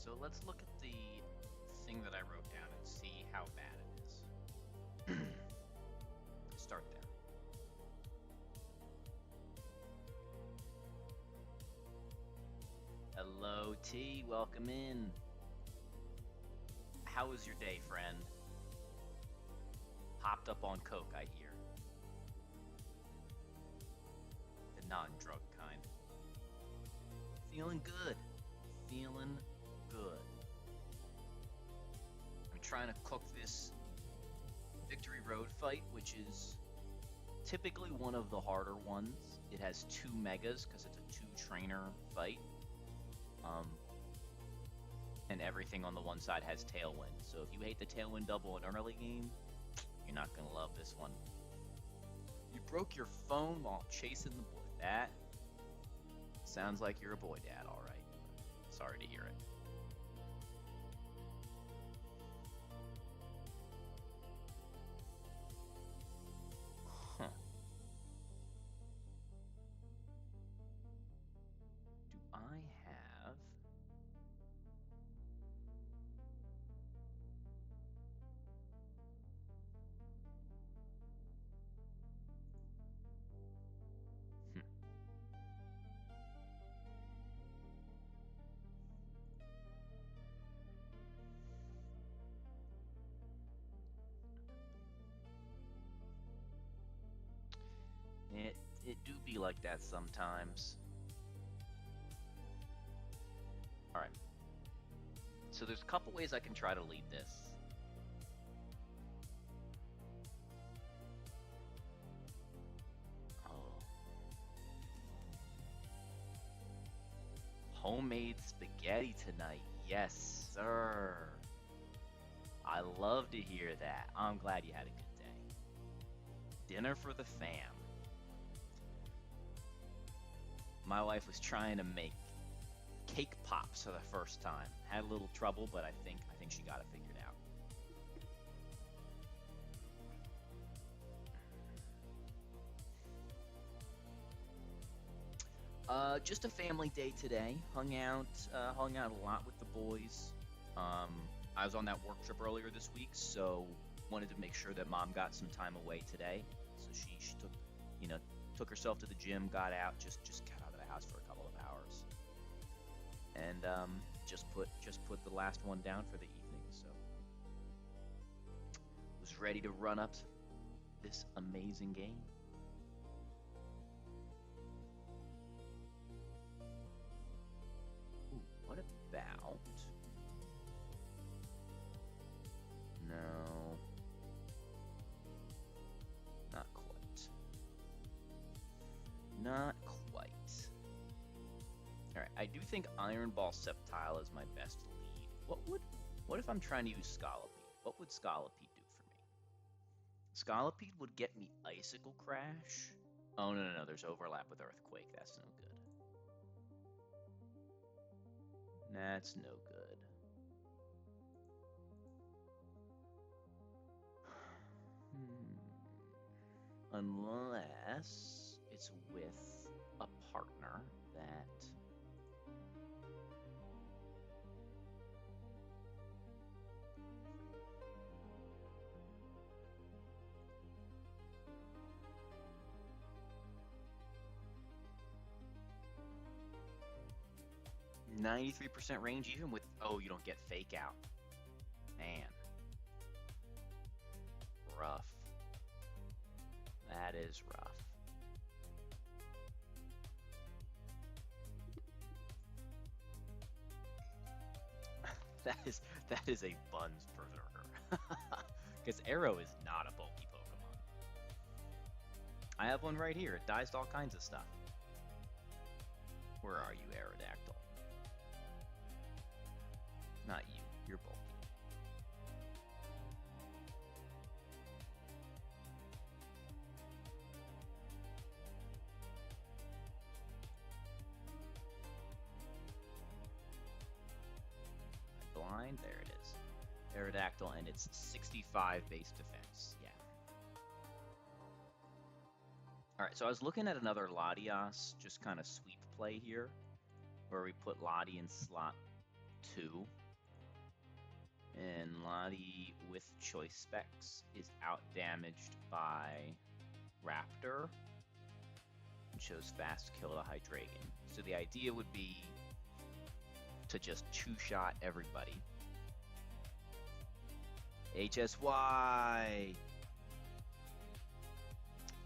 So let's look at the thing that I wrote down and see how bad it is. Start there. Hello, T. Welcome in. How was your day, friend? Hopped up on coke, I hear. The non-drug kind. Feeling good. Feeling good. I'm trying to cook this Victory Road fight, which is typically one of the harder ones. It has 2 megas because it's a 2-trainer fight. And everything on the one side has Tailwind. So if you hate the Tailwind double in early game, you're not going to love this one. You broke your phone while chasing the boy. That sounds like you're a boy dad, all right. Sorry to hear it. Huh. Do I have... It do be like that sometimes. Alright. So there's a couple ways I can try to lead this. Oh. Homemade spaghetti tonight. Yes, sir. I love to hear that. I'm glad you had a good day. Dinner for the fam. My wife was trying to make cake pops for the first time. Had a little trouble, but I think she got it figured out. Just a family day today. Hung out a lot with the boys. I was on that work trip earlier this week, so wanted to make sure that mom got some time away today. So she took herself to the gym, got out, just got out of the house for a couple of hours, and just put the last one down for the evening. So was ready to run up this amazing game. Ooh, what about? No, not quite. Not quite. Alright, I do think Iron Ball Sceptile is my best lead. What if I'm trying to use Scolipede? What would Scolipede do for me? Scolipede would get me Icicle Crash. Oh, no, there's overlap with Earthquake. That's no good. That's no good. Unless it's with a partner that... %93 range even with... Oh, you don't get Fake Out. Man. Rough. That is rough. that is a Buns Berserker. Because Arrow is not a bulky Pokemon. I have one right here. It dies to all kinds of stuff. Where are you, Aerodactyl? Not you. You're bulky. Blind, there it is. Aerodactyl, and it's 65 base defense. Yeah. Alright, so I was looking at another Latias, just kind of sweep play here, where we put Lati in slot 2, And Lottie with choice specs is out damaged by Raptor and shows fast kill to Hydreigon. So the idea would be to just two-shot everybody. HSY!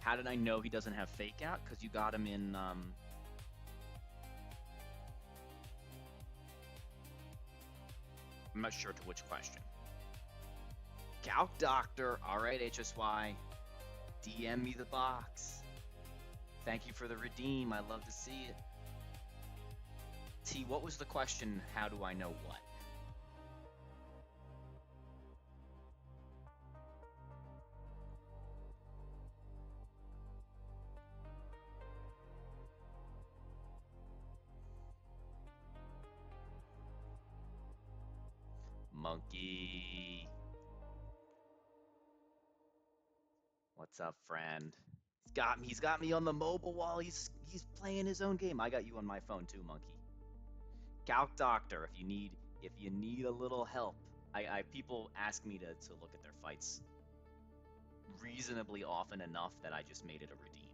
How did I know he doesn't have Fake Out? Because you got him in... I'm not sure to which question. Calc Doctor! Alright, HSY. DM me the box. Thank you for the redeem. I love to see it. T, what was the question? How do I know what? Monkey. What's up, friend? He's got me on the mobile while he's playing his own game. I got you on my phone too, Monkey. Calc Doctor, if you need a little help. People ask me to look at their fights reasonably often enough that I just made it a redeem.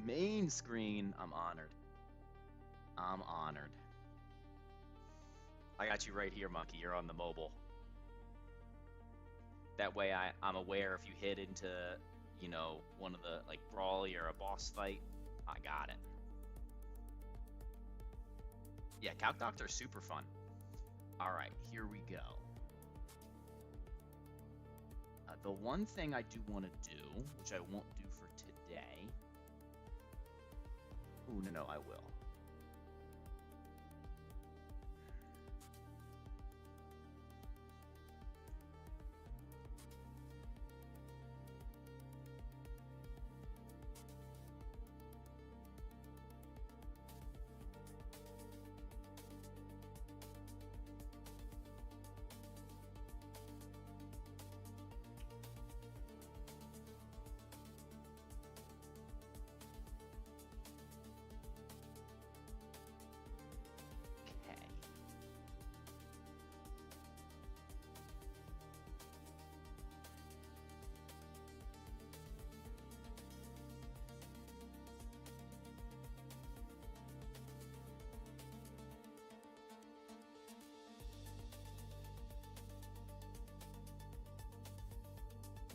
Main screen, I'm honored. I'm honored. I got you right here, Monkey. You're on the mobile. That way I'm aware if you hit into, you know, one of the, like, brawly or a boss fight, I got it. Yeah, Calc Doctor is super fun. Alright, here we go. The one thing I do want to do, which I won't do for today... Ooh, no, I will.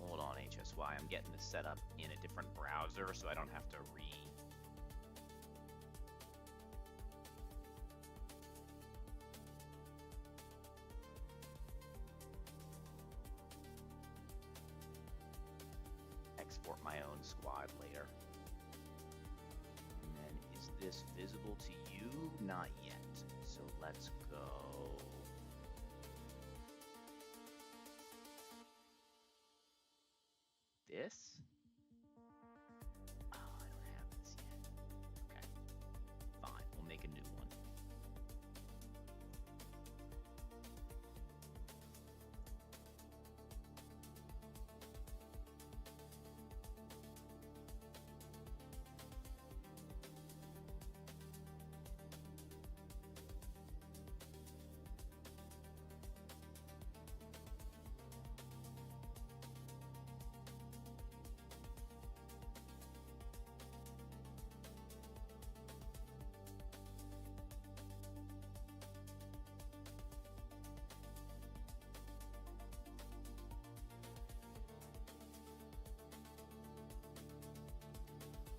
Hold on, HSY. I'm getting this set up in a different browser so I don't have to export my own squad later. And then, is this visible to you? Not yet. So let's go. This? Oh, I don't have this yet. Okay. Fine, we'll make a new one.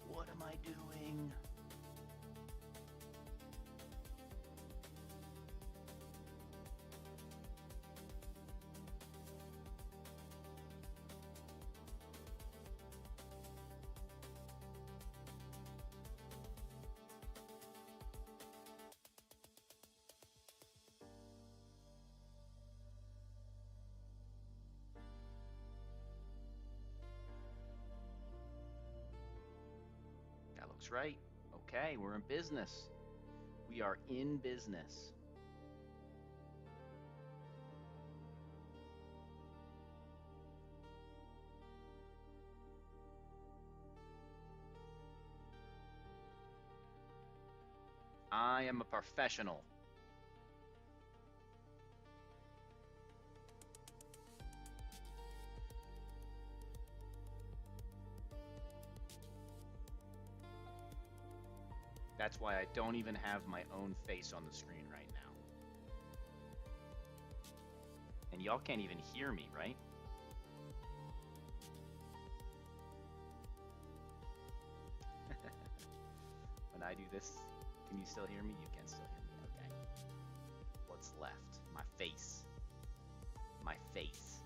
What am I doing? That looks right. Okay, we're in business. We are in business. I am a professional. That's why I don't even have my own face on the screen right now. And y'all can't even hear me, right? When I do this, can you still hear me? You can still hear me, okay. What's left? My face. My face.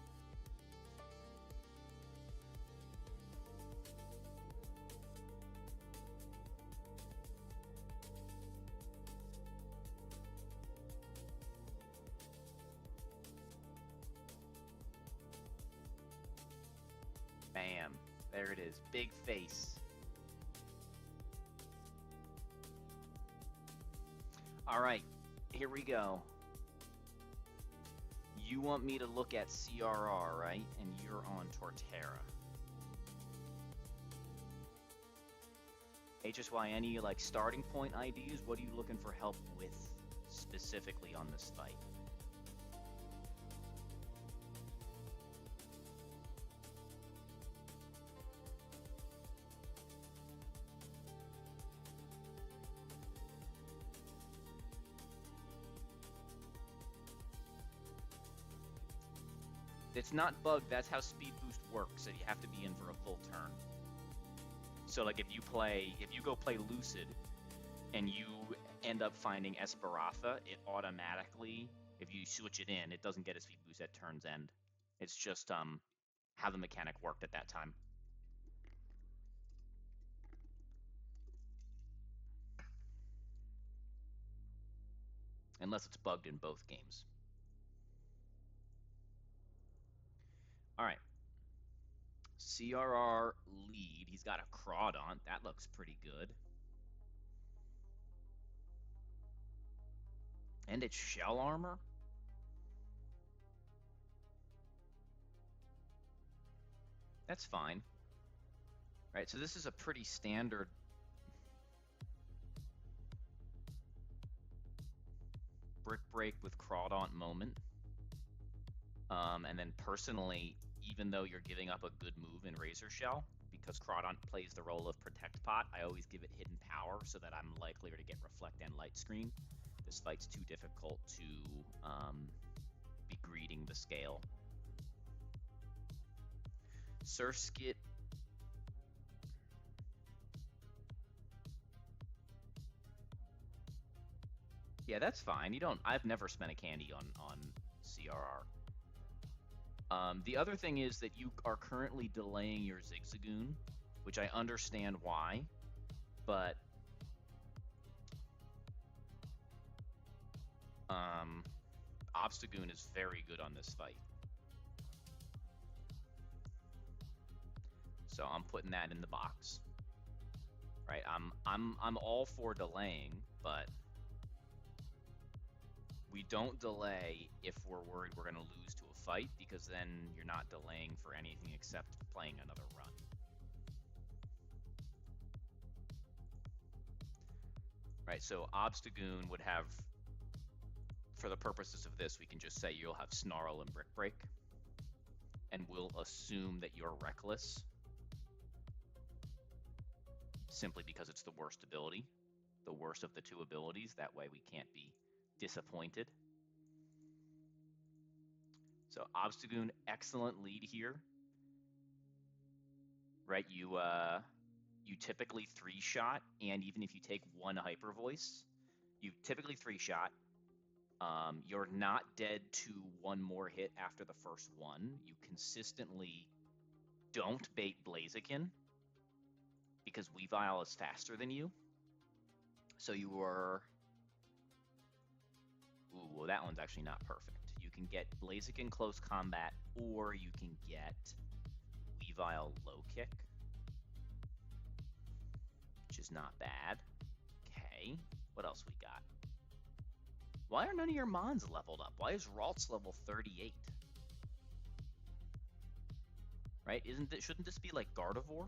Bam. There it is. Big face. All right, here we go. You want me to look at CRR, right? And you're on Torterra. HSY, any like starting point IDs? What are you looking for help with specifically on this fight? It's not bugged, that's how speed boost works, so you have to be in for a full turn. So like if you go play Lucid and you end up finding Esperanza, it automatically, if you switch it in, it doesn't get a speed boost at turn's end. It's just how the mechanic worked at that time. Unless it's bugged in both games. All right. CRR lead. He's got a Crawdaunt. That looks pretty good. And it's shell armor? That's fine. Right, so this is a pretty standard Brick Break with Crawdaunt moment. And then personally, even though you're giving up a good move in Razor Shell, because Crawdaunt plays the role of Protect Pot, I always give it hidden power so that I'm likelier to get Reflect and Light Screen. This fight's too difficult to be greeting the scale. Surskit. Yeah, that's fine. I've never spent a candy on CRR. The other thing is that you are currently delaying your Zigzagoon, which I understand why, but Obstagoon is very good on this fight. So I'm putting that in the box. Right? I'm all for delaying, but we don't delay if we're worried we're going to lose to a fight, because then you're not delaying for anything except playing another run. Right, so Obstagoon would have, for the purposes of this, we can just say you'll have Snarl and Brick Break, and we'll assume that you're Reckless, simply because it's the worst ability, the worst of the two abilities. That way we can't be disappointed. So Obstagoon, excellent lead here. Right, you typically 3-shot, and even if you take one Hyper Voice, you typically 3-shot. You're not dead to one more hit after the first one. You consistently don't bait Blaziken, because Weavile is faster than you. So you were... Ooh, well, that one's actually not perfect. You can get Blaziken close combat, or you can get Weavile low kick, which is not bad. Okay, what else we got? Why are none of your Mons leveled up? Why is Ralts level 38? Right? Shouldn't this be like Gardevoir?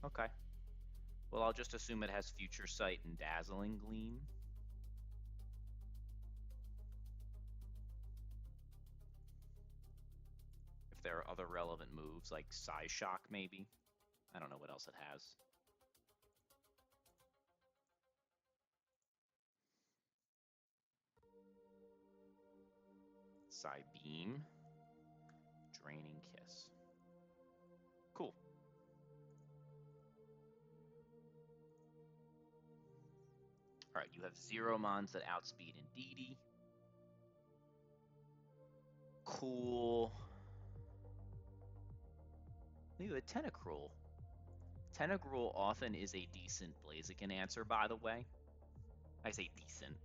Okay. Well, I'll just assume it has Future Sight and Dazzling Gleam. there are other relevant moves like Psy Shock, maybe. I don't know what else it has. Psy Beam. Draining Kiss. Cool. Alright, you have 0 mons that outspeed Indeedee. Cool. You have Tentacruel. Tentacruel often is a decent Blaziken answer, by the way. I say decent.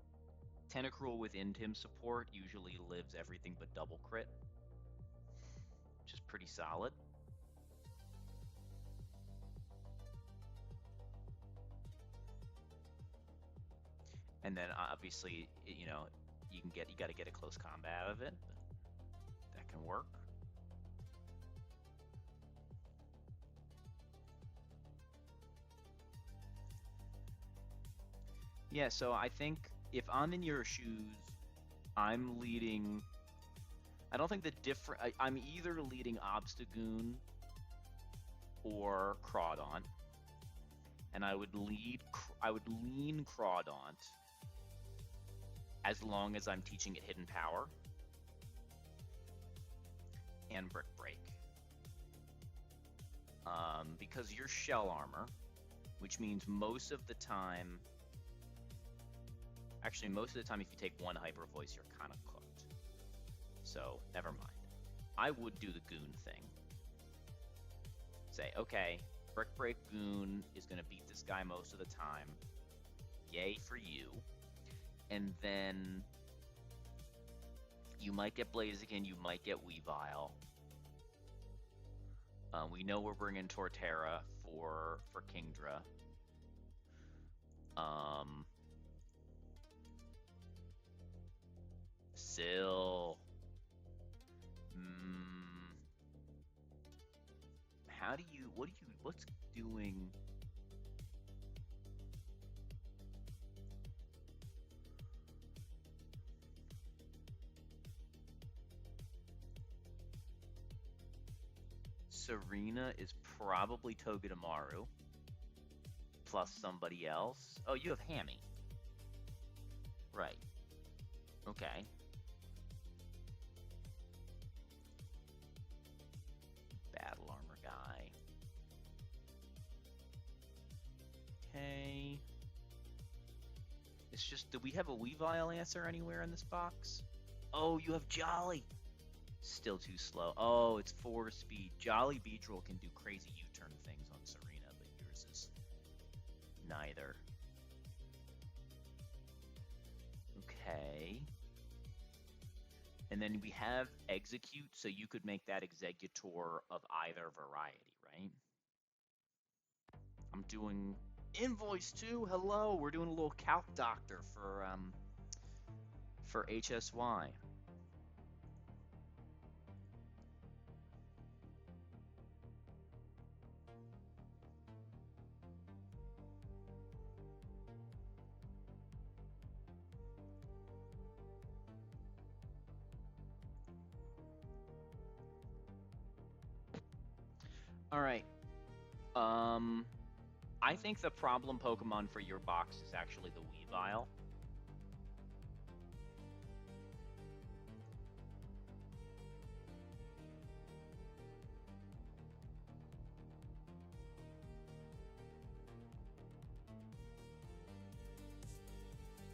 Tentacruel with Intim support usually lives everything but double crit, which is pretty solid. And then obviously, you know, you got to get a close combat out of it. But that can work. Yeah, so I think if I'm in your shoes, I'm leading. I don't think the different. I'm either leading Obstagoon or Crawdaunt, and I would lean Crawdaunt as long as I'm teaching it Hidden Power and Brick Break, because you're Shell Armor, which means most of the time. Actually, most of the time, if you take one Hyper Voice, you're kind of cooked. So, never mind. I would do the Goon thing. Say, okay, Brick Break Goon is going to beat this guy most of the time. Yay for you. And then you might get Blaziken, you might get Weavile. We know we're bringing Torterra for Kingdra. Still, what's doing? Serena is probably Togedemaru plus somebody else. Oh, you have Hammy. Right. Okay. Battle Armor guy. Okay. It's just, do we have a Weavile answer anywhere in this box? Oh, you have Jolly. Still too slow. Oh, it's 4 speed. Jolly Beedrill can do crazy U-turn things on Serena, but yours is neither. Okay. And then we have Execute, so you could make that Executor of either variety, right? I'm doing Invoice too. Hello, we're doing a little Calc Doctor for HSY. All right. I think the problem Pokemon for your box is actually the Weavile.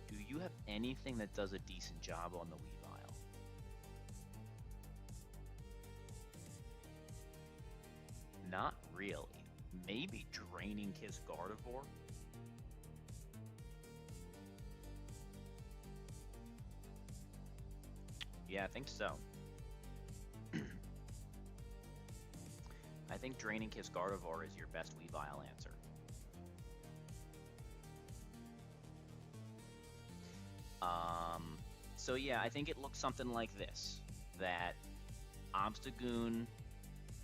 Do you have anything that does a decent job on the Weavile? Not really. Maybe Draining Kiss Gardevoir? Yeah, I think so. I think Draining Kiss Gardevoir is your best Weavile answer. So yeah, I think it looks something like this. That Obstagoon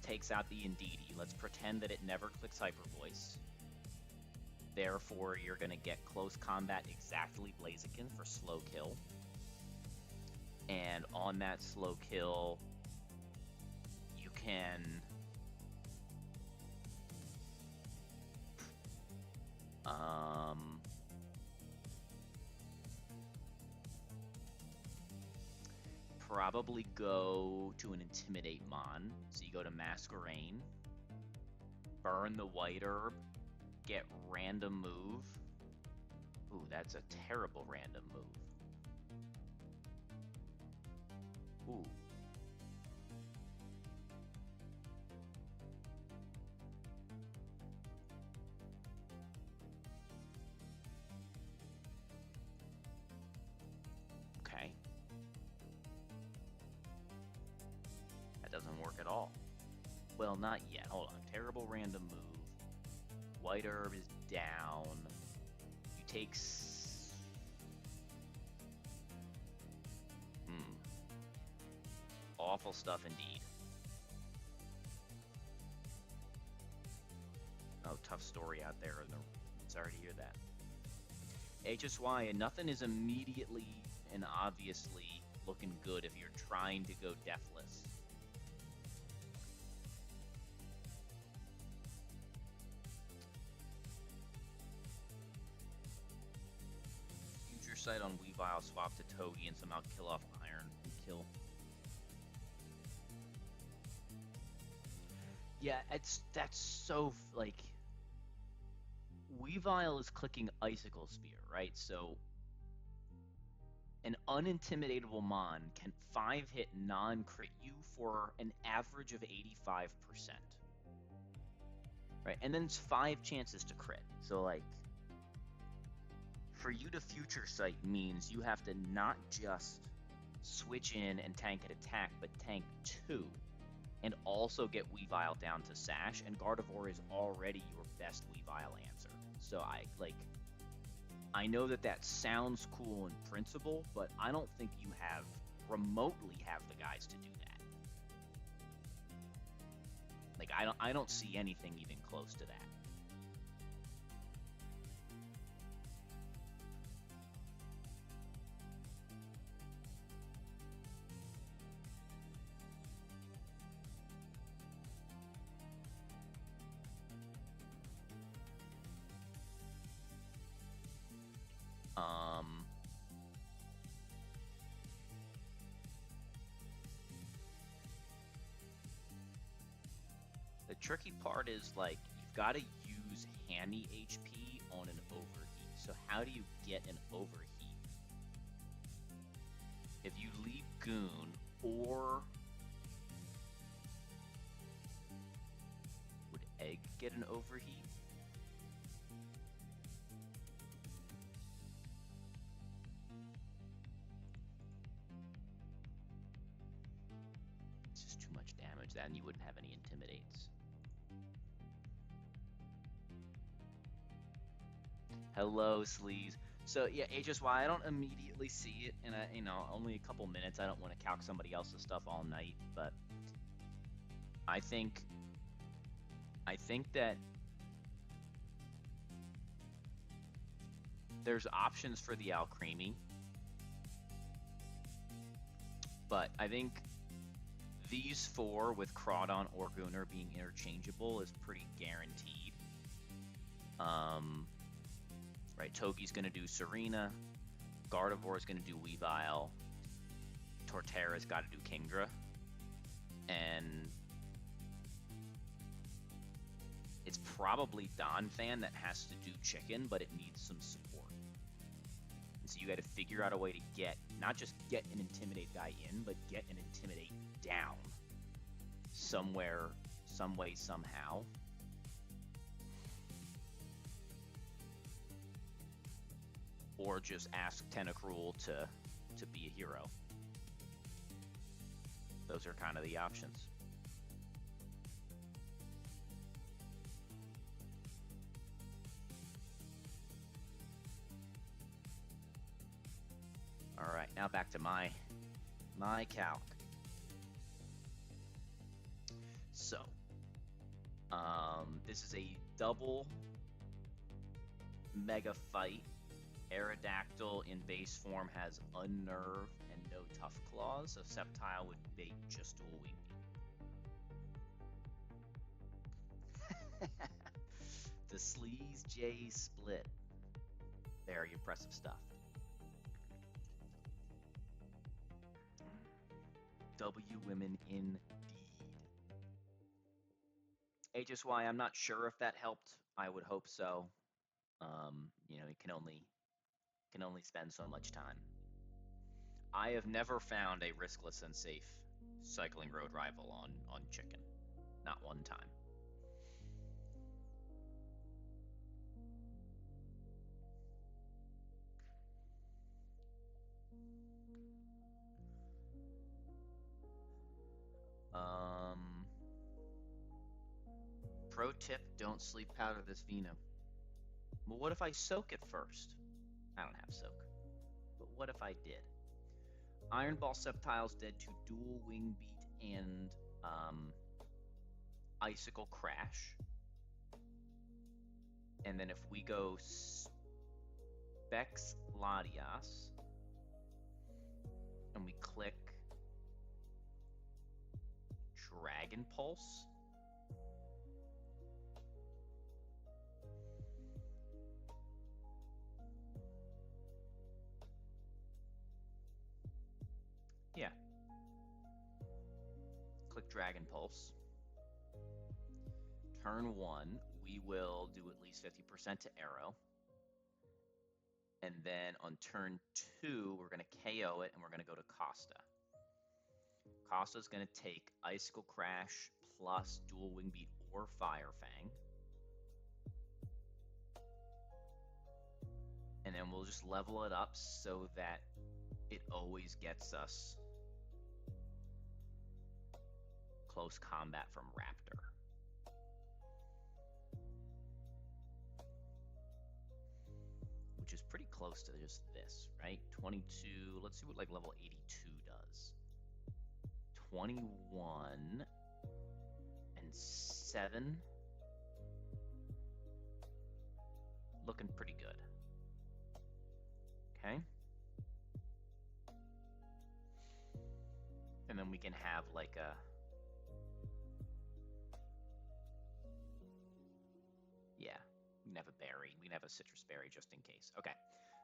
takes out the Indeedee. Let's pretend that it never clicks Hyper Voice. Therefore, you're going to get close combat exactly Blaziken for slow kill. And on that slow kill, you can probably go to an Intimidate Mon. So you go to Masquerain, burn the White Herb, get random move. Ooh, that's a terrible random move. Ooh. Okay. That doesn't work at all. Well, not yet. Hold on. Terrible random move. White Herb is down. You take... Awful stuff indeed. Oh, tough story out there. Sorry to hear that. HSY, and nothing is immediately and obviously looking good if you're trying to go deathless. Future Sight on Weavile, swap to Togi, and somehow kill off Iron and kill. Yeah, that's so, like, Weavile is clicking Icicle Spear, right? So an unintimidatable Mon can 5-hit non-crit you for an average of 85%. Right? And then it's 5 chances to crit. So, like, for you to Future Sight means you have to not just switch in and tank an attack, but tank 2. And also get Weavile down to Sash, and Gardevoir is already your best Weavile answer. So I know that sounds cool in principle, but I don't think you remotely have the guys to do that. Like, I don't see anything even close to that. The tricky part is, like, you've got to use Hammy HP on an overheat. So how do you get an overheat? If you leave Goon, or would Egg get an overheat? It's just too much damage. Then you wouldn't have any Intimidates. Hello, Sleaze. So yeah, HSY, I don't immediately see it in only a couple minutes. I don't want to calc somebody else's stuff all night, but I think that there's options for the Alcremie, but I think these 4 with Crawdon or Gunnar being interchangeable is pretty guaranteed. Right, Togi's going to do Serena, Gardevoir's going to do Weavile, Torterra's got to do Kingdra, and it's probably Donphan that has to do Chicken, but it needs some support. And so you got to figure out a way to not just get an Intimidate guy in, but get an Intimidate down somewhere, some way, somehow. Or just ask Tentacruel to be a hero. Those are kind of the options. All right, now back to my calc. So, this is a double mega fight. Aerodactyl in base form has Unnerve and no Tough Claws, so Sceptile would bait just Dual Wing. The Sleaze J split. Very impressive stuff. W women indeed. HSY, I'm not sure if that helped. I would hope so. You can only spend so much time. I have never found a riskless and safe cycling road rival on chicken. Not one time. Pro tip, don't sleep powder this vino. Well, what if I soak it first? I don't have soak. But what if I did? Iron Ball Septiles dead to Dual Wing Beat and Icicle Crash. And then if we go Specs Latias and we click Dragon Pulse, yeah, click Dragon Pulse. Turn 1, we will do at least 50% to Arrow. And then on turn 2, we're going to KO it, and we're going to go to Costa. Costa's going to take Icicle Crash plus Dual Wing Beat or Fire Fang. And then we'll just level it up so that it always gets us close combat from Raptor. Which is pretty close to just this, right? 22, let's see what like level 82 does. 21 and 7. Looking pretty good. Okay. And then we can have like a we can have a berry. We can have a citrus berry just in case. Okay.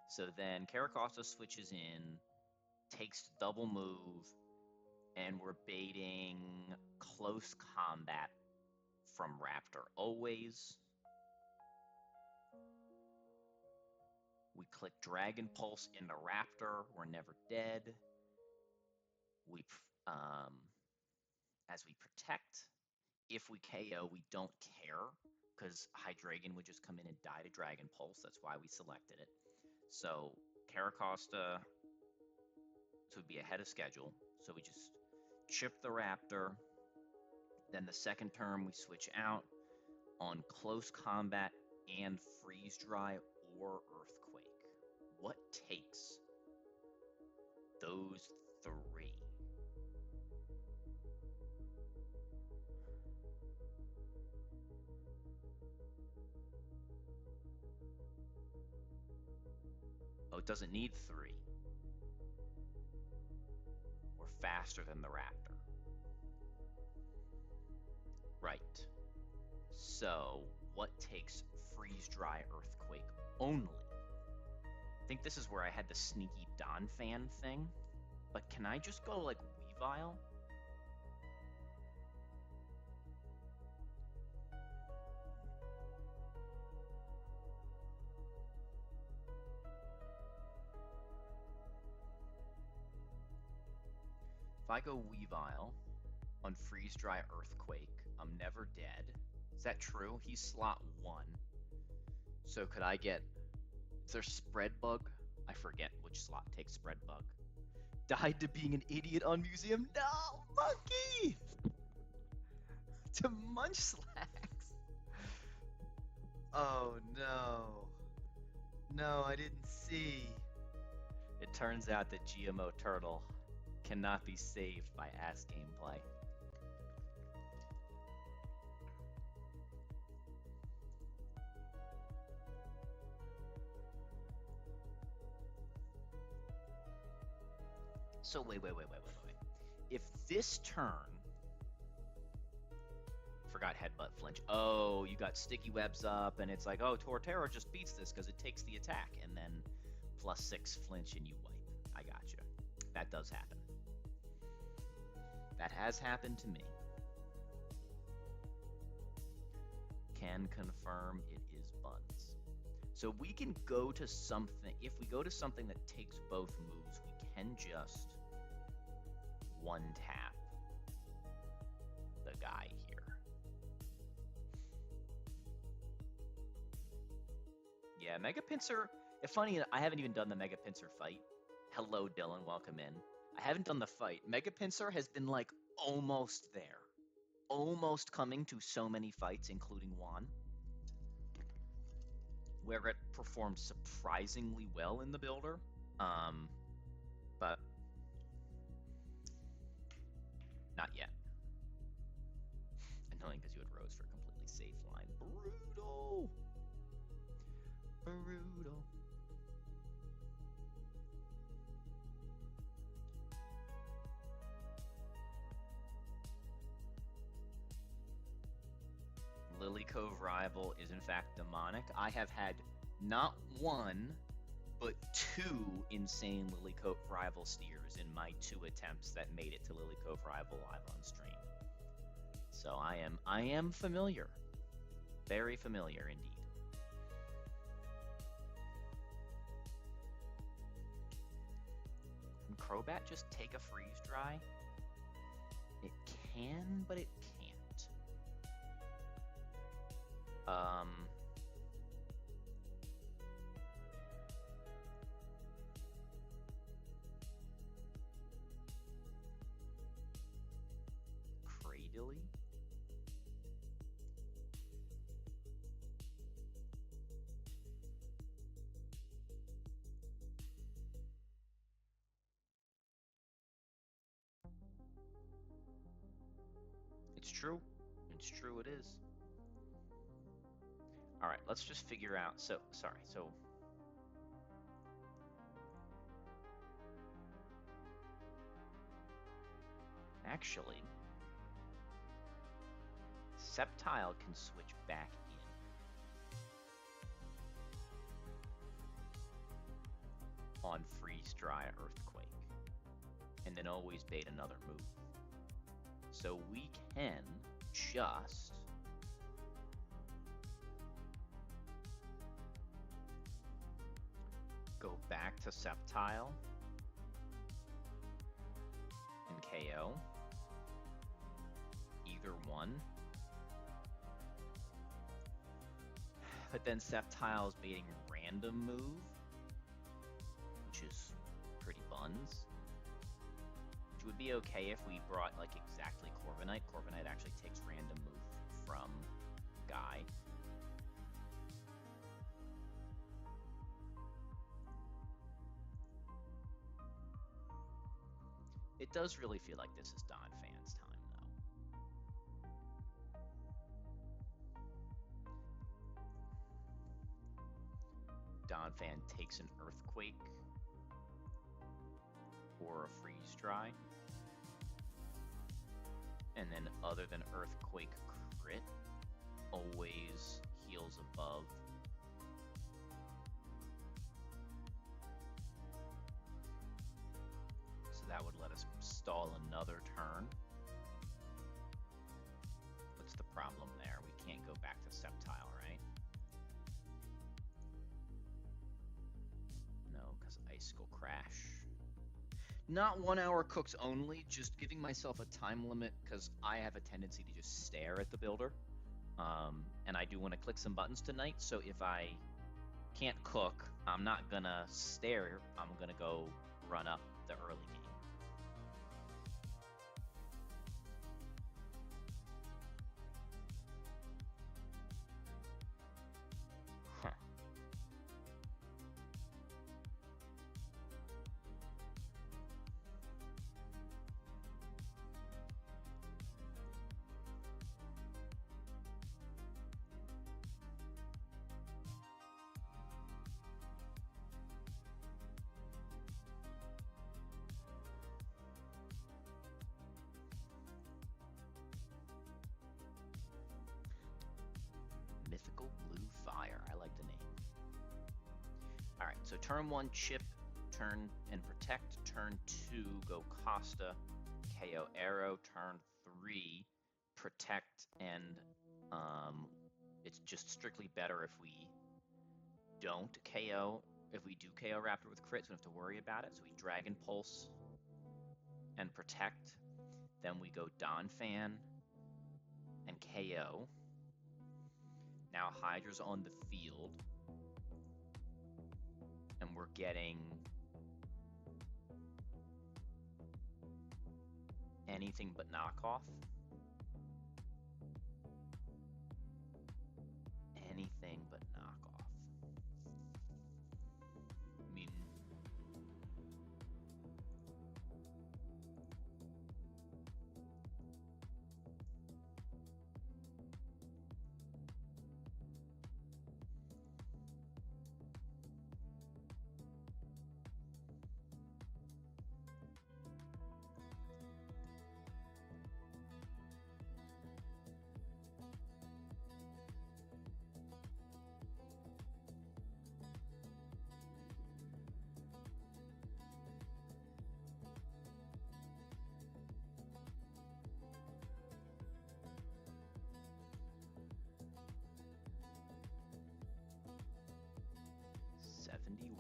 So then Caracosta switches in, takes double move, and we're baiting close combat from Raptor always. We click Dragon Pulse into Raptor. We're never dead. We, as we protect, if we KO, we don't care because Hydreigon would just come in and die to Dragon Pulse. That's why we selected it. So Caracosta would be ahead of schedule. So we just chip the Raptor. Then the second turn we switch out on close combat and freeze dry or earthquake. What takes those 3? Oh, it doesn't need 3. We're faster than the Raptor. Right. So, what takes freeze dry earthquake only? I think this is where I had the sneaky Donphan thing. But can I just go like Weavile? If I go Weavile on freeze dry earthquake, I'm never dead. Is that true? He's slot 1. So could I get... Is there Spread Bug? I forget which slot takes Spread Bug. Died to being an idiot on Museum? No! Monkey! To Munchlax! Oh no. No, I didn't see. It turns out that GMO Turtle cannot be saved by ass gameplay. So wait. If this turn Forgot headbutt flinch. Oh, you got sticky webs up, and it's like, oh, Torterra just beats this because it takes the attack, and then +6 flinch and you wipe. I gotcha. That does happen. That has happened to me. Can confirm it is buns. So we can go to something. If we go to something that takes both moves, we can just one tap the guy here. Yeah, Mega Pinsir. It's funny, I haven't even done the Mega Pinsir fight. Hello, Dylan. Welcome in. I haven't done the fight. Mega Pinsir has been like almost there. Almost coming to so many fights, including one, where it performed surprisingly well in the builder. But not yet. Annoying because you had Rose for a completely safe line. Brutal. Brutal. Lily Cove Rival is in fact demonic. I have had not one, but 2 insane Lily Cove Rival steers in my 2 attempts that made it to Lily Cove Rival live on stream. So I am familiar. Very familiar indeed. Can Crobat just take a freeze dry? It can, but it can't. Cradily? It's true. It's true, it is. All right, let's just figure out. So, actually, Sceptile can switch back in on Freeze Dry Earthquake, and then always bait another move. So we can just go back to Sceptile and KO either one. But then Sceptile's baiting random move, which is pretty buns. Which would be okay if we brought like exactly Corviknight. Corviknight actually takes random move from Guy. It does really feel like this is Donphan's time, though. Donphan takes an Earthquake or a Freeze Dry. And then other than Earthquake crit, always heals above. So that would let us stall another turn. What's the problem there? We can't go back to Sceptile, right? No, because Icicle Crash. Not 1 hour cooks only, just giving myself a time limit because I have a tendency to just stare at the builder. And I do want to click some buttons tonight, so if I can't cook, I'm not gonna stare, I'm gonna go run up the early game. turn 1, chip, turn and protect. Turn 2, go Costa, KO Arrow. Turn 3, protect, and it's just strictly better if we don't KO. If we do KO Raptor with crits, we don't have to worry about it. So we Dragon Pulse and protect. Then we go Donphan and KO. Now Hydra's on the field. And we're getting anything but knockoff. Anything but knockoff. I mean, $71.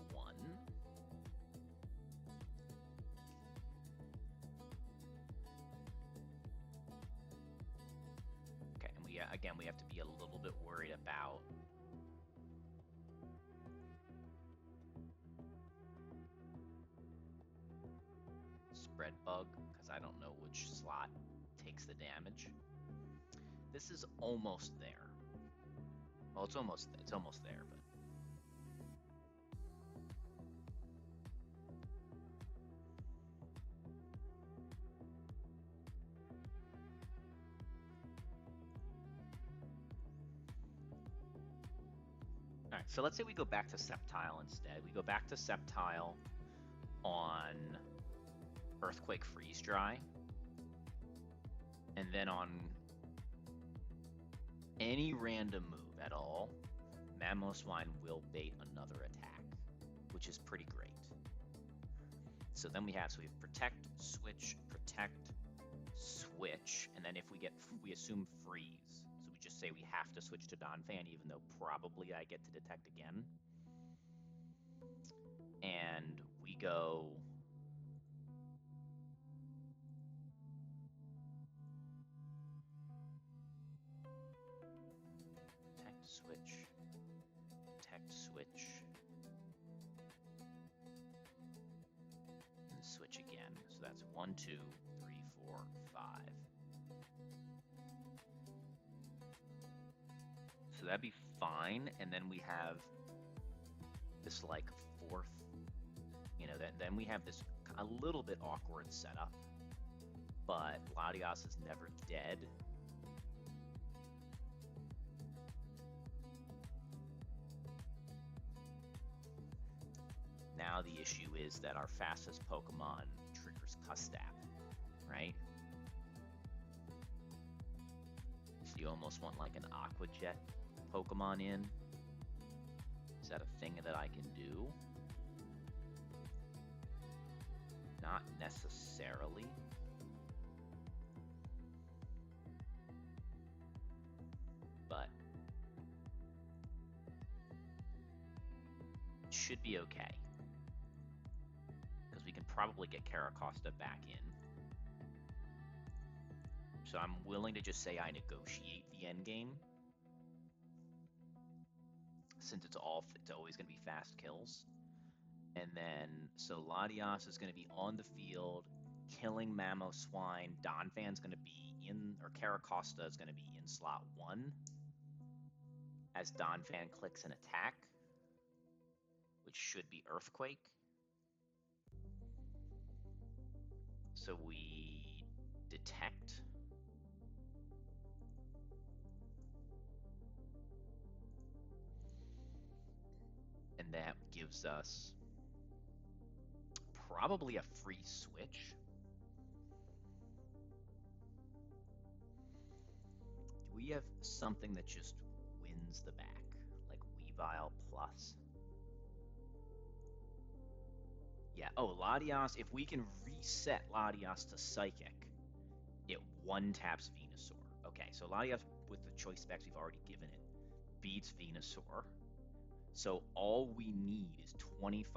Okay, and we have to be a little bit worried about spread bug, because I don't know which slot takes the damage. This is almost there. Well, it's almost there, but all right, so let's say we go back to Sceptile instead. We go back to Sceptile on Earthquake Freeze Dry. And then on any random move at all, Mamoswine will bait another attack, which is pretty great. So then we have protect, switch, and then if we assume freeze. So we just say we have to switch to Donphan, even though probably I get to detect again. And we go detect, switch, and switch again. So that's 1, 2, 3, 4, 5. So that'd be fine, and then we have this like fourth, then we have this a little bit awkward setup, but Latias is never dead. Now the issue is that our fastest Pokemon triggers Custap, right? So you almost want like an Aqua Jet Pokemon in. Is that a thing that I can do? Not necessarily. But it should be okay. Because we can probably get Caracosta back in. So I'm willing to just say I negotiate the end game. Since it's always going to be fast kills. And then, so Latias is going to be on the field, killing Mamoswine. Donphan's going to be in, or Caracosta is going to be in slot 1 as Donphan clicks an attack, which should be Earthquake. So we detect. And that gives us probably a free switch. Do we have something that just wins the back? Like Weavile plus? Yeah. Oh, Latias. If we can reset Latias to Psychic, it one taps Venusaur. Okay, so Latias with the choice specs we've already given it beats Venusaur. So all we need is 25%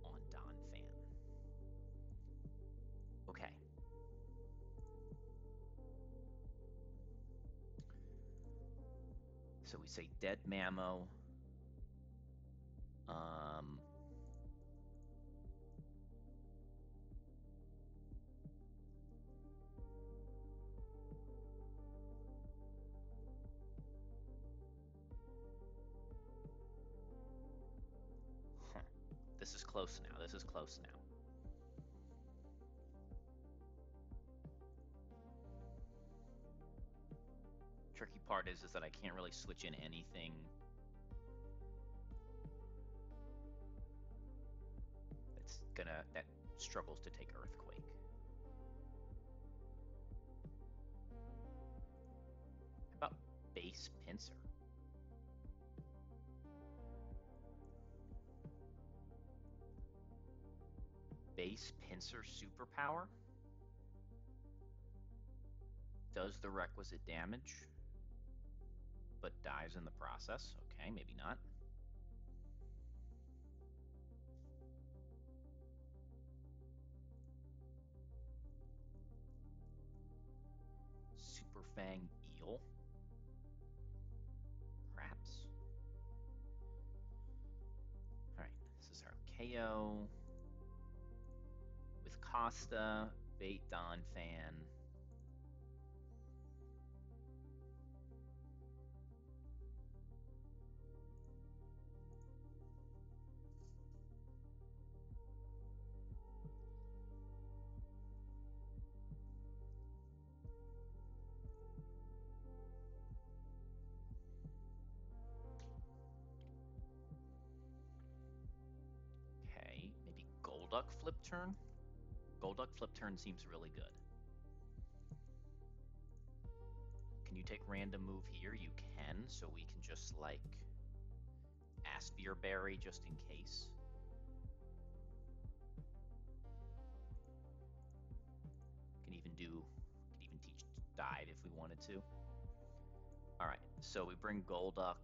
on Donphan. Okay. So we say dead Mammo. Um, huh. This is close now. This is close now. Tricky part is that I can't really switch in anything that struggles to take Earthquake. How about base Pinsir? Base Pinsir superpower? Does the requisite damage, but dies in the process? Okay, maybe not. Super Fang Eel? Perhaps? Alright, this is our KO. With Costa, bait Donphan. Okay, maybe Golduck flip turn? Golduck flip turn seems really good. Can you take random move here? You can, so we can just like Aspir Berry just in case. Can even teach Dive if we wanted to. All right, so we bring Golduck.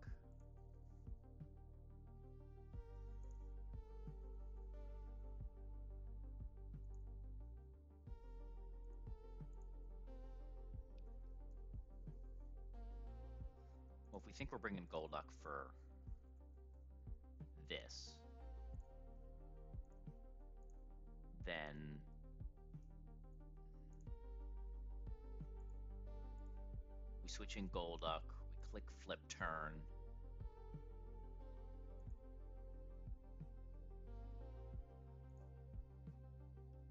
Well, if we think we're bringing Golduck for this, then we switch in Golduck, we click flip turn.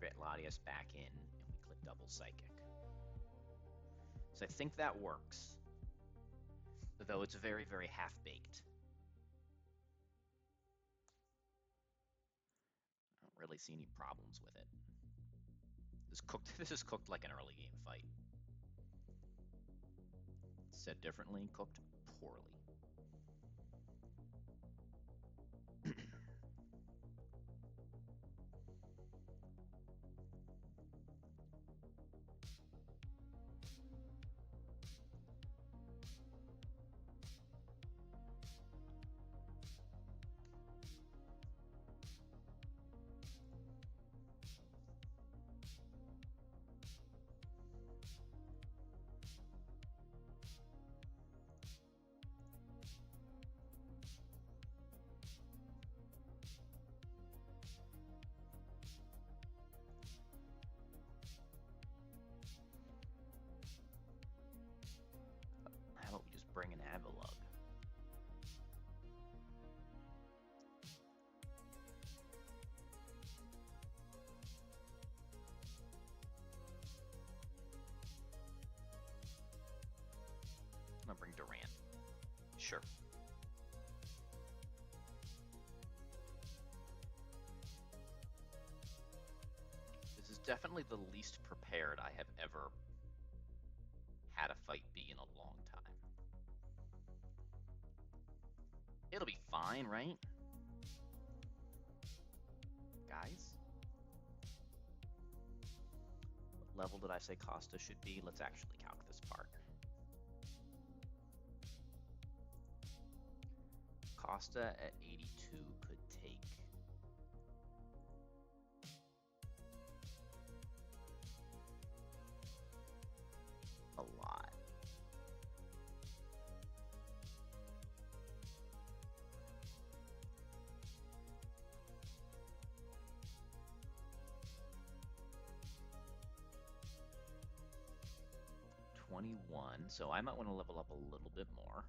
Get Latias back in, and we click double Psychic. So I think that works, though it's very, very half-baked. I don't really see any problems with it. This is cooked like an early game fight. Said differently, cooked poorly. How about we just bring an Avalugg? I'm gonna bring Durant. Sure. This is definitely the least prepared I have ever had a fight be in a long time. It'll be fine, right? Guys? level did I say Costa should be? Let's actually calc this part. Costa at 82 could take a lot. So I might want to level up a little bit more.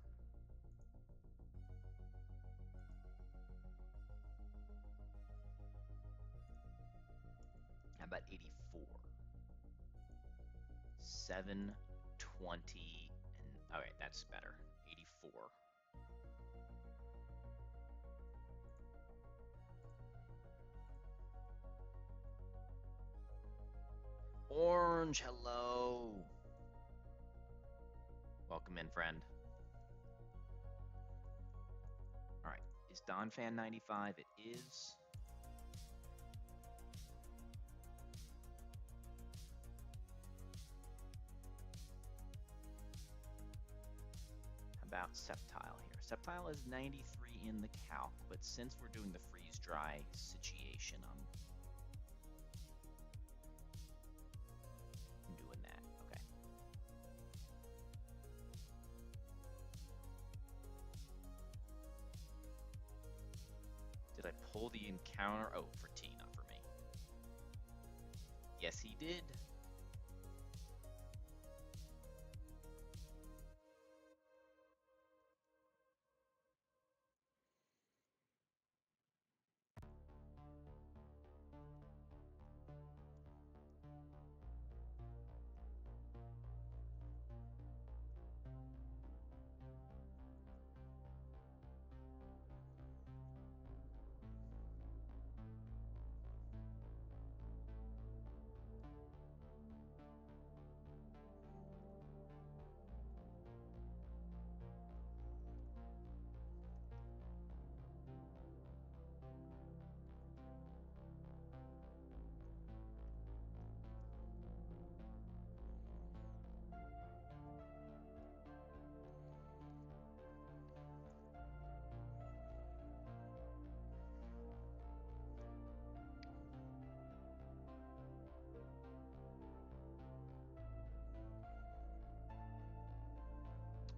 How about 84? 720, and all right, that's better. 84. Orange, hello. Welcome in, friend. All right, is Don Fan 95? It is. How about Sceptile here? Sceptile is 93 in the calc, but since we're doing the freeze dry situation, I'm doing that. Okay. Did I pull the encounter? Oh, for T, not for me. Yes, he did.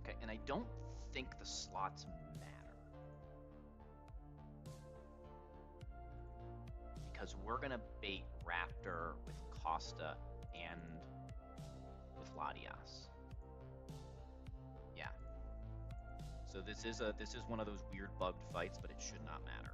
Okay, and I don't think the slots matter, because we're gonna bait Raptor with Costa and with Latias. Yeah. So this is one of those weird bugged fights, but it should not matter.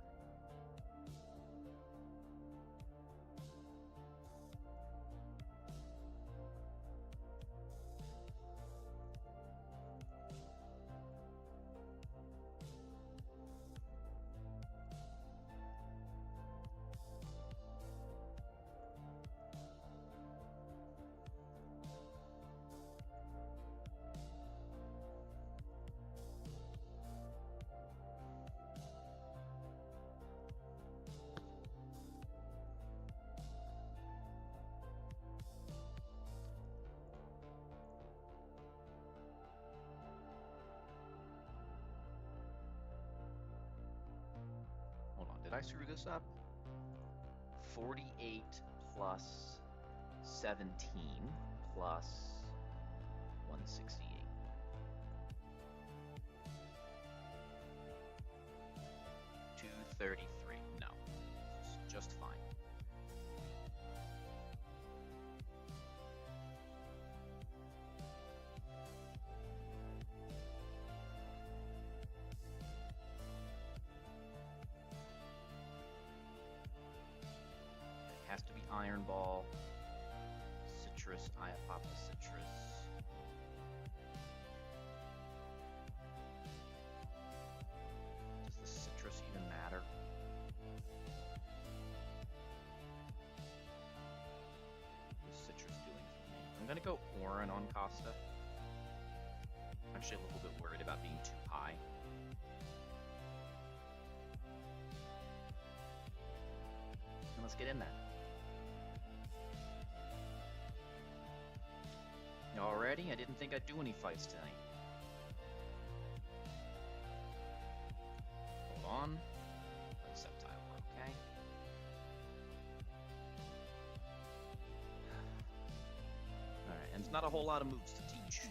Did I screw this up? 48 plus 17 plus 168. $233. No, it's just fine. Has to be Iron Ball, Citrus, Iapapa Citrus. Does the Citrus even matter? What's Citrus doing for me? I'm gonna go Oran on Costa. I'm actually a little bit worried about being too high. And let's get in there. didn't think I'd do any fights tonight. Hold on. Sceptile, okay. Alright, and it's not a whole lot of moves to teach.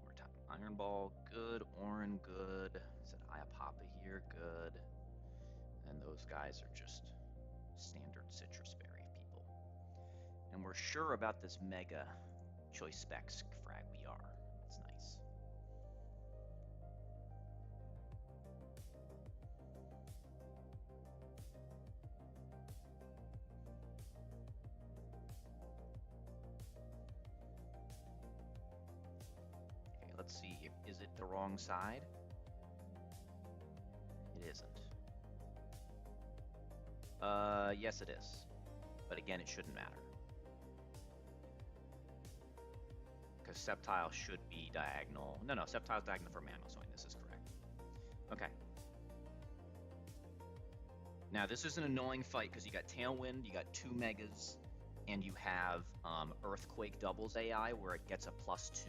More time. Iron Ball, good. Orin, good. Said Iapapa here, good. And those guys are just standard Citrus Berry people. And we're sure about this Mega Choice Specs frag. We are. That's nice. Okay, let's see. Is it the wrong side? It isn't. Yes it is. But again, it shouldn't matter. Because Sceptile should be diagonal. No, Sceptile's diagonal for Mamoswine. This is correct. Okay. Now, this is an annoying fight because you got Tailwind, you got 2 Megas, and you have Earthquake doubles AI where it gets a +2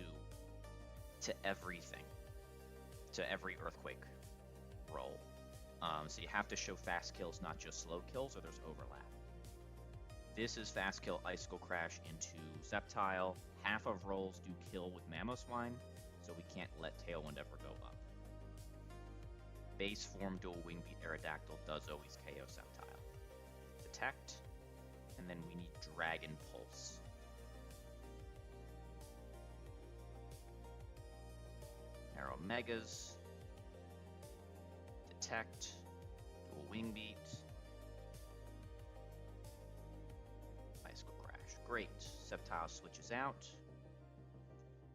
to everything. To every Earthquake roll. So you have to show fast kills, not just slow kills, or there's overlap. This is fast kill Icicle Crash into Sceptile. Half of rolls do kill with Mamoswine, so we can't let Tailwind ever go up. Base form dual Wingbeat Aerodactyl does always KO Sceptile. Detect, and then we need Dragon Pulse. Arrow Megas. Detect, dual Wingbeat. Icicle Crash. Great. Sceptile switches out.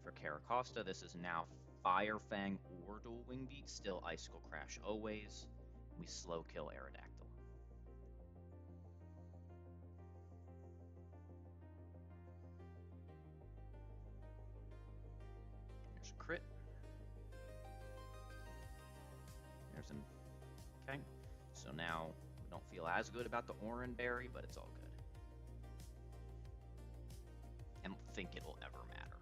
For Caracosta, this is now Fire Fang or dual Wingbeat. Still Icicle Crash always. We slow kill Aerodactyl. There's a crit. There's an... Okay. So now we don't feel as good about the Oran Berry, but it's all good. I don't think it'll ever matter.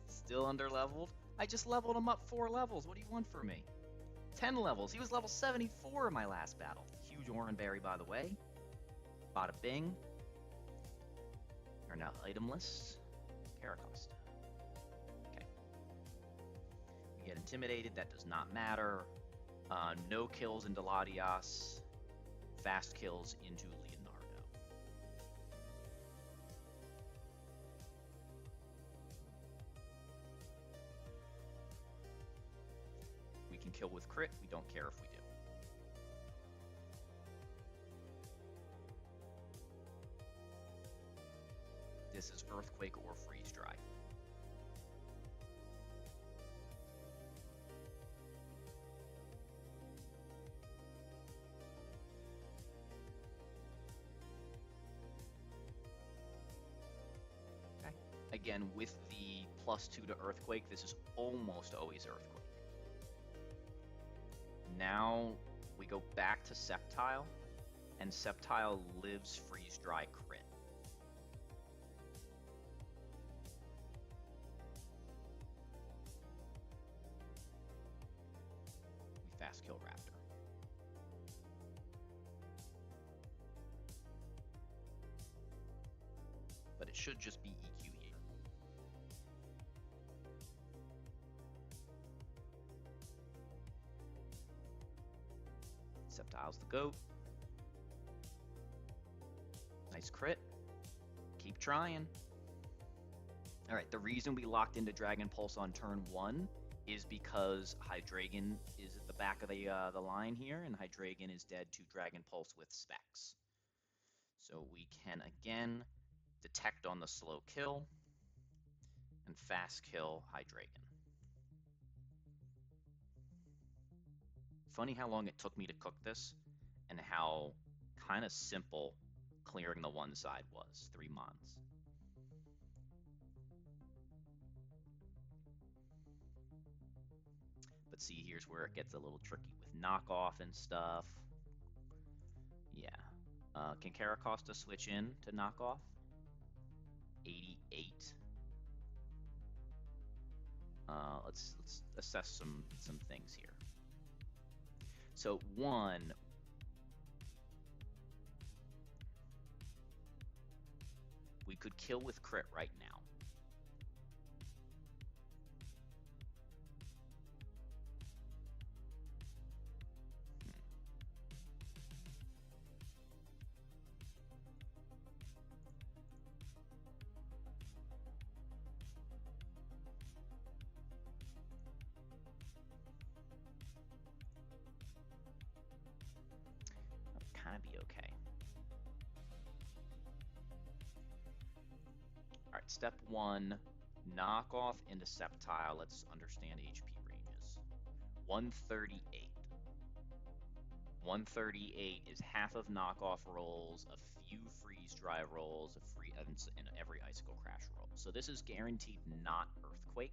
Still underleveled? I just leveled him up 4 levels. What do you want from me? 10 levels. He was level 74 in my last battle. Huge Oran Berry, by the way. Bada bing. Are now itemless. Caracosta. Okay. We get intimidated. That does not matter. No kills into Latias. Fast kills into Leonardo. We can kill with crit. We don't care if we do. This is Earthquake or Freeze Dry. Again, with the +2 to Earthquake, this is almost always Earthquake. Now we go back to Sceptile, and Sceptile lives Freeze Dry crit. We fast kill Raptor. But it should just be EQ here. Sceptile's the GOAT. Nice crit. Keep trying. Alright, the reason we locked into Dragon Pulse on turn 1 is because Hydreigon is at the back of the line here, and Hydreigon is dead to Dragon Pulse with Specs. So we can again detect on the slow kill and fast kill Hydreigon. Funny how long it took me to cook this, and how kind of simple clearing the one side was. 3 months. But see, here's where it gets a little tricky with knockoff and stuff. Yeah. Can Caracosta switch in to knockoff? 88. Let's assess some things here. So one, we could kill with crit right now. Kind of be okay. All right, step one, knock off into Sceptile. Let's understand HP ranges. 138. 138 is half of knockoff rolls, a few freeze dry rolls, and every icicle crash roll. So this is guaranteed not Earthquake.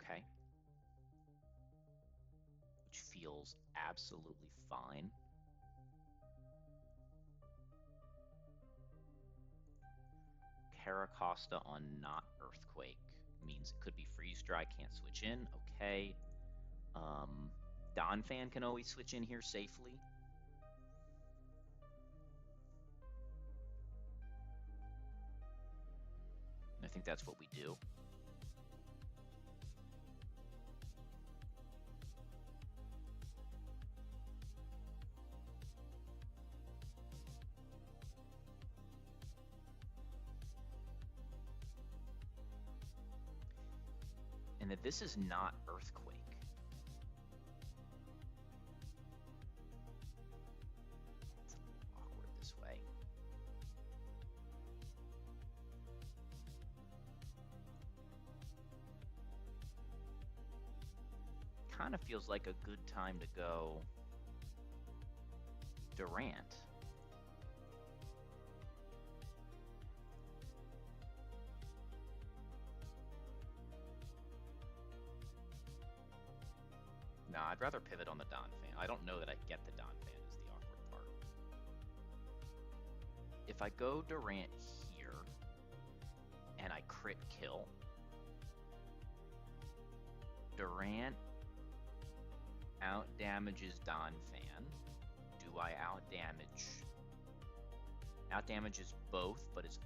Okay. Which feels absolutely fine. Caracosta on not Earthquake means it could be freeze dry, can't switch in. Okay. Donphan can always switch in here safely. I think that's what we do. And that this is not Earthquake. It's a little awkward this way. Kind of feels like a good time to go Durant. Nah, I'd rather pivot on the Donphan. I don't know that I get the Donphan is the awkward part. If I go Durant here and I crit kill, Durant out damages Donphan. Do I out damages both, but it's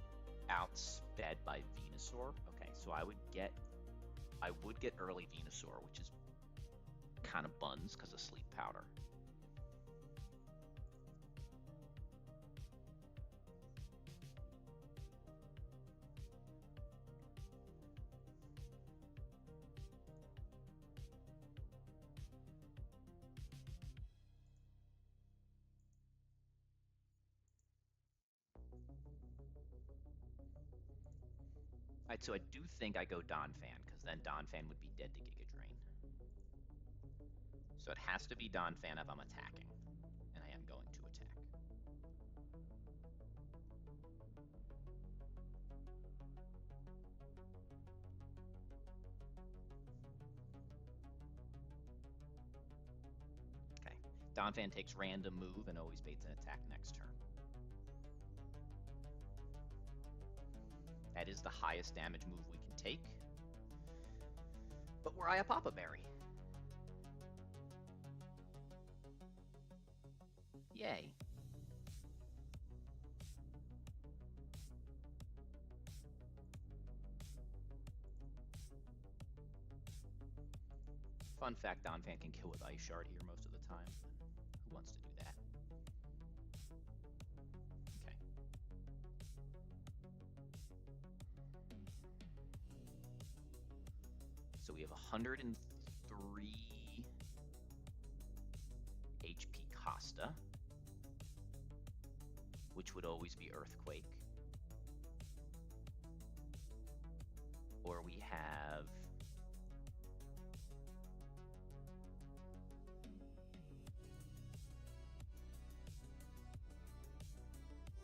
outsped by Venusaur? Okay, so I would get early Venusaur, which is kind of buns because of Sleep Powder. Alright, so I do think I go Donphan, because then Donphan would be dead to Giga Drain. So it has to be Donphan if I'm attacking, and I am going to attack. Okay, Donphan takes random move and always baits an attack next turn. That is the highest damage move we can take. But were I a Papa Berry? Yay. Fun fact, Donphan can kill with Ice Shard here most of the time. Who wants to do that? Okay. So we have 103 HP Costa, which would always be Earthquake. Or we have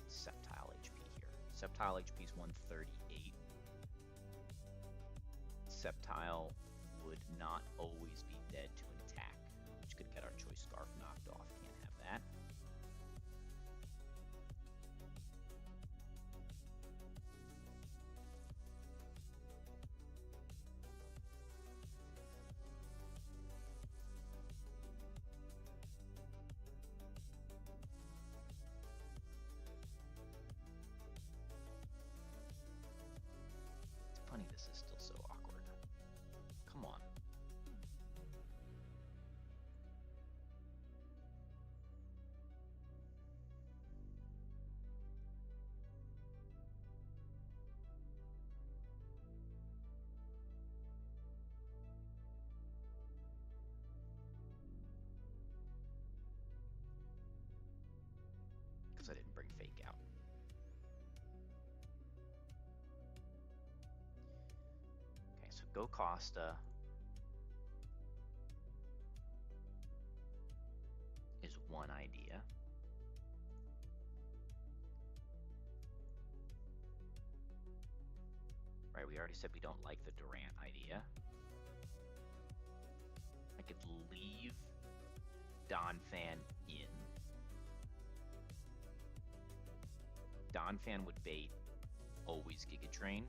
Sceptile HP here. Sceptile HP is 138. Sceptile would not always be dead to an attack, which could get our Choice Scarf knocked off. Can't have that. It's funny this is still so awkward. Come on. Because I didn't bring Fake out. Okay, so go Costa is one idea. Right, we already said we don't like the Durant idea. I could leave Donphan in. Donphan would bait always Giga Drain.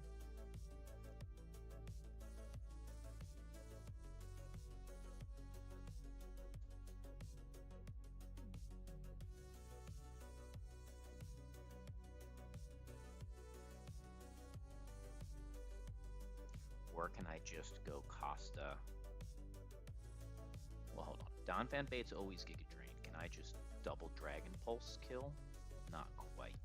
Or can I just go Costa? Well, hold on. Donphan bait's always Giga Drain. Can I just double Dragon Pulse kill? Not quite.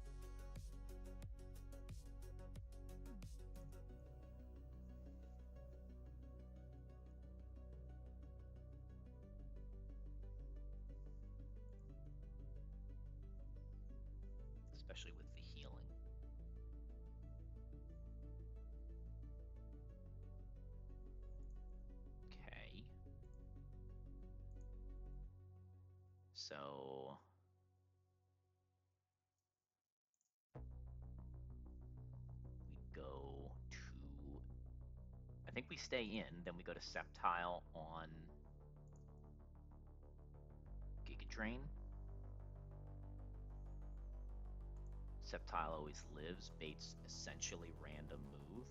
Especially with the healing. Okay. So we go to, I think we stay in, then we go to Sceptile on Giga Drain. Sceptile always lives, bait's essentially random move.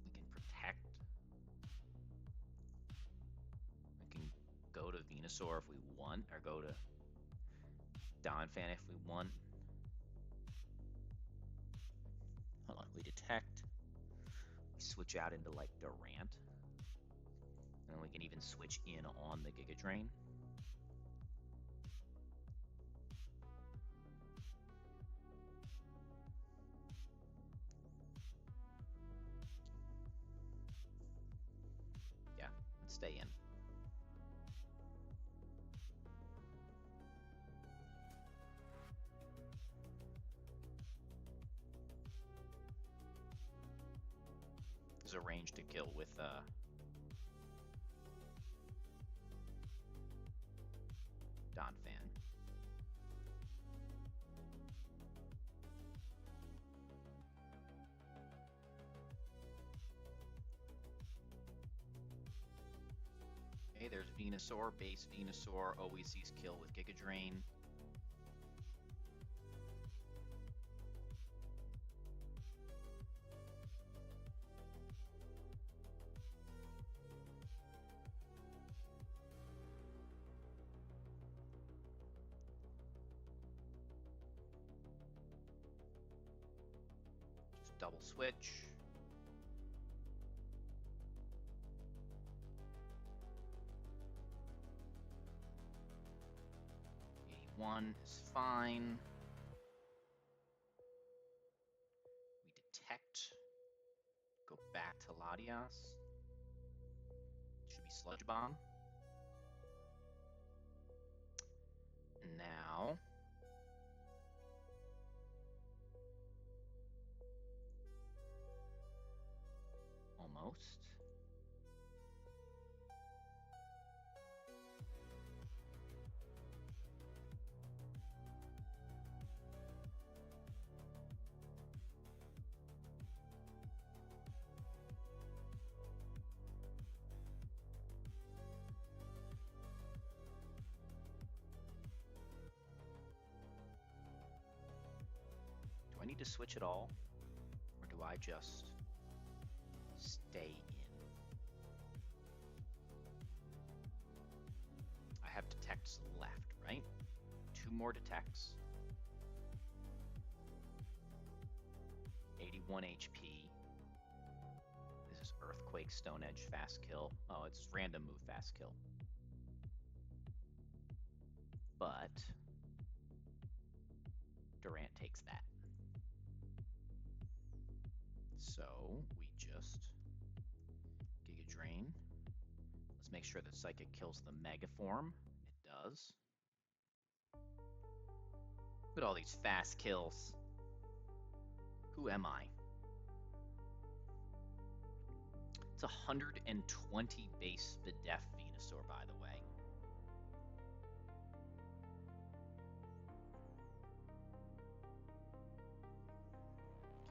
We can protect. We can go to Venusaur if we want, or go to Donphan if we want. Hold on, we detect. We switch out into like Durant. And we can even switch in on the Giga Drain. Yeah, let's stay in. There's a range to kill with Donphan. Okay, there's Venusaur, base Venusaur, always sees kill with Giga Drain. Just double switch. 1 is fine. We detect. Go back to Latias. Should be Sludge Bomb. Now. Almost. Do I need to switch at all? Or do I just stay in? I have detects left, right? 2 more detects. 81 HP. This is Earthquake, Stone Edge, Fast Kill. Oh, it's random move, Fast Kill. But Durant takes that. So we just Giga Drain. Let's make sure that Psychic kills the Mega Form. It does. Look at all these fast kills. Who am I? It's 120 base Spadef Venusaur, by the way.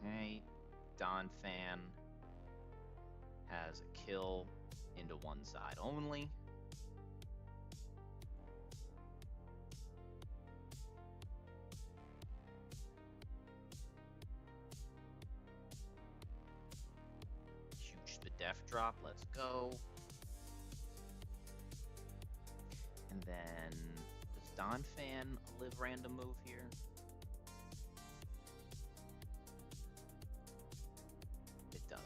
Okay, Donphan has a kill into one side only. Huge Spadef drop, let's go. And then, does Donphan live random move here? It does.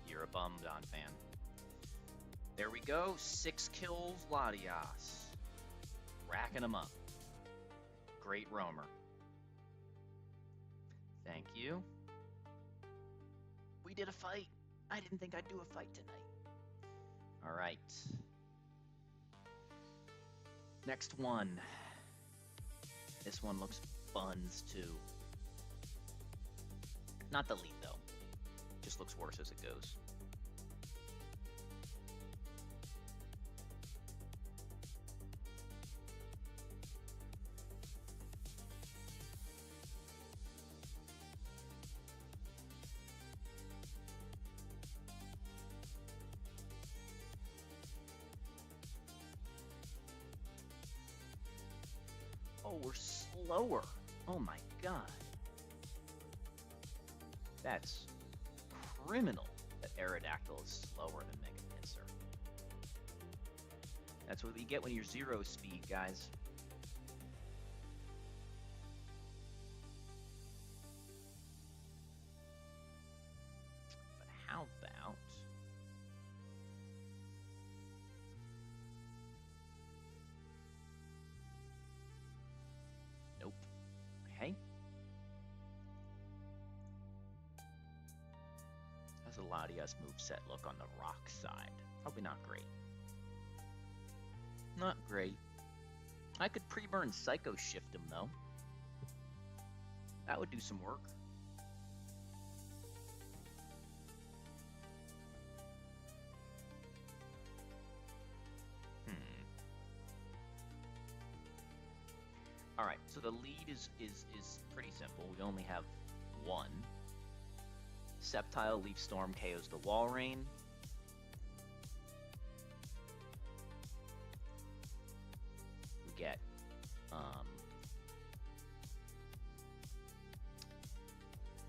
You're a bum, Donphan. There we go, 6 kills, Latias. Racking them up. Great roamer. Thank you. We did a fight. I didn't think I'd do a fight tonight. All right. Next one. This one looks buns too. Not the lead though. Just looks worse as it goes. Oh, we're slower. Oh my god. That's criminal that Aerodactyl is slower than Mega Pinsir. That's what we get when you're 0 speed, guys. But how about... Nope. Okay. How's the Latias moveset look on the rock side? Probably not great. Not great. I could pre-burn Psycho Shift him, though. That would do some work. Alright, so the lead is pretty simple. We only have one. Sceptile Leaf Storm KOs the Walrein. We get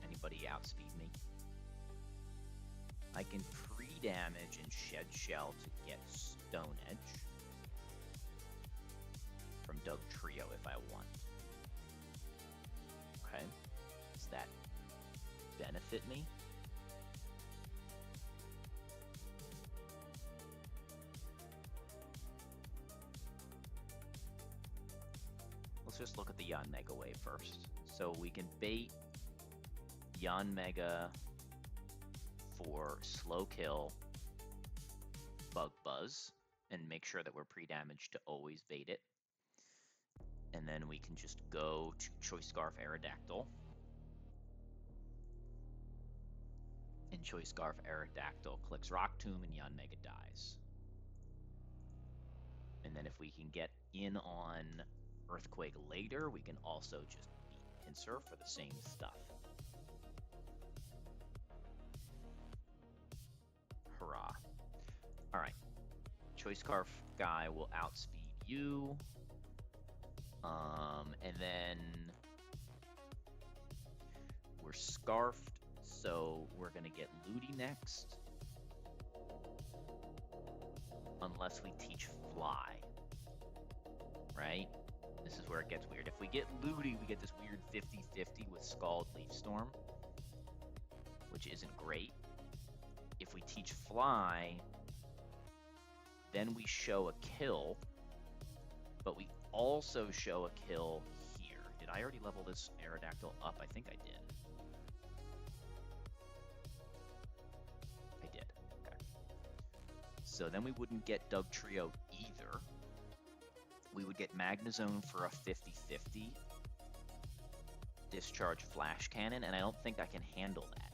anybody outspeed me. I can pre-damage and Shed Shell to get Stone Edge from Doug Trio if I want. Okay. that benefit me? Let's just look at the Yanmega wave first. So we can bait Yanmega for slow kill Bug Buzz and make sure that we're pre-damaged to always bait it. And then we can just go to Choice Scarf Aerodactyl. And Choice Scarf Aerodactyl clicks Rock Tomb and Yanmega dies. And then if we can get in on Earthquake later, we can also just beat Pinsir for the same stuff. Hurrah. Alright. Choice Scarf guy will outspeed you. And then we're scarfed, so we're gonna get Ludi next. Unless we teach Fly. Right? This is where it gets weird. If we get Ludi, we get this weird 50-50 with Scald Leaf Storm, which isn't great. If we teach Fly, then we show a kill, but we also show a kill here. Did I already level this Aerodactyl up? I think I did. I did. Okay. So then we wouldn't get Dugtrio either. We would get Magnezone for a 50-50 discharge Flash Cannon, and I don't think I can handle that.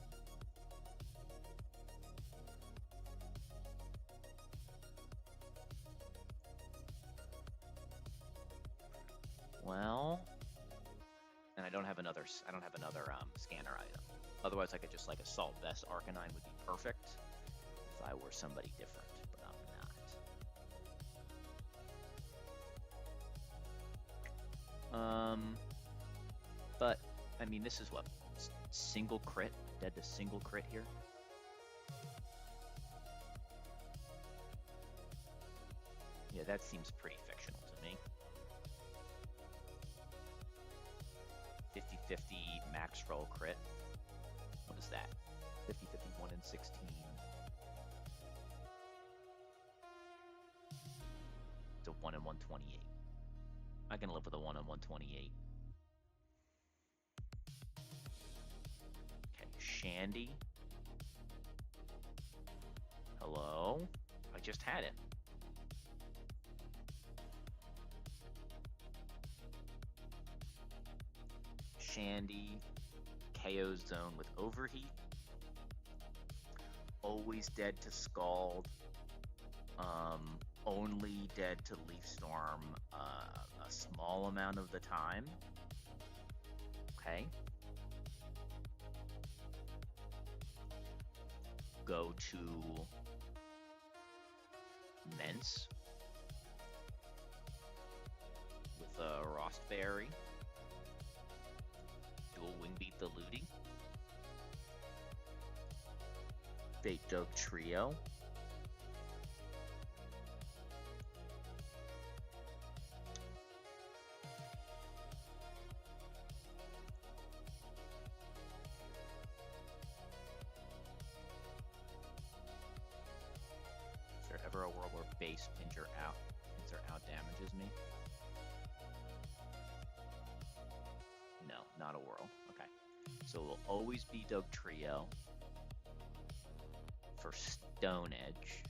Well, and I don't have another scanner item. Otherwise, I could just like Assault Vest Arcanine would be perfect if I were somebody different, but I'm not. But I mean, this is what, single crit, dead to single crit here. Yeah, that seems pretty fictional to me. 50-50 max roll crit. What is that? 50-50, 1 in 16. It's a 1 in 128. I can live with a 1 in 128. Okay, Shandy. Hello? I just had it. Shandy, KO Zone with Overheat. Always dead to Scald. Only dead to Leaf Storm a small amount of the time. Okay. Go to Mence with a Rostberry. Dual Wing Beat the Ludi. Bait Dugtrio. Is there ever a world where base Pinsir out damages me? No, not a world. Okay. So it will always be Dugtrio for Stone Edge.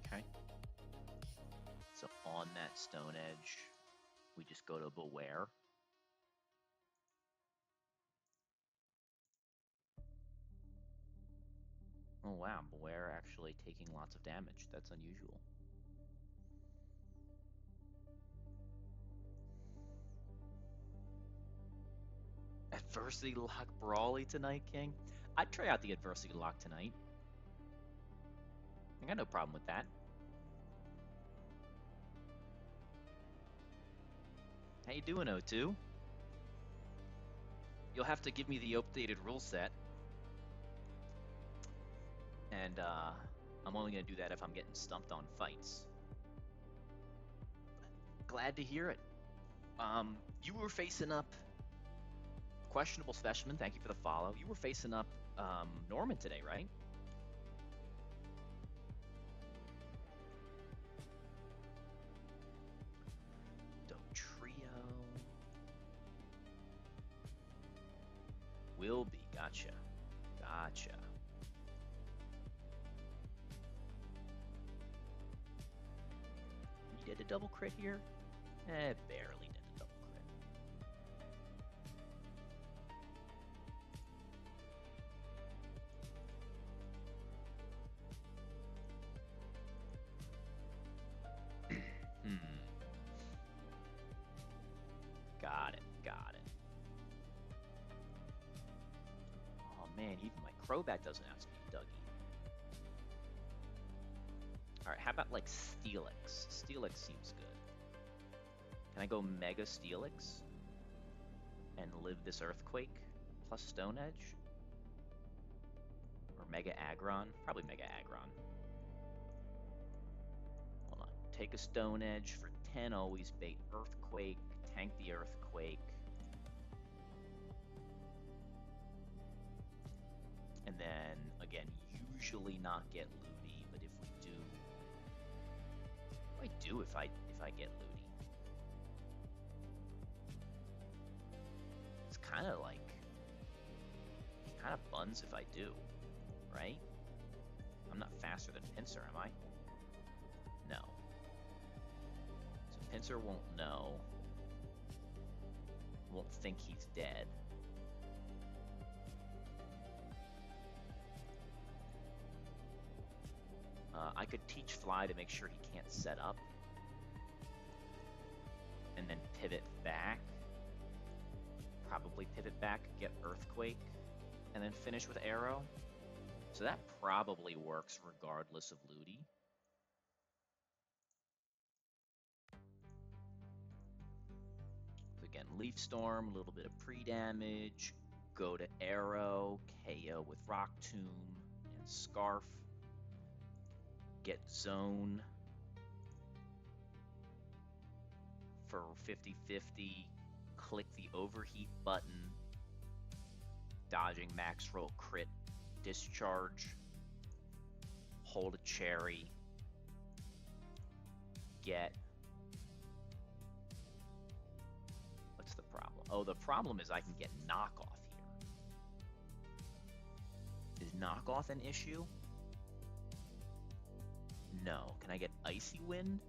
Okay. So on that Stone Edge, we just go to Beware. Oh wow, Beware actually taking lots of damage. That's unusual. Adversity Lock Brawly tonight, King? I'd try out the Adversity Lock tonight. I got no problem with that. How you doing, O2? You'll have to give me the updated rule set. And I'm only going to do that if I'm getting stumped on fights. Glad to hear it. You were facing up Questionable Specimen. Thank you for the follow. You were facing up Norman today, right? Trio. Will be. Gotcha. Gotcha. You did a double crit here? Barely did a double crit. Got it. Got it. Oh man, even my Crobat doesn't outspeed Dougie. Alright, how about like Steelix? Steelix seems good. Can I go Mega Steelix and live this Earthquake plus Stone Edge? Or Mega Aggron? Probably Mega Aggron. Hold on. Take a Stone Edge for 10, always bait Earthquake, tank the Earthquake. And then, again, usually not get Looty, but if we do... What do I do if I get Looty? It's kind of like... kind of buns if I do, right? I'm not faster than Pinsir, am I? No. So Pinsir won't know. Won't think he's dead. I could teach Fly to make sure he can't set up. And then pivot back. Probably pivot back, get Earthquake, and then finish with Arrow. So that probably works regardless of Looty. So again, Leaf Storm, a little bit of pre-damage, go to Arrow, KO with Rock Tomb and Scarf. Get Zone for 50-50, click the Overheat button, dodging max roll crit, discharge, hold a Cherry, get... What's the problem? Oh, the problem is I can get Knockoff here. Is Knockoff an issue? No. Can I get Icy Wind?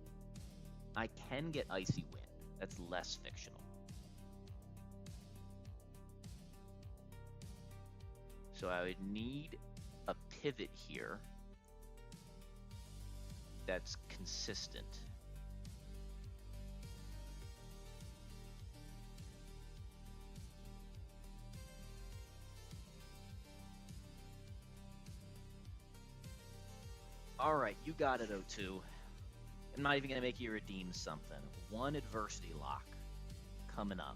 I can get Icy Wind. That's less fictional. So I would need a pivot here that's consistent. All right, you got it, O2. I'm not even going to make you redeem something. One adversity lock coming up.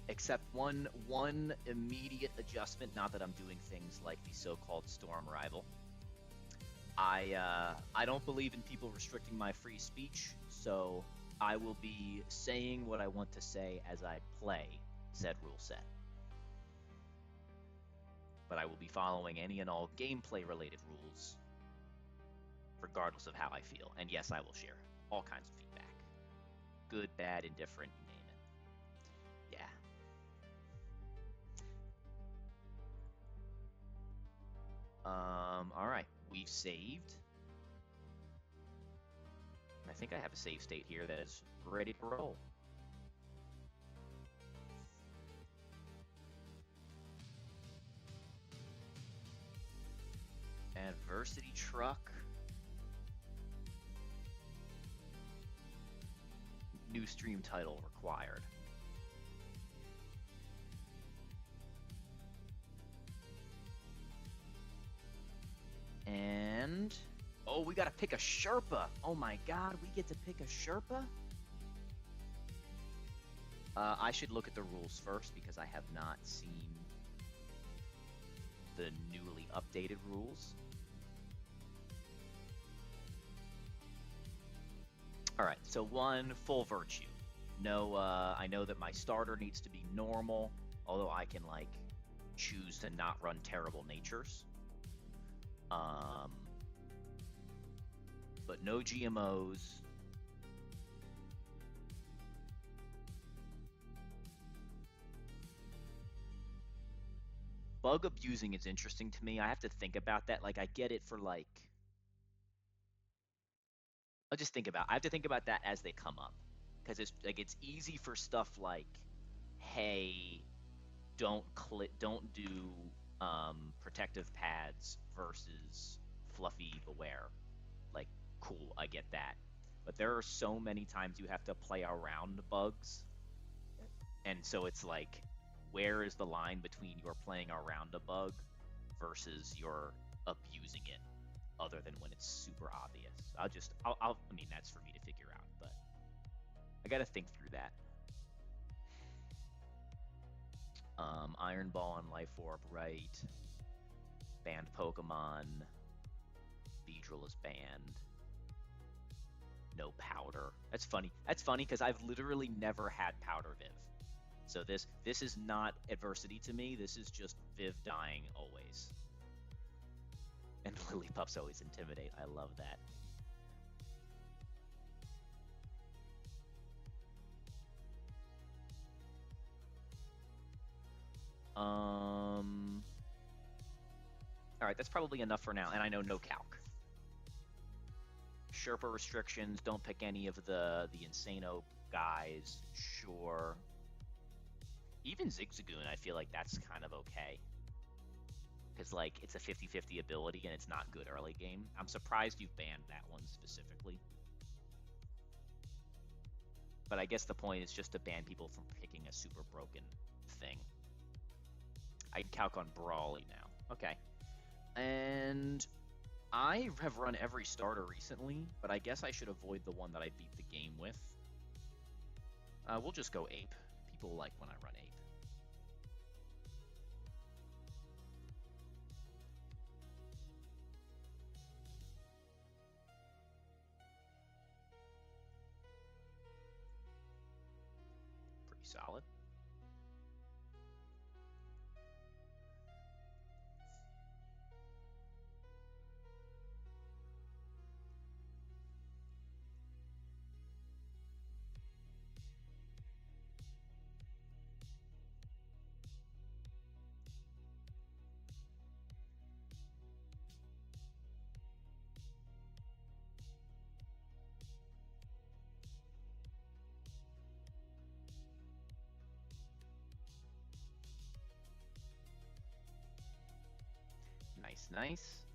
Except one immediate adjustment, not that I'm doing things like the so-called Storm Rival. I don't believe in people restricting my free speech, so I will be saying what I want to say as I play said rule set. But I will be following any and all gameplay-related rules, regardless of how I feel. And yes, I will share all kinds of feedback. Good, bad, indifferent, you name it. Yeah. All right, we've saved. I think I have a save state here that is ready to roll. Adversity Truck. New stream title required. And... oh, we gotta pick a Sherpa. Oh my god, we get to pick a Sherpa? I should look at the rules first because I have not seen the newly updated rules. All right, so one, full virtue. No, I know that my starter needs to be normal, although I can like choose to not run terrible natures. But no GMOs. Bug abusing is interesting to me. I have to think about that. Like I get it for like I have to think about that as they come up. Because it's easy for stuff like, hey, don't do protective pads versus fluffy beware. Like, cool, I get that. But there are so many times you have to play around bugs, and so it's like, where is the line between you're playing around a bug versus you're abusing it, other than when it's super obvious? I mean, that's for me to figure out, but I gotta think through that. Iron Ball and Life Orb, right? Banned Pokemon. Beedrill is banned. No Powder. That's funny. That's funny because I've literally never had Powder Viv. So this is not adversity to me. This is just Viv dying always. And Lillipups always intimidate. I love that. All right, that's probably enough for now. And I know no calc. Sherpa restrictions. Don't pick any of the Insano guys. Sure. Even Zigzagoon, I feel like that's kind of okay. Because, like, it's a 50-50 ability and it's not good early game. I'm surprised you've banned that one specifically. But I guess the point is just to ban people from picking a super broken thing. I can calc on Brawly now. Okay. And I have run every starter recently, but I guess I should avoid the one that I beat the game with. We'll just go Ape. People like when I run Ape. Pretty solid. Nice, nice.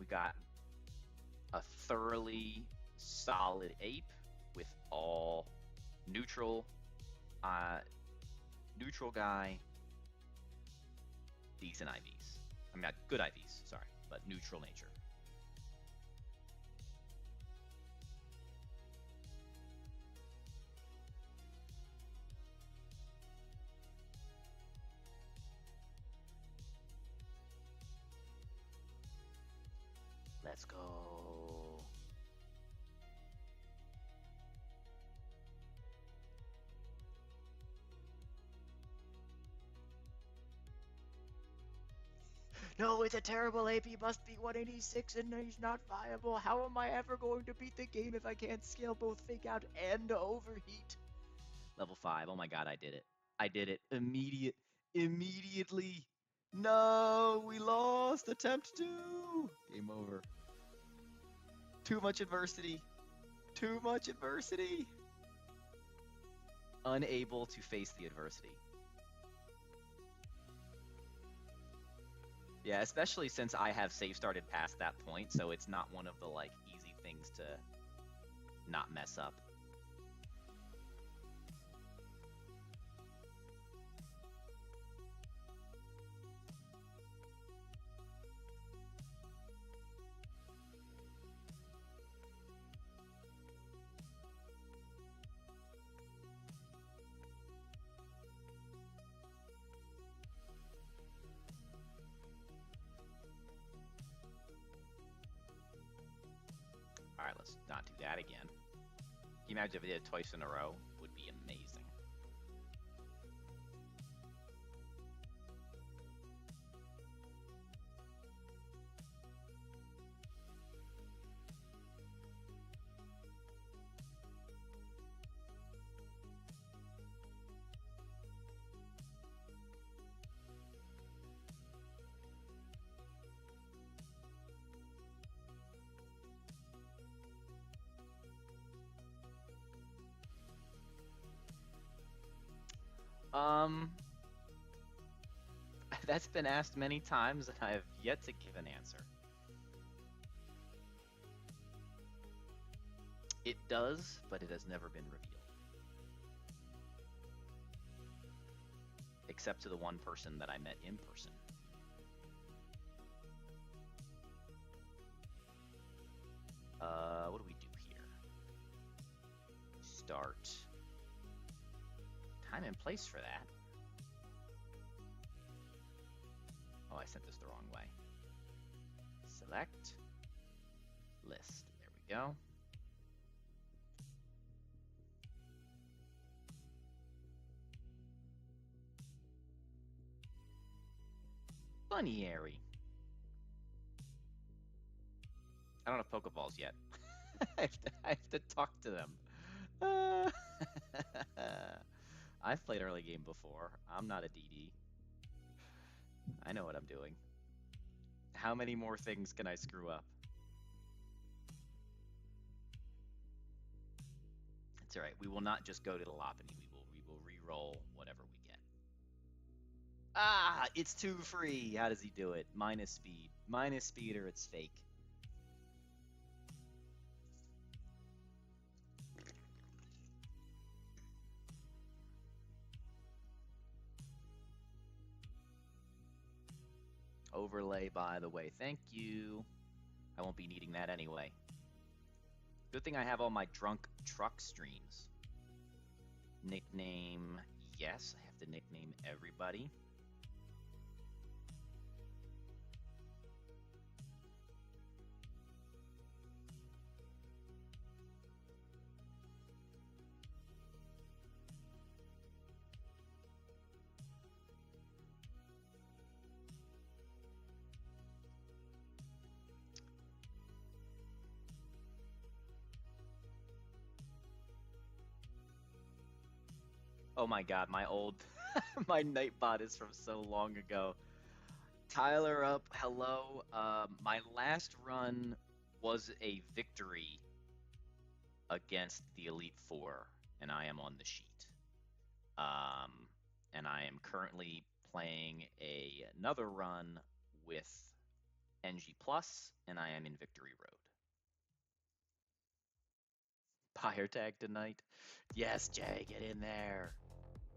We got a thoroughly solid Ape with all neutral, neutral guy, decent IVs. I mean, not good IVs, sorry, but neutral nature. Let's go. No, it's a terrible AP. He must be 186 and he's not viable. How am I ever going to beat the game if I can't scale both Fake Out and Overheat? Level 5. Oh my god, I did it. I did it. Immediately. No, we lost. Attempt 2. Game over. Too much adversity. Too much adversity. Unable to face the adversity. Yeah, especially since I have safe started past that point, so it's not one of the like easy things to not mess up. let's not do that again. Can you imagine if I did it twice in a row? Would be amazing. Um, that's been asked many times, and I have yet to give an answer. It does, but it has never been revealed. Except to the one person that I met in person. What do we do here? Start. Time and place for that. Oh, I sent this the wrong way. Select. List. There we go. Bunnyary. I don't have Pokeballs yet. I have to talk to them. I've played early game before. I'm not a DD. I know what I'm doing. How many more things can I screw up? It's all right. We will not just go to the Lopunny. We will re-roll whatever we get. Ah, it's 2 free. How does he do it? Minus speed. Minus speed or it's fake. Overlay, by the way. Thank you. I won't be needing that anyway. Good thing I have all my drunk truck streams. Nickname, yes, I have to nickname everybody. Oh my god, my old, my Nightbot is from so long ago. Tyler up, hello. My last run was a victory against the Elite Four, and I am on the sheet. And I am currently playing another run with NG Plus, and I am in Victory Road. Pyre tag tonight. Yes, Jay, get in there.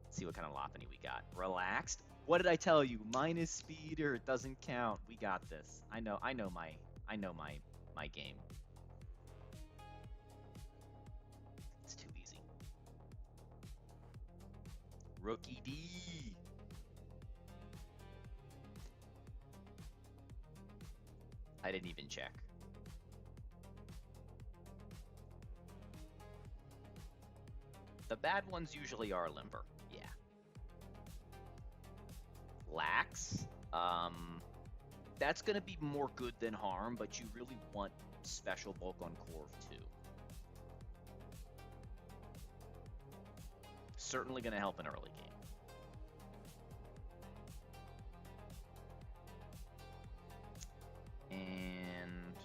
Let's see what kind of Lopunny we got. Relaxed. What did I tell you? Minus speed or it doesn't count. We got this. I know my game. It's too easy. Rookie D. I didn't even check. The bad ones usually are limber. Yeah. Lax. That's going to be more good than harm, but you really want special bulk on Corv too. Certainly going to help in early game. And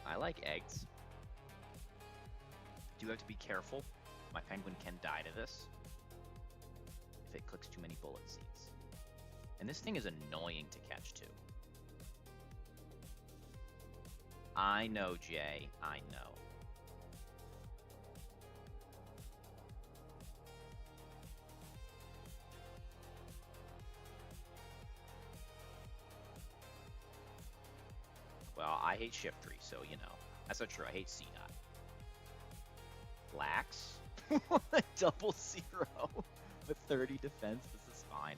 I like eggs. Do have to be careful. My penguin can die to this if it clicks too many bullet seeds. And this thing is annoying to catch too. I know, Jay. I know. Well, I hate Shiftry, so you know. That's not true. I hate C-Dot. Lax? Double 0 with 30 defense. This is fine.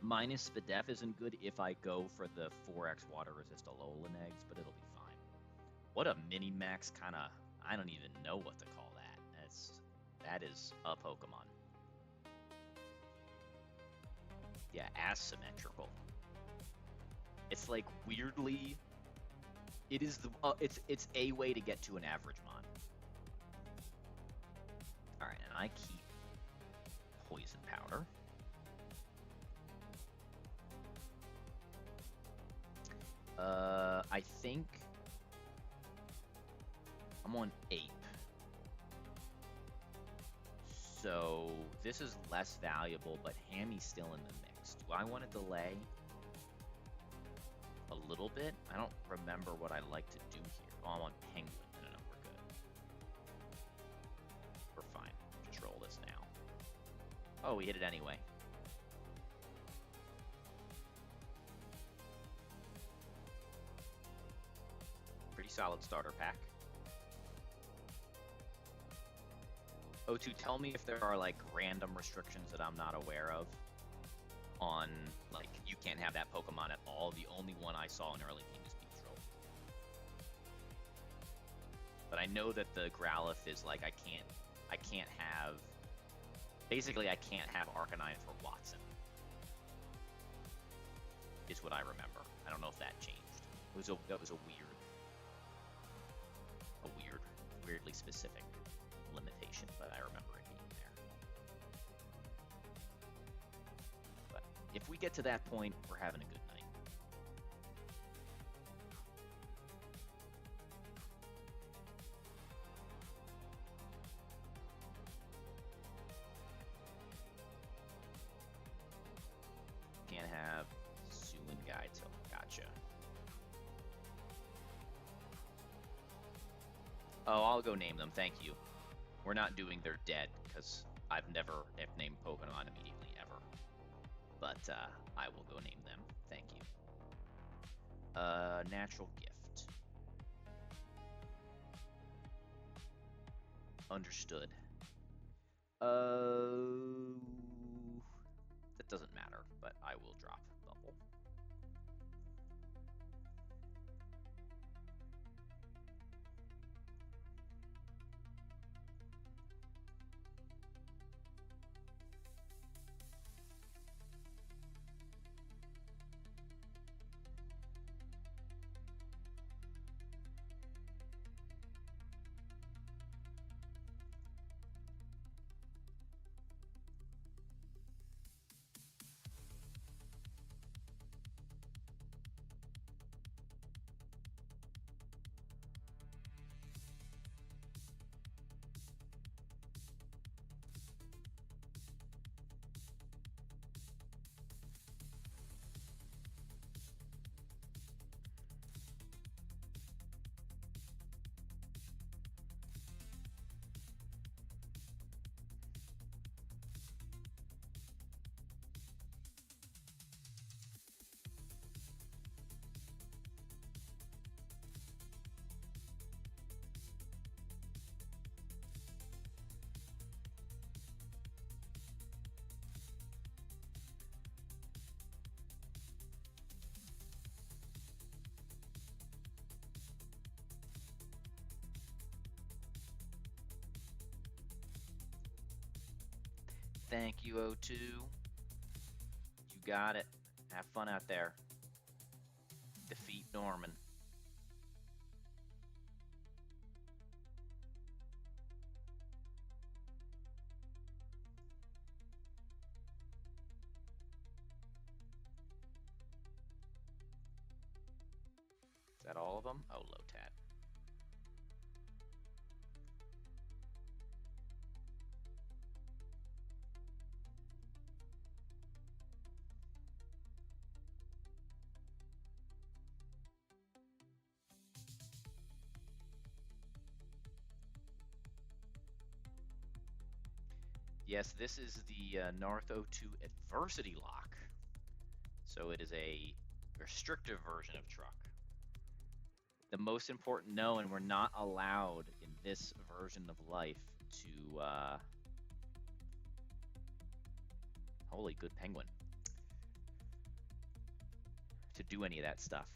Minus Spadef isn't good if I go for the 4x water resist Alolan eggs, but it'll be fine. What a mini-max kind of... I don't even know what to call that. That is a Pokemon. Yeah, asymmetrical. It's like weirdly... It is the... it's a way to get to an average mon. Alright, and I keep Poison Powder. I think I'm on Ape. So this is less valuable, but Hammy's still in the mix. Do I want to delay a little bit? I don't remember what I like to do here. Oh, I'm on Penguin. No, we're good. We're fine. Just roll this now. Oh, we hit it anyway. Pretty solid starter pack. O2, tell me if there are like random restrictions that I'm not aware of on, like, you can't have that Pokemon at all. The only one I saw in early game is Beedrill. But I know that the Growlithe is like, I can't have, basically I can't have Arcanine for Watson, is what I remember. I don't know if that changed. That was a weirdly specific limitation, but I remember it being there. But if we get to that point, we're having a good night. Can't have Sue and Gaito. Gotcha. Oh, I'll go name them. Thank you. We're not doing They're Dead, because I've never named Pokemon immediately, ever. But I will go name them. Thank you. Natural Gift. Understood. That doesn't matter, but I will drop Bubble. Thank you, O2. You got it. Have fun out there. Defeat Norman. Is that all of them? Oh, Lotad. Yes, this is the Narth O2 Adversity Lock. So it is a restrictive version of Truck. The most important and we're not allowed in this version of life to holy good penguin. to do any of that stuff.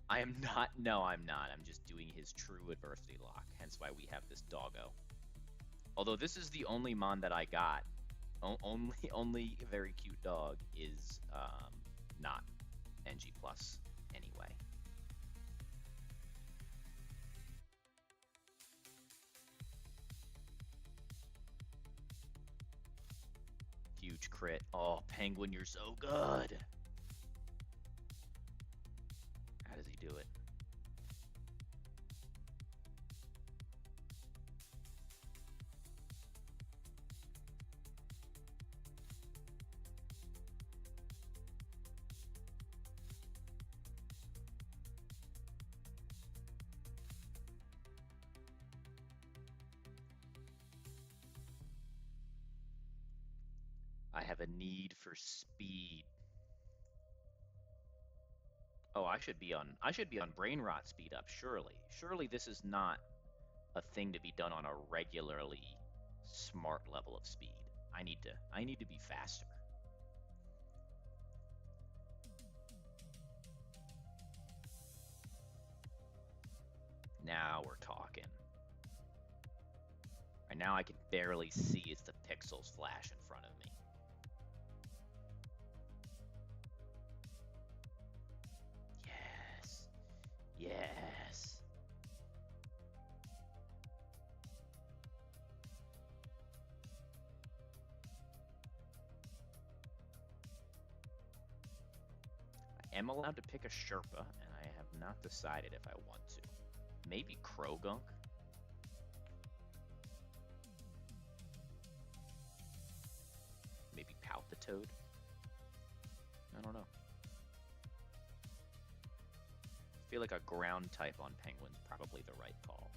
I am not. No, I'm not. I'm just doing his true adversity lock. Hence why we have this doggo. Although this is the only mon that I got. Only very cute dog is not NG plus anyway. Huge crit. Oh, Penguin, you're so good. How does he do it? I have a need for speed. Oh, I should be on brain rot speed up, surely. Surely this is not a thing to be done on a regularly smart level of speed. I need to be faster. Now we're talking. Right now I can barely see as the pixels flash in front of me. Yes. Yes. I am allowed to pick a Sherpa, and I have not decided if I want to. Maybe Krogunk? Maybe Palpitoad? I don't know. I feel like a ground type on Penguin's probably the right call.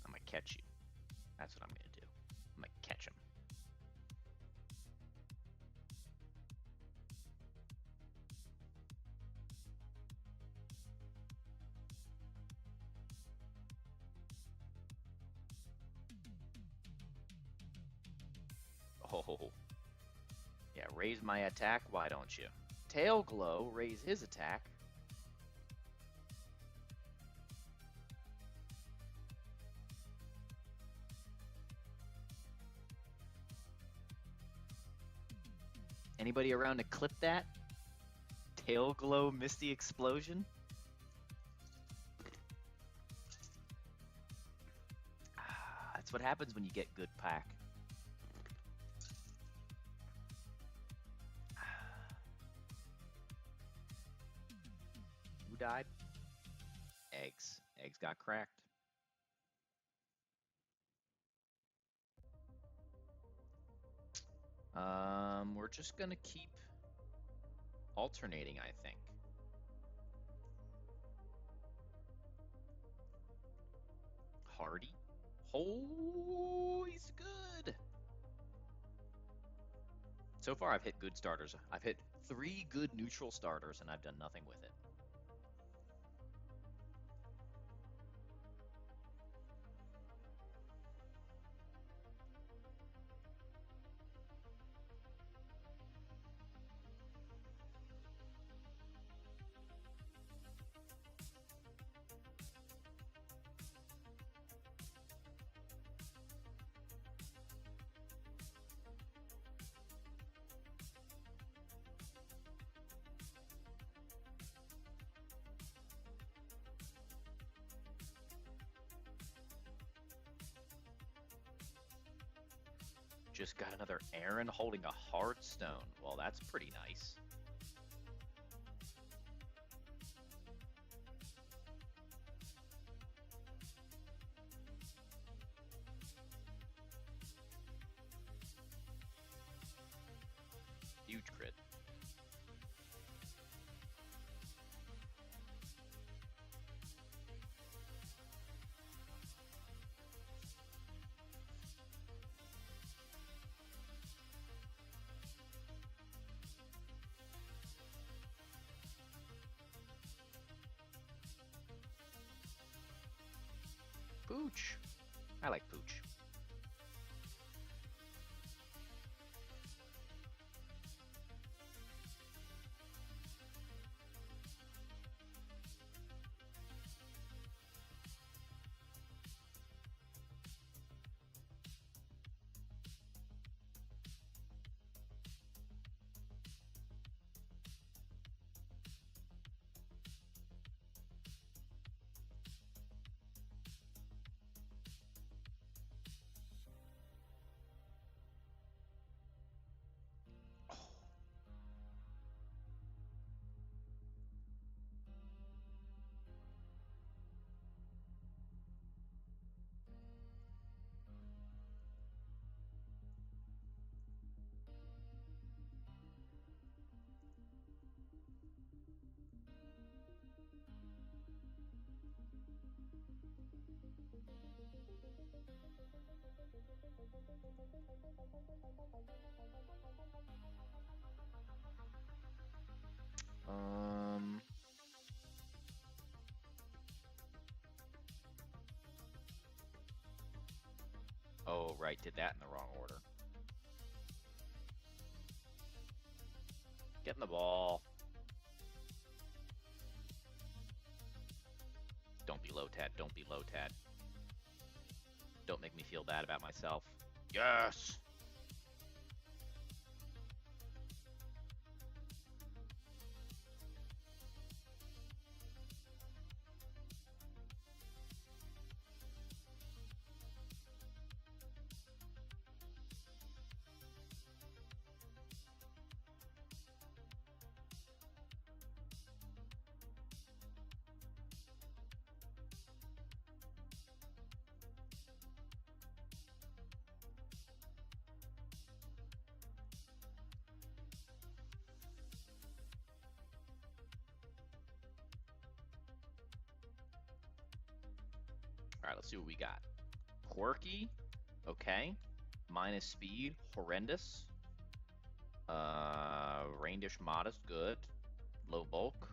I'm gonna catch you. That's what I'm gonna do. I'm gonna catch him. Oh, yeah, raise my attack, why don't you? Tail Glow, raise his attack. Anybody around to clip that? Tail Glow Misty Explosion? That's what happens when you get good pack. Who died? Eggs. Eggs got cracked. We're just gonna keep alternating, I think. Hardy? Oh, he's good. So far, I've hit good starters. I've hit 3 good neutral starters, and I've done nothing with it. just got another Aaron holding a Hearthstone. Well, that's pretty nice. Huge crit. Pooch. I like Pooch. Um. Oh, right, did that in the wrong order. Get in the ball. Don't be low, Tad. Don't be low, Tad. Don't make me feel bad about myself. Yes! All right, let's see what we got. Quirky, okay. Minus speed, horrendous. Randish, modest, good. Low bulk.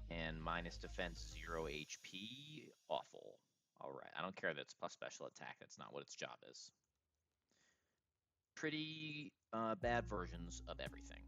And minus defense, 0 HP, awful. All right, I don't care that it's plus special attack. That's not what its job is. Pretty bad versions of everything.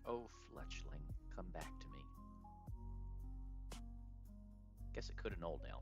Oh, Fletchling, come back to me. Guess it could an old elm.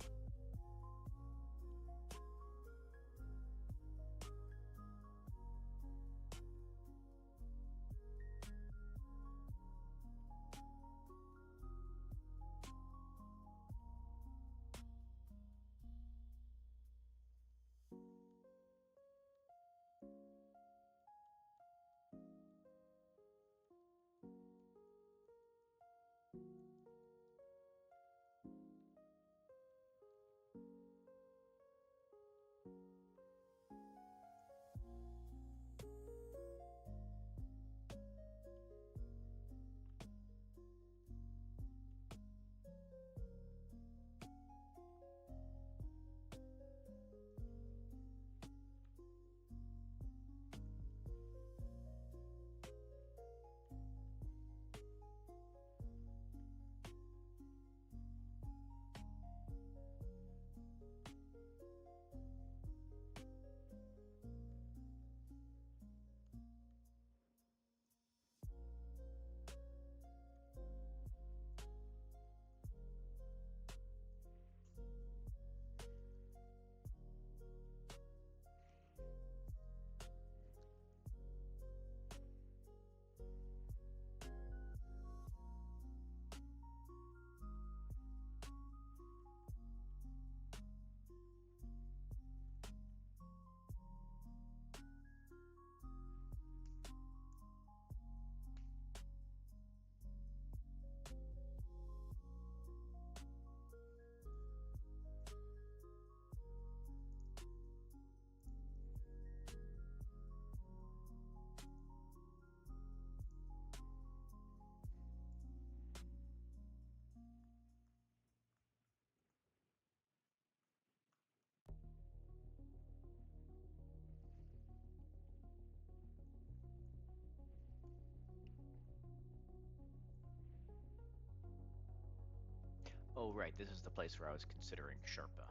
Oh, right. This is the place where I was considering Sherpa.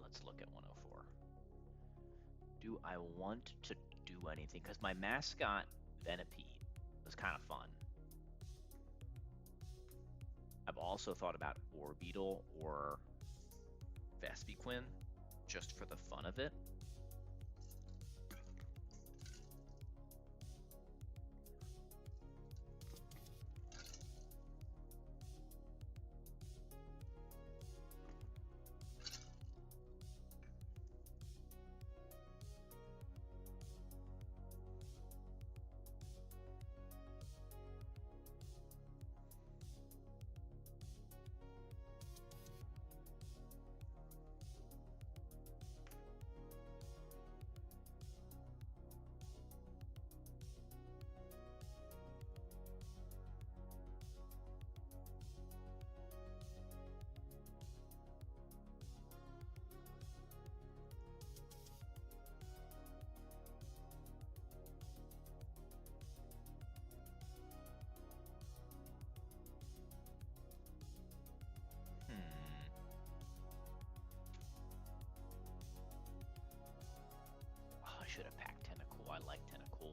Let's look at 104. Do I want to do anything? Because my mascot, Venipede, was kind of fun. I've also thought about Orbeetle or Vespiquen, just for the fun of it. Oh, I should have packed Tentacool. I like Tentacool.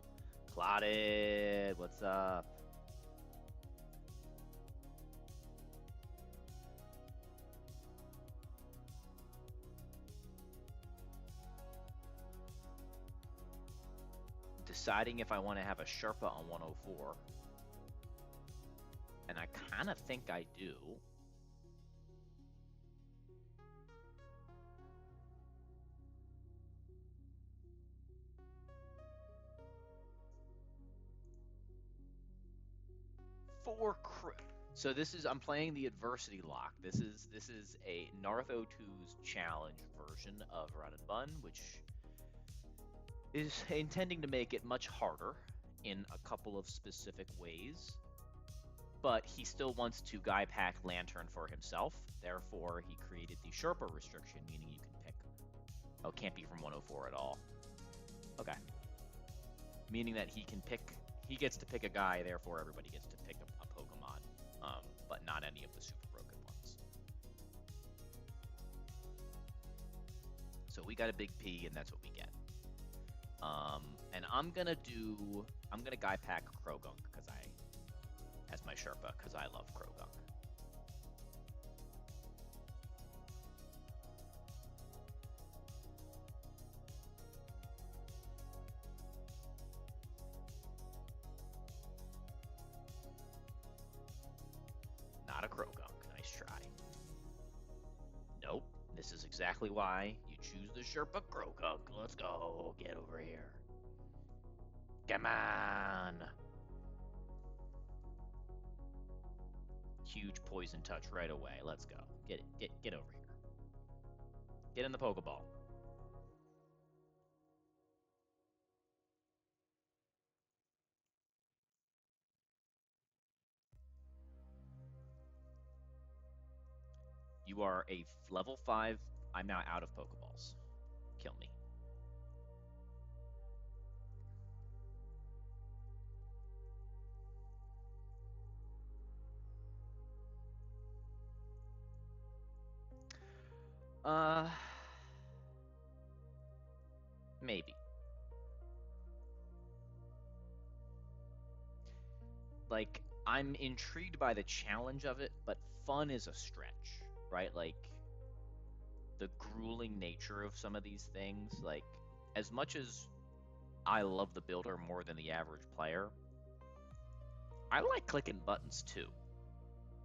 Clotted, what's up? Deciding if I want to have a Sherpa on 104. And I kind of think I do. So this is, I'm playing the Adversity Lock. This is a Narth02's challenge version of Run and Bun, which is intending to make it much harder in a couple of specific ways. But he still wants to Guy Pack Lantern for himself. Therefore, he created the Sherpa restriction, meaning you can pick. Oh, it can't be from 104 at all. Okay. Meaning that he can pick. He gets to pick a guy, therefore everybody gets to pick a Pokemon, but not any of the super broken ones. So we got a big P, and that's what we get. And I'm gonna Guy Pack Krogunk because as my Sherpa, because I love Krogunk. Not a Krogunk. Nice try. Nope. This is exactly why you choose the Sherpa Krogunk. Let's go. Get over here. Come on. Huge poison touch right away. Let's go. Get over here. Get in the Pokeball. You are a level 5. I'm now out of Pokeballs. Kill me. Maybe. Like, I'm intrigued by the challenge of it, but fun is a stretch, right? Like, the grueling nature of some of these things, like, as much as I love the builder more than the average player, I like clicking buttons too,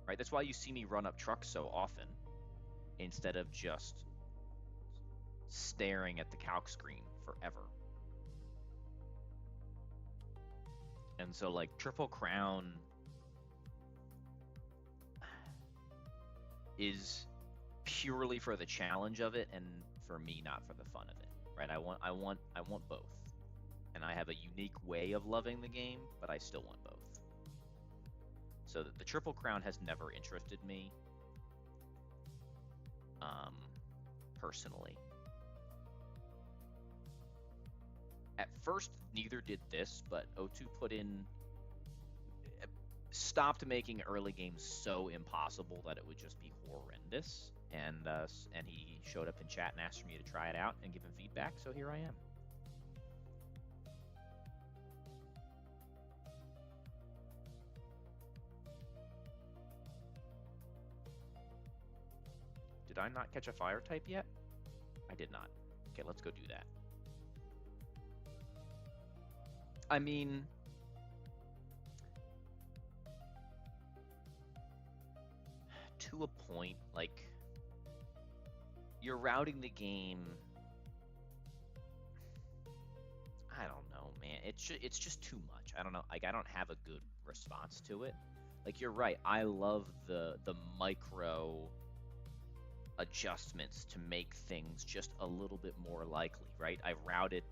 right? That's why you see me run up trucks so often instead of just staring at the calc screen forever. And so, like, Triple Crown is purely for the challenge of it, and for me, not for the fun of it, right? I want both, and I have a unique way of loving the game, but I still want both. So the Triple Crown has never interested me, personally. At first, neither did this, but O2 put in stopped making early games so impossible that it would just be horrendous. And he showed up in chat and asked for me to try it out and give him feedback. So here I am. Did I not catch a fire type yet? I did not. Okay, let's go do that. I mean, to a point, like, you're routing the game. I don't know, man. It's just too much. I don't know. Like, I don't have a good response to it. Like, you're right. I love the micro adjustments to make things just a little bit more likely, right? I routed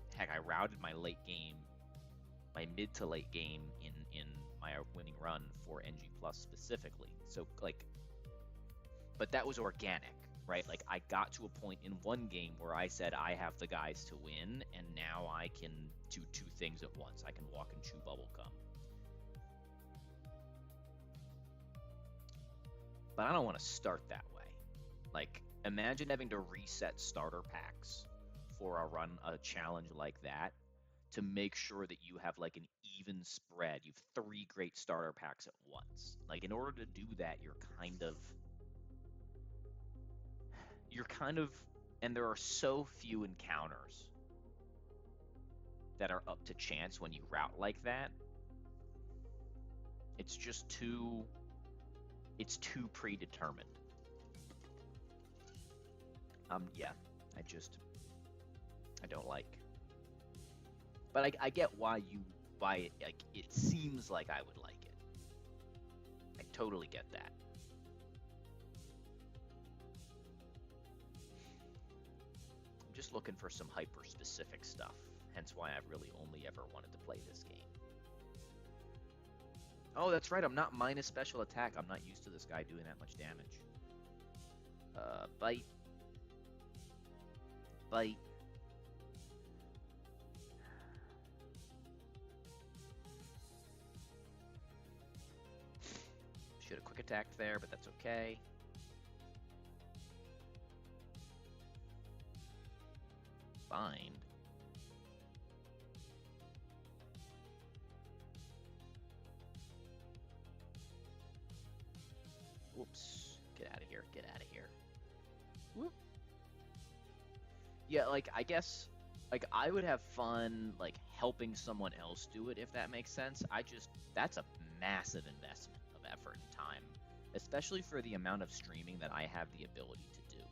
my late game, my mid to late game in my winning run for NG Plus specifically. So like, but that was organic, right? Like I got to a point in one game where I said I have the guys to win, and now I can do two things at once. I can walk and chew bubble gum. But I don't want to start that way. Like, imagine having to reset starter packs for a challenge like that to make sure that you have like an even spread. You have 3 great starter packs at once. Like, in order to do that, and there are so few encounters that are up to chance when you route like that. It's just too predetermined. Yeah, I don't like. But I get why it seems like I would like it. I totally get that. I'm just looking for some hyper specific stuff, hence why I've really only ever wanted to play this game. Oh, that's right, I'm not minus special attack. I'm not used to this guy doing that much damage. Bite. Bite. Should have quick attacked there, but that's okay. Bind. Whoops. Get out of here. Get out of here. Whoop. Yeah, like, I guess, like, I would have fun, like, helping someone else do it, if that makes sense. That's a massive investment of effort and time, especially for the amount of streaming that I have the ability to do.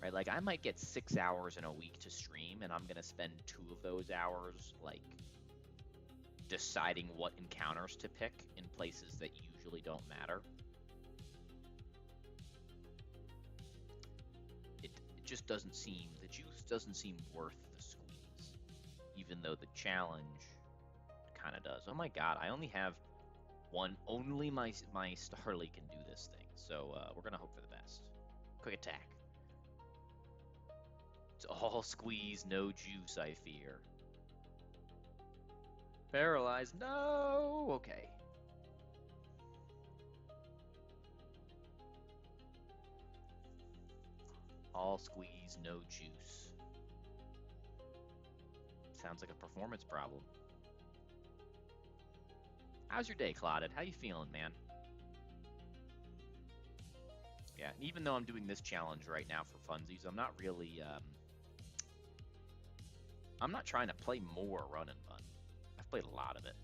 Right? Like, I might get 6 hours in a week to stream, and I'm going to spend 2 of those hours, like, deciding what encounters to pick in places that usually don't matter. The juice doesn't seem worth the squeeze, even though the challenge kind of does. Oh my god, I only have one. Only my Starly can do this thing, so we're gonna hope for the best. Quick attack. It's all squeeze, no juice, I fear. Paralyzed, no! Okay. All squeeze, no juice. Sounds like a performance problem. How's your day, Clotted? How you feeling, man? Yeah, even though I'm doing this challenge right now for funsies, I'm not really, I'm not trying to play more Run and Bun. I've played a lot of it.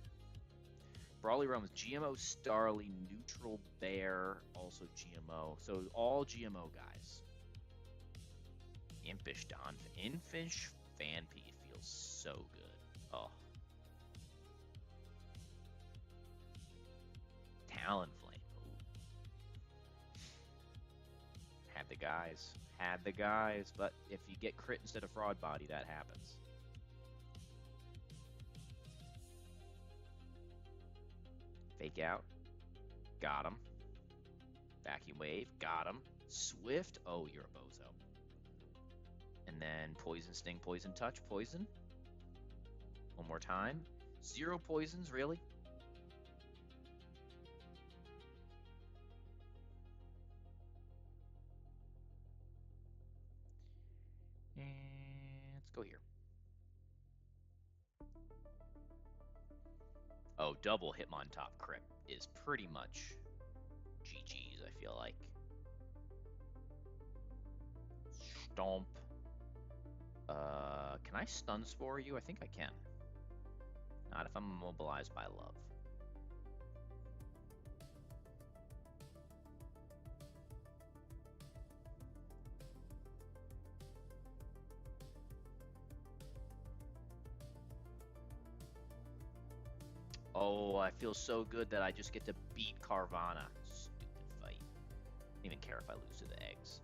Brawly Realms, GMO, Starly, Neutral Bear, also GMO. So all GMO guys. Impish Don, Impish Fanpy feels so good. Oh. Talonflame. Had the guys, but if you get crit instead of Fraud Body, that happens. Fake out. Got him. Vacuum Wave. Got him. Swift. Oh, you're a bozo. And then Poison Sting, Poison Touch, Poison. One more time. 0 poisons, really? Let's go here. Oh, double Hitmontop Crypt is pretty much GG's, I feel like. Stomp. Can I stun spore you? I think I can. Not if I'm immobilized by love. Oh, I feel so good that I just get to beat Carvanha. Stupid fight. Don't even care if I lose to the eggs.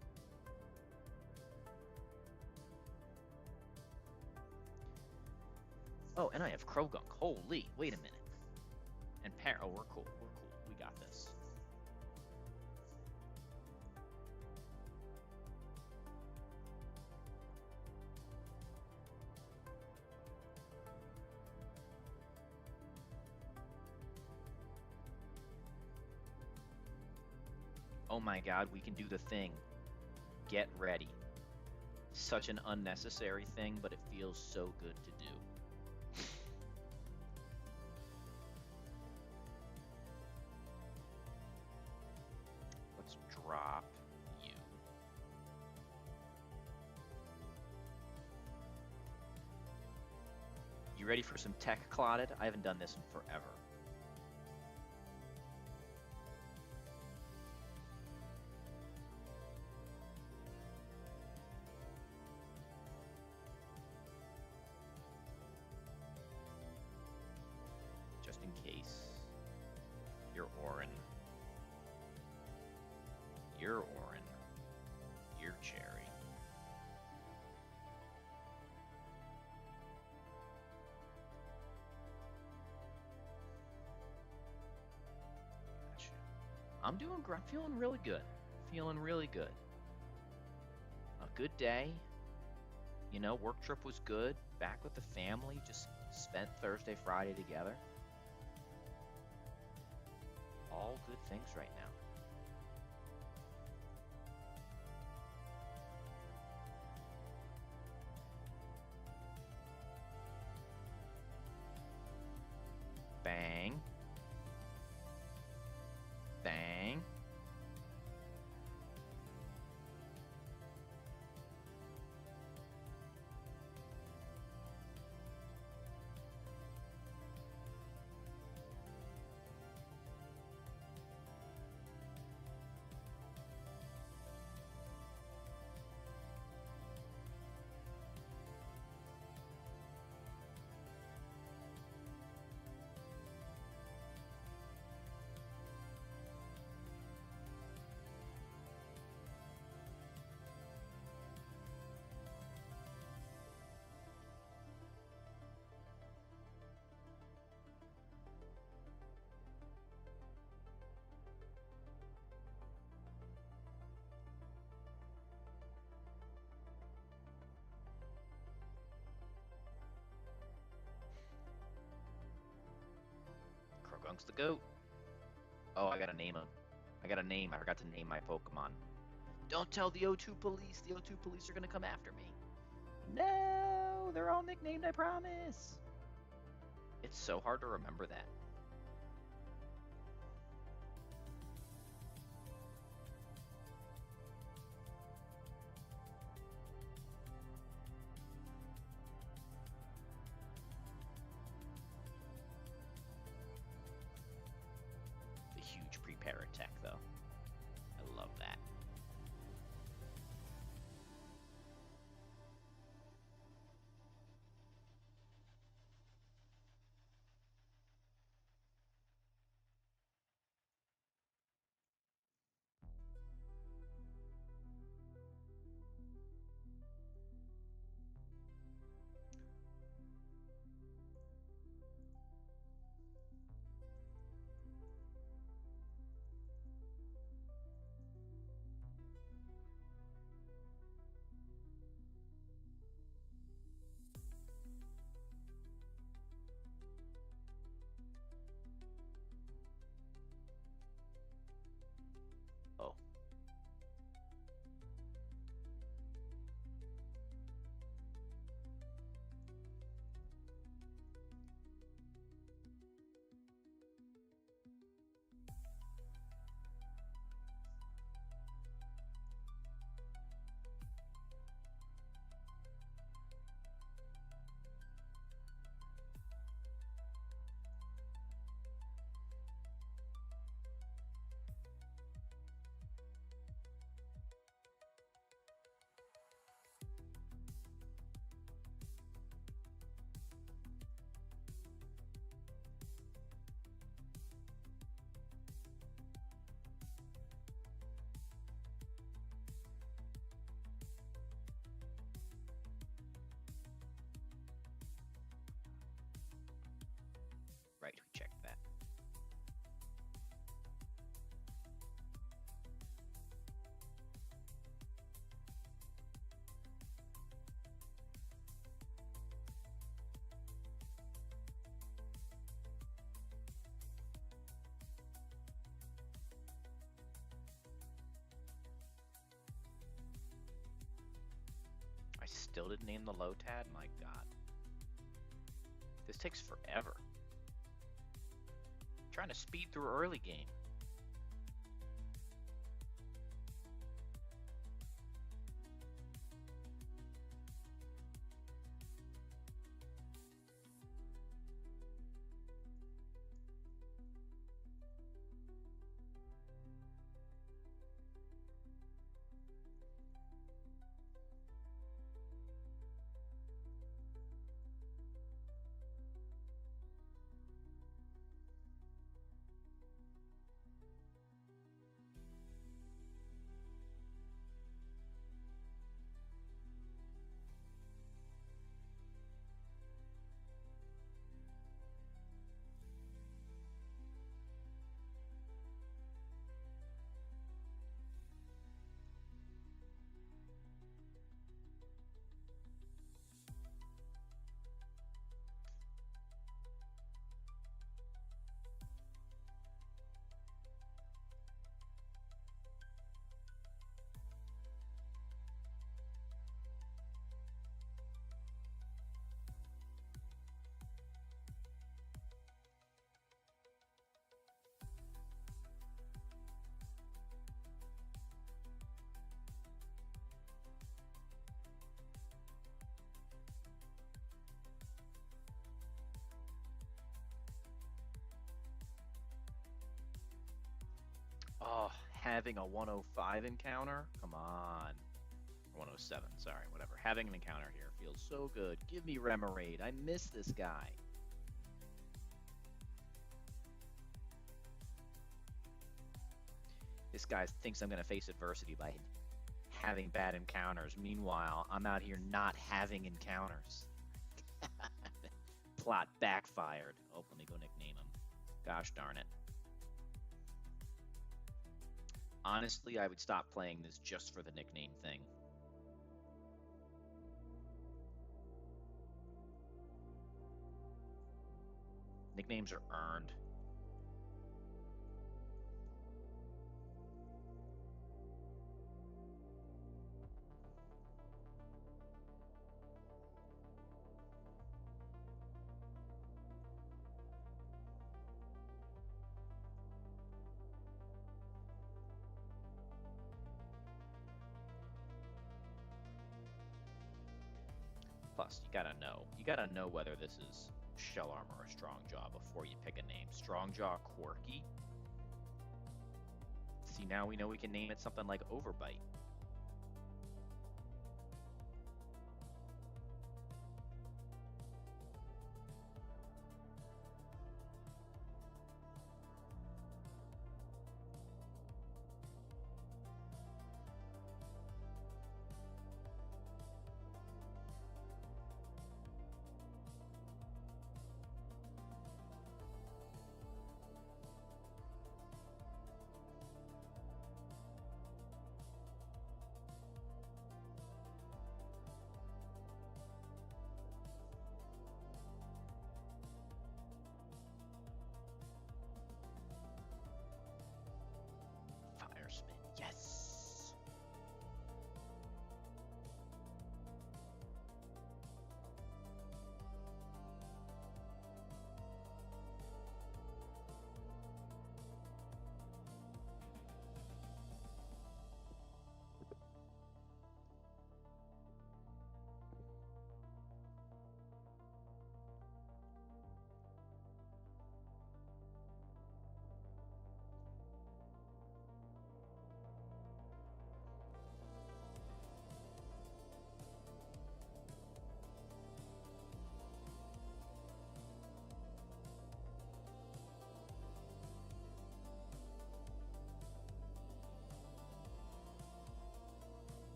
Oh, and I have Croagunk. Holy, wait a minute. And oh, we're cool. We're cool. We got this. Oh my god, we can do the thing. Get ready. Such an unnecessary thing, but it feels so good to do. Let's drop you. You ready for some tech clotted? I haven't done this in forever. Just in case. You're Orin. You're Orin. You're Cherry. Gotcha. I'm feeling really good. Feeling really good. A good day. You know, work trip was good. Back with the family. Just spent Thursday, Friday together. All good things right now. Bang. Bang. Croagunk's the goat. Oh, I gotta name him. I gotta name. I forgot to name my Pokemon. Don't tell the O2 police. The O2 police are gonna come after me. No, they're all nicknamed, I promise. It's so hard to remember that. The huge prepare attack, though. I love that. still didn't name the Lotad? My god. This takes forever. I'm trying to speed through early game. Oh, having a 105 encounter? Come on. 107, sorry, whatever. Having an encounter here feels so good. Give me Remoraid. I miss this guy. This guy thinks I'm going to face adversity by having bad encounters. Meanwhile, I'm out here not having encounters. Plot backfired. Oh, let me go nickname him. Gosh darn it. Honestly, I would stop playing this just for the nickname thing. Nicknames are earned. Plus, you gotta know whether this is Shell Armor or Strongjaw before you pick a name. Strongjaw quirky. See, now we know we can name it something like Overbite.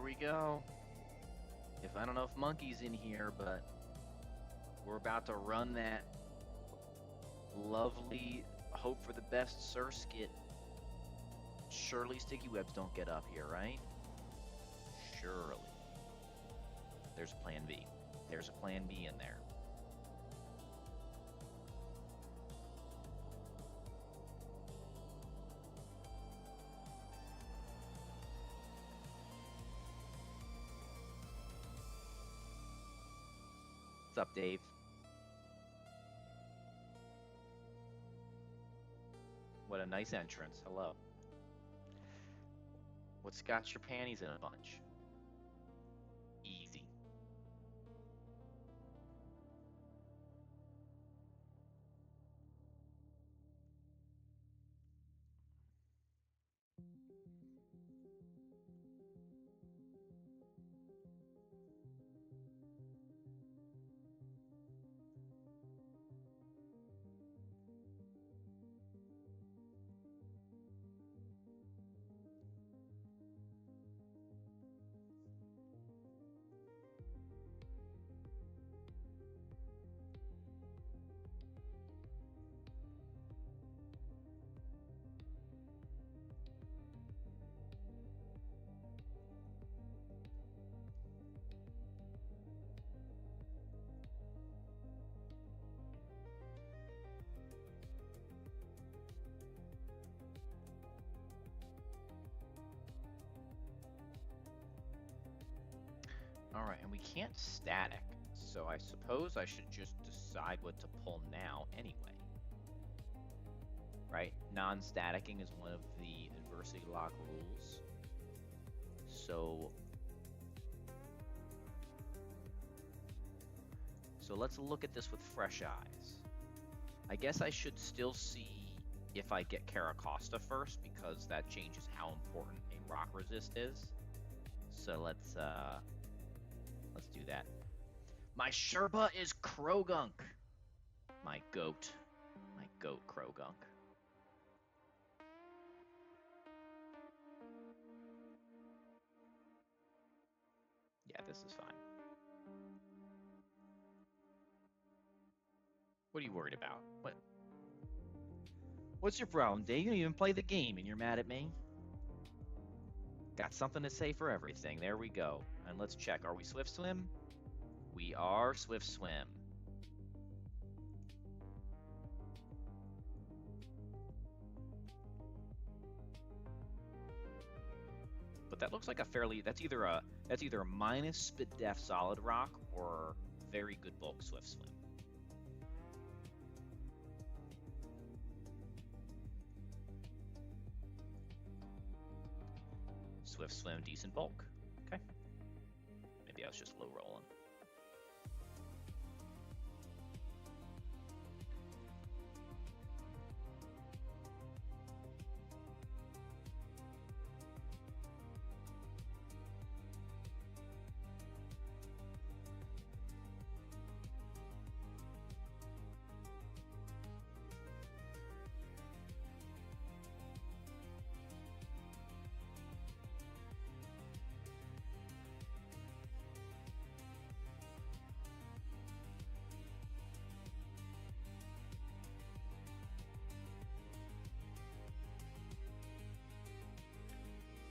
we go. If I don't know if Monkey's in here, but we're about to run that lovely hope for the best Sir skit. Surely sticky webs don't get up here, right? Surely. There's a plan B. There's a plan B in there. What's up, Dave? What a nice entrance. Hello. What's got your panties in a bunch? Easy. Alright, and we can't static, so I suppose I should just decide what to pull now anyway. Right? Non-staticking is one of the adversity lock rules. So let's look at this with fresh eyes. I guess I should still see if I get Caracosta first, because that changes how important a rock resist is. So let's do that. My Sherpa is Krogunk. My goat Krogunk. Yeah, this is fine. What are you worried about? What's your problem, Dave? You don't even play the game and you're mad at me? Got something to say for everything. There we go. And let's check. Are we Swift Swim? We are Swift Swim. But that looks like a fairly, that's either a minus Spit Def Solid Rock or very good bulk Swift Swim. Swift Swim, decent bulk. Okay. Maybe I was just low rolling.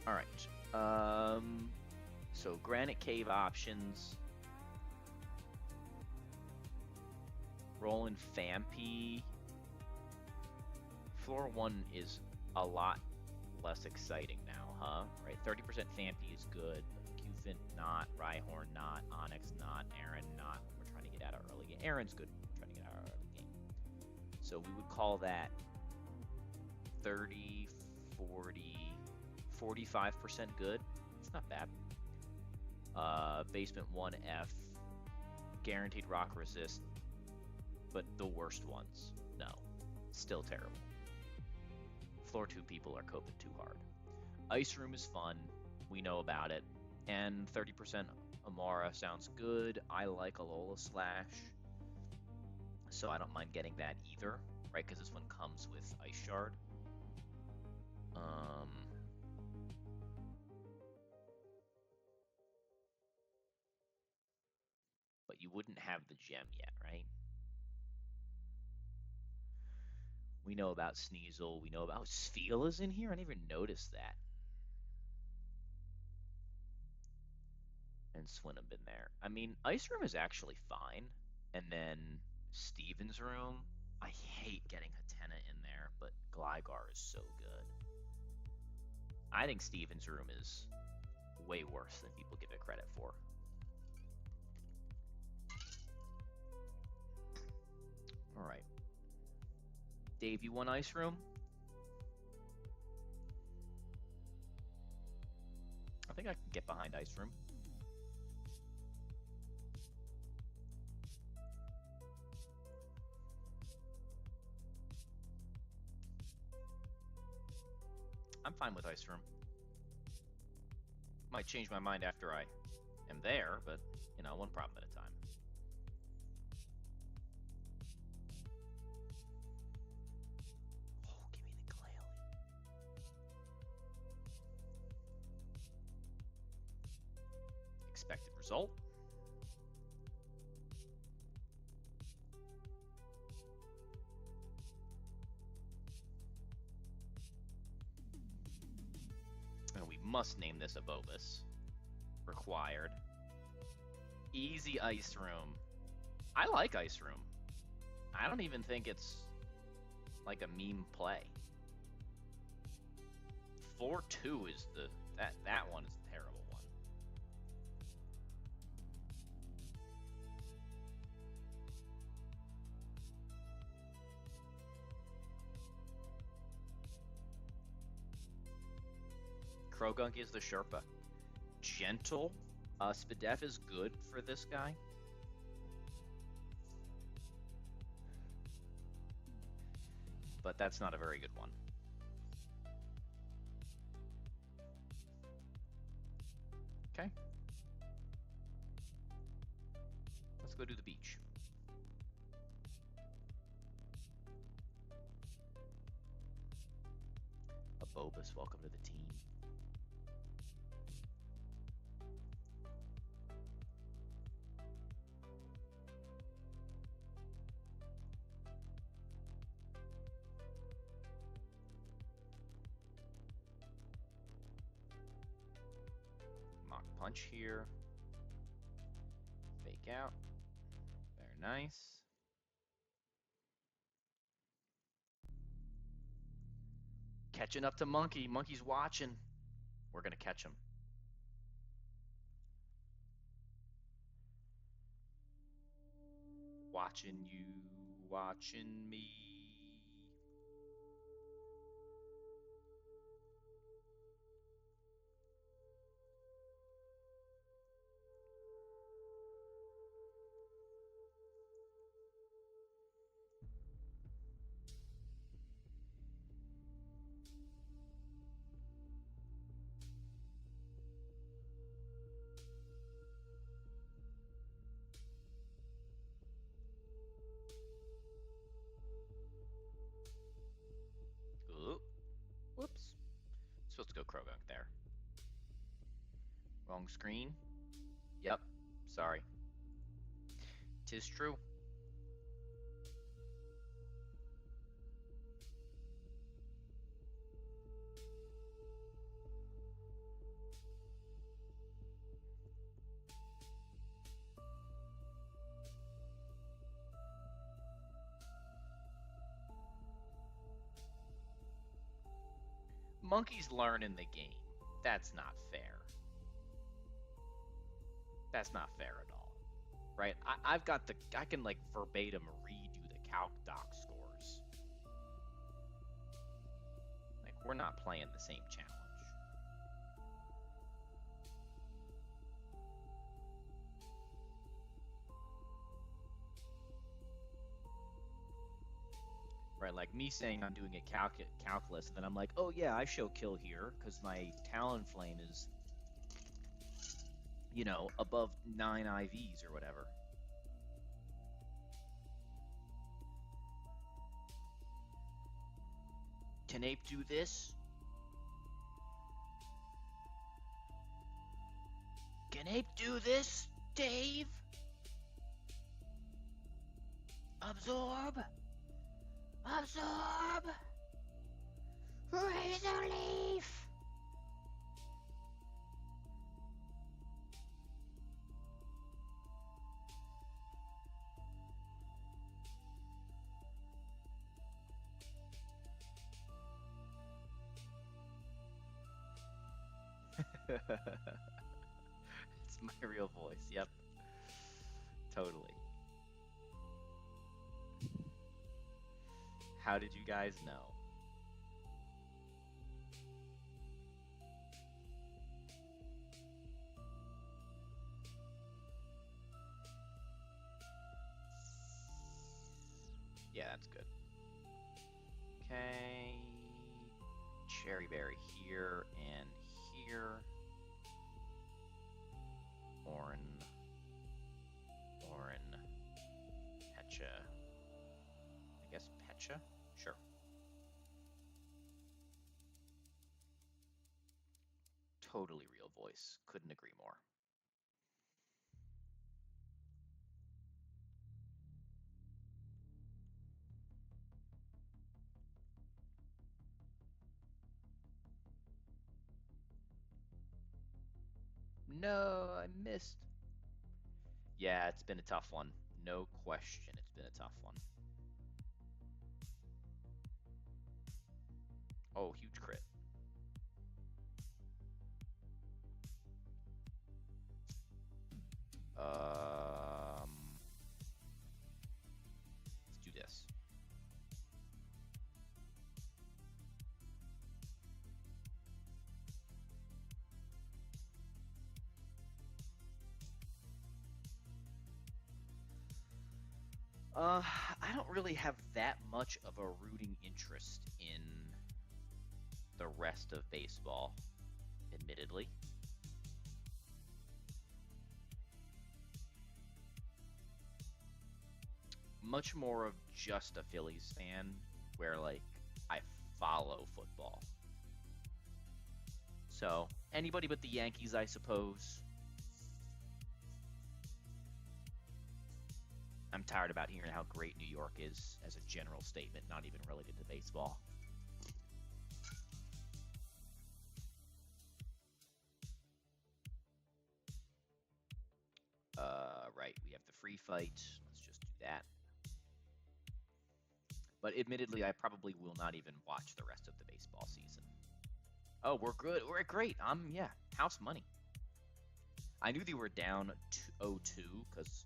All right. So Granite Cave options. Rolling Fampi. Floor 1 is a lot less exciting now, huh? Right, 30% Fampi is good. Qfint not, Rhyhorn not, Onyx not, Aaron not. We're trying to get out of early game. Aaron's good. We're trying to get out of early game. So we would call that 30, 40, 45% good. It's not bad. Basement 1F, guaranteed rock resist, but the worst ones. No, still terrible. Floor 2 people are coping too hard. Ice Room is fun. We know about it. And 30% Amara sounds good. I like Alola Slash, so I don't mind getting that either, right? Because this one comes with Ice Shard. you wouldn't have the gem yet, right? We know about Sneasel. We know about... Oh, Sfeela's in here? I didn't even notice that. And Swinham been there. I mean, Ice Room is actually fine. And then Steven's Room. I hate getting Hatena in there, but Gligar is so good. I think Steven's Room is way worse than people give it credit for. All right. Dave, you want Ice Room? I think I can get behind Ice Room. I'm fine with Ice Room. Might change my mind after I am there, but, you know, one problem at a time. Oh, give me the Glalie. Expected result. And we must name this Abobus. Required. Easy Ice Room. I like Ice Room. I don't even think it's like a meme play. 4-2 is that one is the terrible one. Krogunk is the Sherpa. Gentle. Spadef is good for this guy. But that's not a very good one. Okay. Let's go to the beach. Abobus, welcome to the team. Punch here. Fake out. Very nice. Catching up to Monkey. Monkey's watching. We're going to catch him. Watching you, watching me. Whoops. Supposed to go Krogunk there. Wrong screen. Yep. Sorry. 'Tis true. Monkey's learning the game. That's not fair. That's not fair at all. Right? I can like verbatim read you the calc doc scores. Like, we're not playing the same challenge. Right, like me saying I'm doing a calculus, and then I'm like, oh yeah, I show kill here because my Talonflame is, you know, above 9 IVs or whatever. Can Ape do this? Can Ape do this, Dave? Absorb! Absorb! Razor Leaf! It's my real voice, yep. Totally. How did you guys know? Yeah, that's good. Okay. Cherry berry here and here. Orin. Pecha. I guess Pecha? Sure. Totally real voice. Couldn't agree more. No, I missed. Yeah, it's been a tough one. No question, it's been a tough one. Oh, huge crit. Let's do this. I don't really have that much of a rooting interest in the rest of baseball, admittedly. Much more of just a Phillies fan, where like I follow football. So anybody but the Yankees, I suppose. I'm tired about hearing how great New York is as a general statement, not even related to baseball. Right, we have the free fight. Let's just do that. But admittedly, I probably will not even watch the rest of the baseball season. Oh, we're good. We're great. Yeah, house money. I knew they were down 0-2 because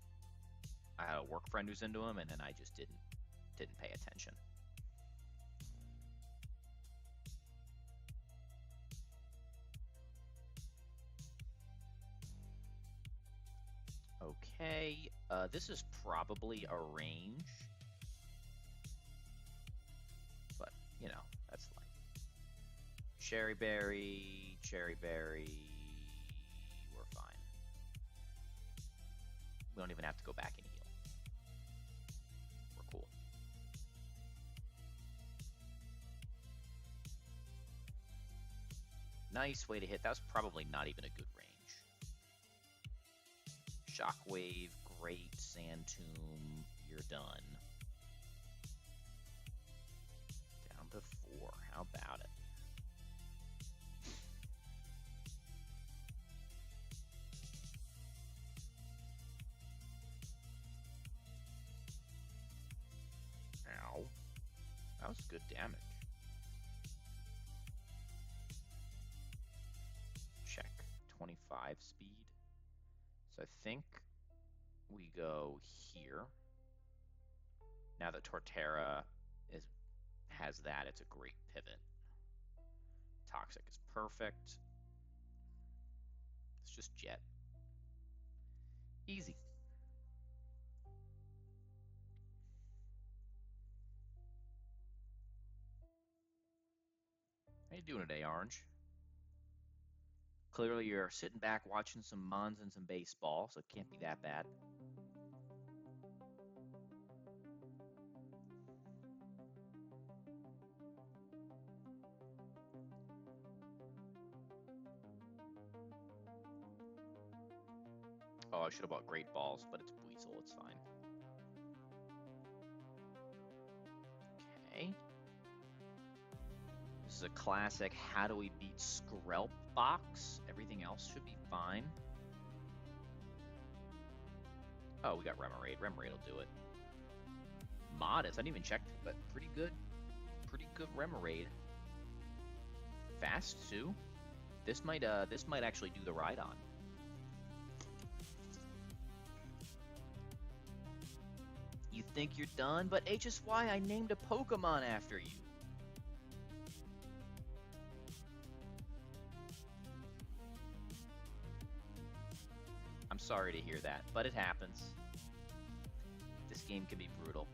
I had a work friend who's into them, and then I just didn't pay attention. Okay, this is probably a range, but you know, that's like cherry berry, we're fine. We don't even have to go back and heal. We're cool. Nice way to hit. That was probably not even a good range. Shockwave, great. Sand Tomb, you're done. Down to 4. How about it? Ow. That was good damage. Check. 25 speed. So I think we go here. Now that Torterra has that, it's a great pivot. Toxic is perfect. It's just jet. Easy. How you doing today, Orange? Clearly you're sitting back watching some Mons and some baseball, so it can't be that bad. Oh, I should have bought Great Balls, but it's Buizel, it's fine. Okay. This is a classic how do we beat Skrelp box. Everything else should be fine. Oh, we got Remoraid. Remoraid will do it. Modest. I didn't even check, but pretty good. Pretty good Remoraid. Fast too. This might actually do the ride on. You think you're done, but HSY, I named a Pokemon after you. I'm sorry to hear that, but it happens. This game can be brutal.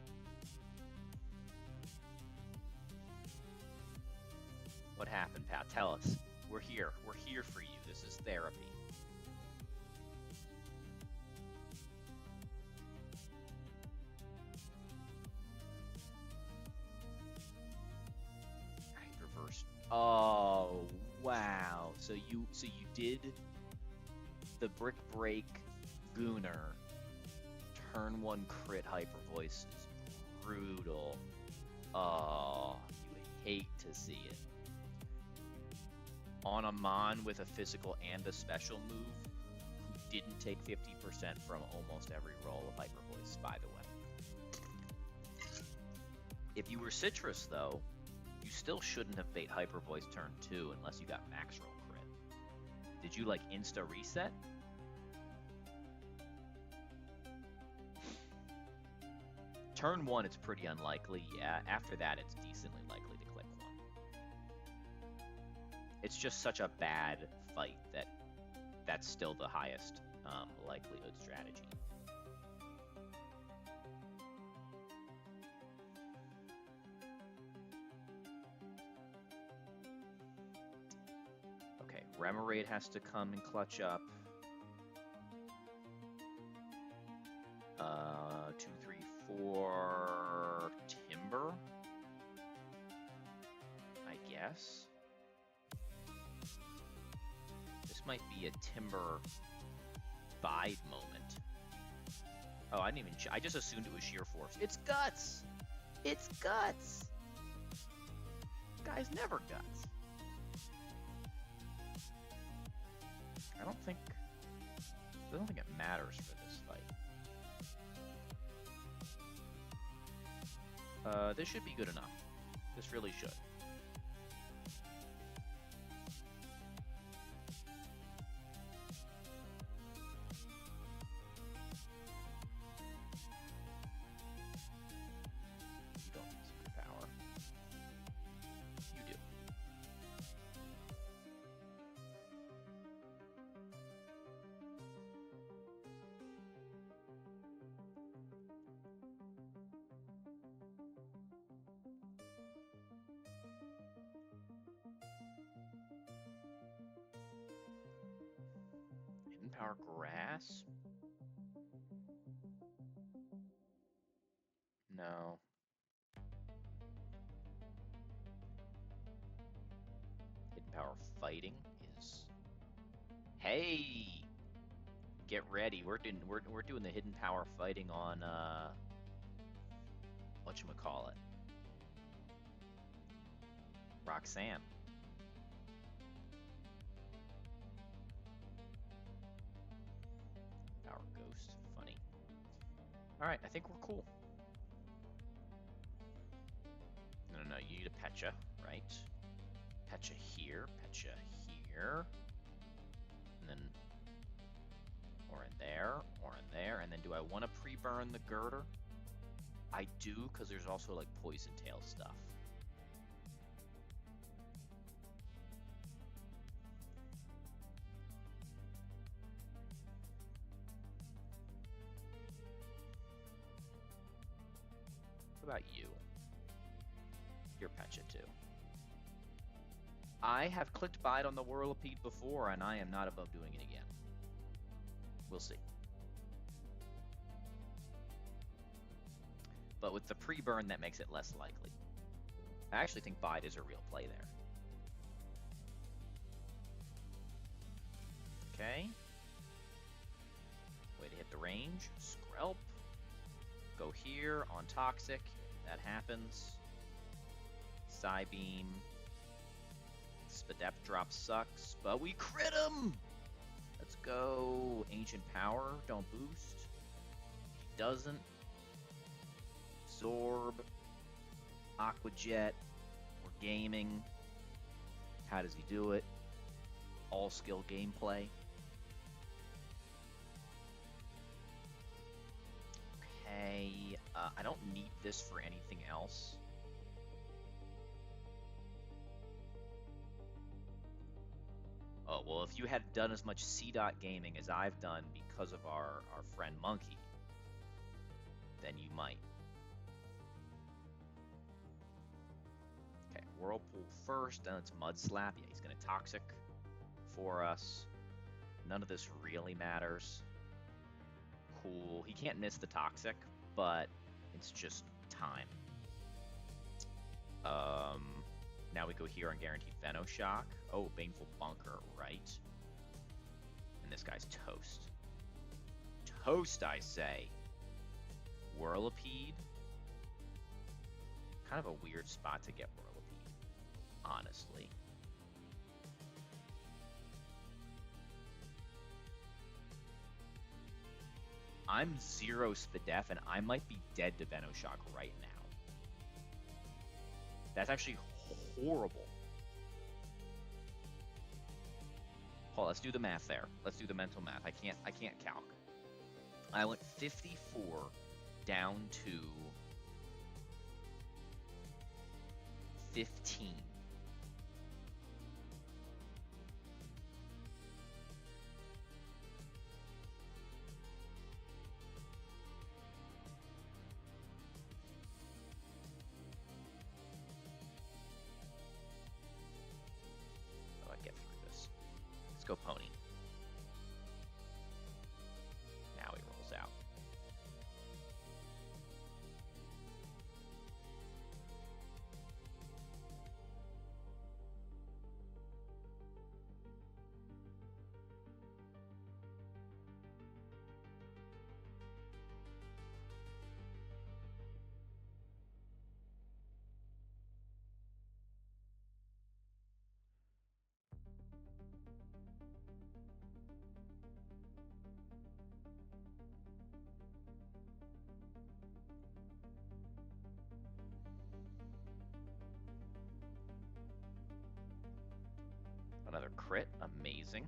What happened, pal? Tell us. We're here. We're here for you. This is therapy. Alright, reverse. Oh, wow. So you did the Brick Break Gooner. Turn 1 crit Hyper Voice is brutal. Oh, you hate to see it. On a Mon with a physical and a special move, who didn't take 50% from almost every roll of Hyper Voice, by the way. If you were Citrus, though, you still shouldn't have bait Hyper Voice turn 2 unless you got max roll crit. Did you, like, insta-reset? Turn 1, it's pretty unlikely, yeah. After that, it's decently likely to click 1. It's just such a bad fight that that's still the highest likelihood strategy. Okay, Remoraid has to come and clutch up. 2, 3, 4... Timber? I guess? This might be a Timber bide moment. Oh, I didn't even... I just assumed it was Sheer Force. It's Guts! It's Guts! Guy's never Guts. I don't think it matters for this fight. This should be good enough. This really should. You don't need superpower. You do. Hidden Power Grass? No. Hidden Power Fighting is... Hey! Get ready. We're doing the Hidden Power Fighting on whatchamacallit? Roxanne. Power Ghost. Funny. Alright, I think we're cool. No, you need a Pecha, right? Pecha here, and then or in there, and then do I want to pre-burn the Girder? I do, because there's also like Poison Tail stuff. What about you? You're Pecha too. I have clicked bide on the Whirlipede before, and I am not above doing it again. We'll see. But with the pre-burn, that makes it less likely. I actually think bide is a real play there. Okay. Way to hit the range. Skrelp. Go here on Toxic. That happens. Psybeam. Spadef drop sucks, but we crit him! Let's go. Ancient Power, don't boost. He doesn't. Zorb. Aqua Jet. We're gaming. How does he do it? All skill gameplay. Okay, I don't need this for anything else. Oh, well, if you had done as much C-Dot gaming as I've done because of our friend Monkey, then you might. Okay, Whirlpool first, then it's Mud Slap. Yeah, he's going to Toxic for us. None of this really matters. Cool. He can't miss the Toxic, but it's just time. Now we go here on Guaranteed Venoshock. Oh, Baneful Bunker, right. And this guy's toast. Toast, I say. Whirlipede. Kind of a weird spot to get Whirlipede, honestly. I'm 0 Spadef, and I might be dead to Venoshock right now. That's actually horrible. Hold on, let's do the math there. Let's do the mental math. I can't calc. I went 54 down to 15. Go Pony. Now he rolls out. Another crit, amazing.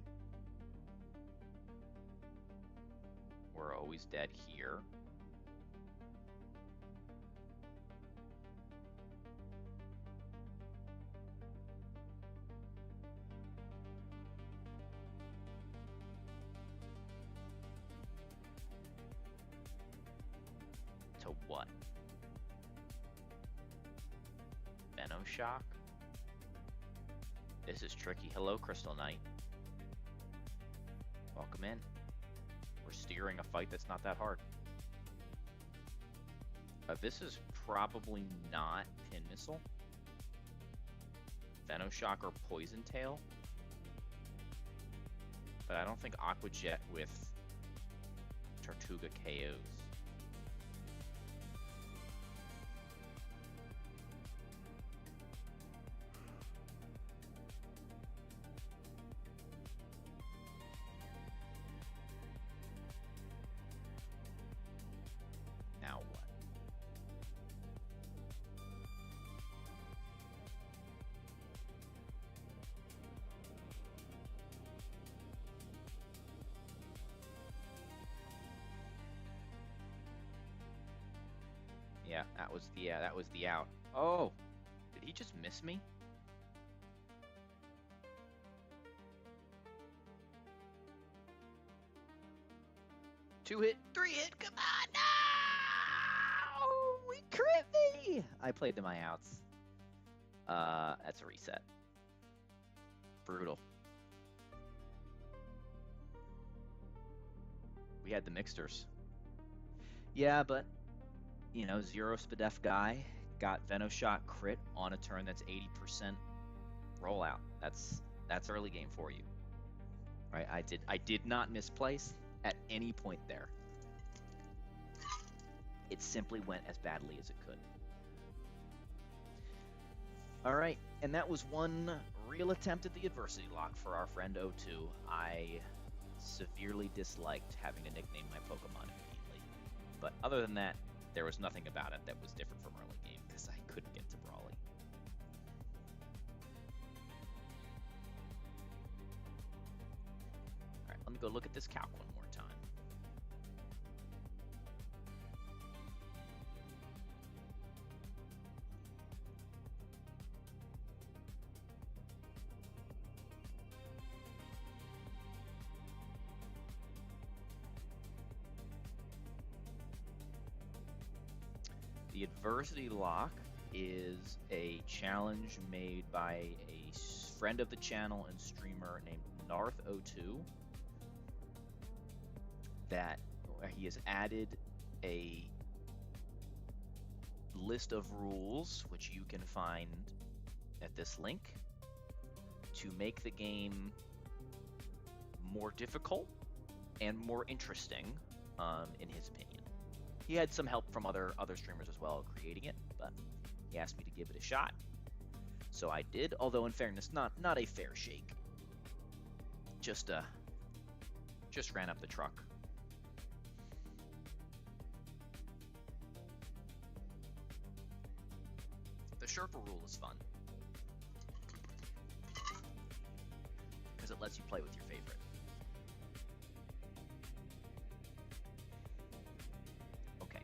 We're always dead here. To what? Venoshock? This is tricky. Hello, Crystal Knight. Welcome in. We're steering a fight that's not that hard. This is probably not Pin Missile. Venoshock or Poison Tail. But I don't think Aqua Jet with Tortuga KOs. Yeah, that was the out. Oh, did he just miss me? Two hit, three hit, come on, no! He crit me! I played to my outs. That's a reset. Brutal. We had the mixters. Yeah, but you know, 0 Spadef guy got Venoshock crit on a turn that's 80% rollout. That's early game for you, right? I did not misplace at any point there. It simply went as badly as it could. All right, and that was one real attempt at the adversity lock for our friend O2. I severely disliked having to nickname my Pokemon immediately. But other than that, there was nothing about it that was different from early game because I couldn't get to Brawly. All right, let me go look at this calc one more time. The adversity lock is a challenge made by a friend of the channel and streamer named Narth02 that he has added a list of rules, which you can find at this link, to make the game more difficult and more interesting, in his opinion. He had some help from other streamers as well creating it, but he asked me to give it a shot, so I did. Although in fairness, not a fair shake. Just ran up the truck. The Sherpa rule is fun because it lets you play with your favorite. Okay.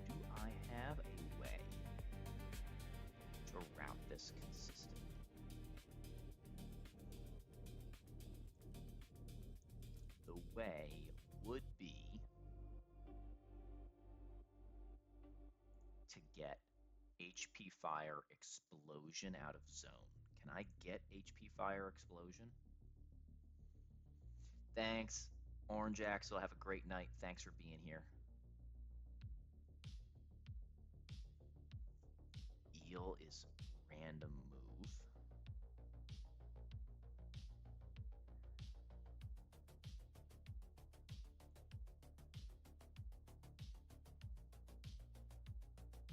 Do I have a way to route this consistently? The way would be to get HP Fire Explosion out of zone. Can I get HP Fire Explosion? Thanks, Orange Axel. Have a great night. Thanks for being here. Eel is random move.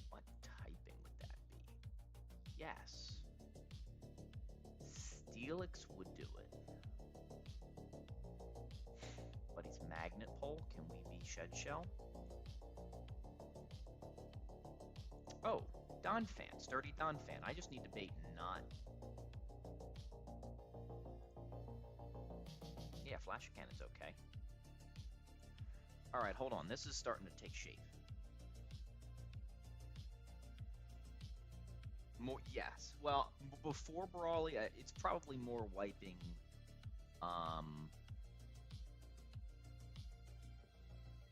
What typing would that be? Yes. Steelix would do it. But he's Magnet Pole. Can we be Shed Shell? Oh, Donphan. Sturdy Donphan. I just need to bait not. Yeah, Flash Cannon's okay. Alright, hold on. This is starting to take shape. More, yes. Well, before Brawly, it's probably more wiping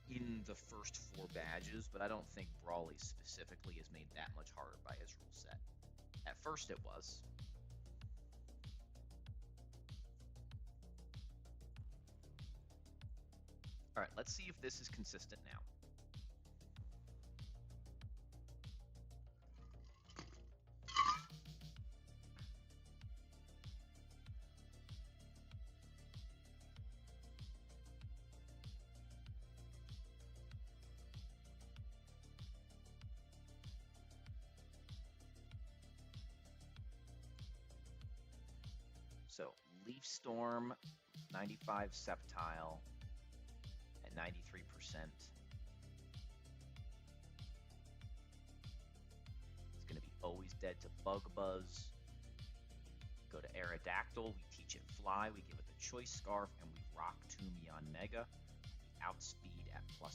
in the first 4 badges, but I don't think Brawly specifically is made that much harder by his rule set. At first it was. Alright, let's see if this is consistent now. So, Leaf Storm, 95 Sceptile, at 93%. It's going to be always dead to Bug Buzz. Go to Aerodactyl, we teach it Fly, we give it the Choice Scarf, and we Rock Tomb Yanmega. We outspeed at +1.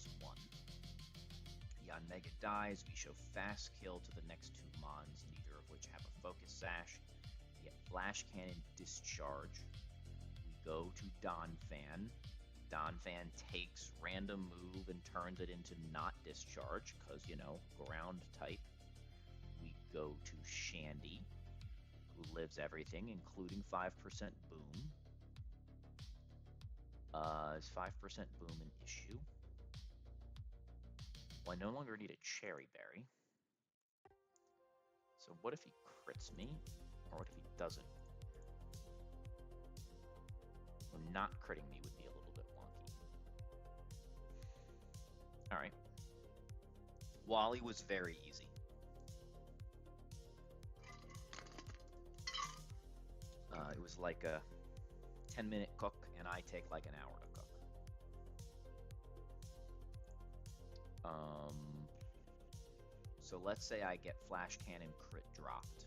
Yanmega dies, we show Fast Kill to the next 2 Mons, neither of which have a Focus Sash. We get Flash Cannon Discharge. We go to Donphan. Donphan takes random move and turns it into not Discharge, because, you know, ground type. We go to Shandy, who lives everything, including 5% Boom. Is 5% Boom an issue? Well, I no longer need a Cherry Berry. So what if he crits me? Or what if he doesn't? Well, not critting me would be a little bit wonky. All right. Wally was very easy. It was like a 10-minute cook, and I take like an hour to cook. So let's say I get Flash Cannon crit dropped.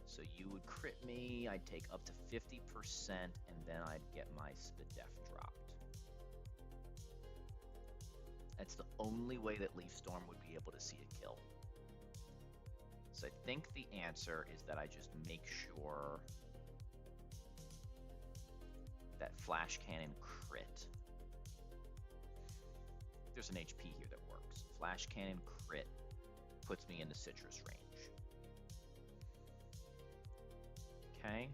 So you would crit me, I'd take up to 50%, and then I'd get my Spadef dropped. That's the only way that Leaf Storm would be able to see a kill. So I think the answer is that I just make sure that Flash Cannon crit. There's an HP here that works. Flash Cannon crit puts me in the citrus range. Okay,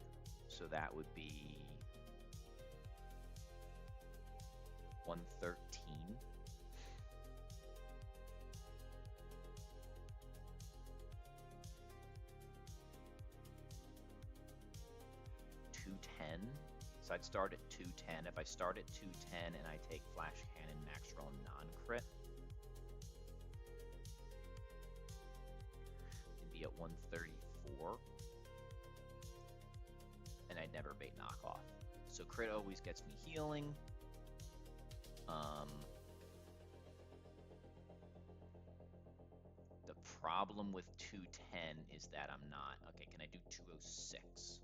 so that would be 113. So I'd start at 210. If I start at 210 and I take Flash Cannon max roll non-crit, it'd be at 134. And I'd never bait knockoff. So crit always gets me healing. The problem with 210 is that I'm not... Okay, can I do 206?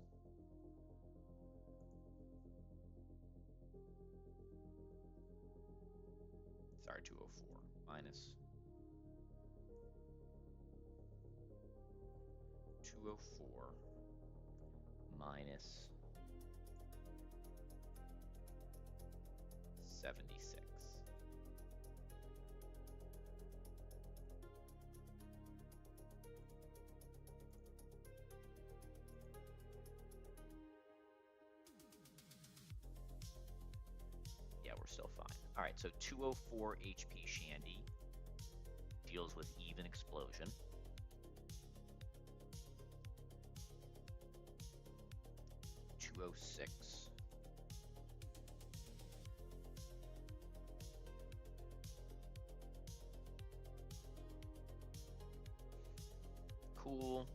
Sorry, 204 minus 204 minus 76. Yeah, we're still fine. All right, so 204 HP Shandy deals with even explosion. .206 cool.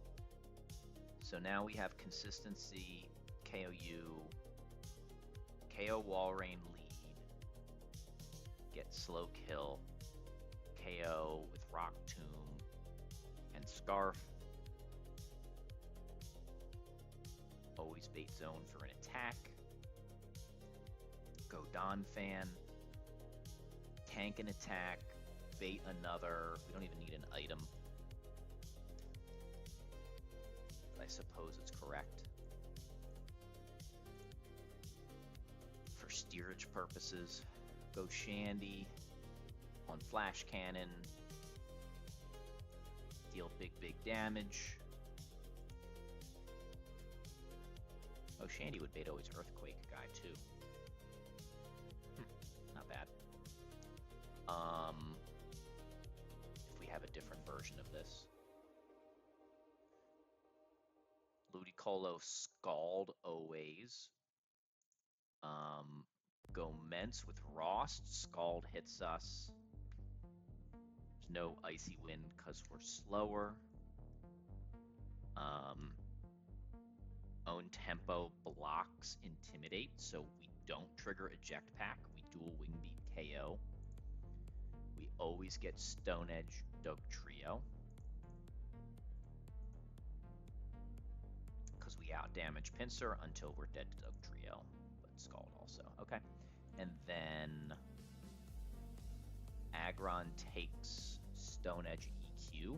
So now we have consistency, KOU, KO Walrein lead, get slow kill, KO with Rock Tomb and Scarf. Always bait zone for an attack. Go Don Fan. Tank an attack. Bait another. We don't even need an item. But I suppose it's correct. For steerage purposes, go Shandy on Flash Cannon. Deal big damage. Oh, Shandy would bait always Earthquake guy too. Not bad. If we have a different version of this. Ludicolo Scald always. Go Mence with Rost. Scald hits us. There's no Icy Wind because we're slower. Own Tempo blocks Intimidate, so we don't trigger Eject Pack. We dual Wingbeat KO. We always get Stone Edge Dugtrio. Because we outdamage Pinsir until we're dead to Dugtrio. But Scald also. Okay. And then Aggron takes Stone Edge EQ.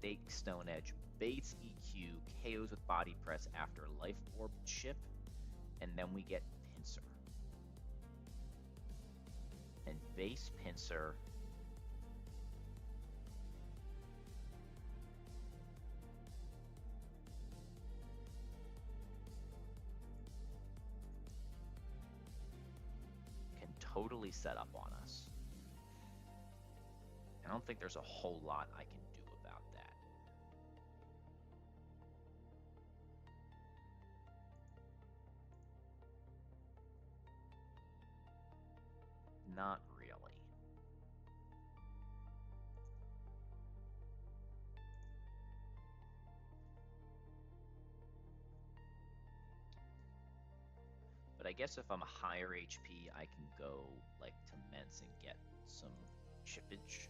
Take Stone Edge, baits EQ, KOs with Body Press after Life Orb chip, and then we get Pinsir. And base Pinsir can totally set up on us. I don't think there's a whole lot I can do about that. not really. But I guess if I'm a higher HP, I can go like to Mence and get some chippage.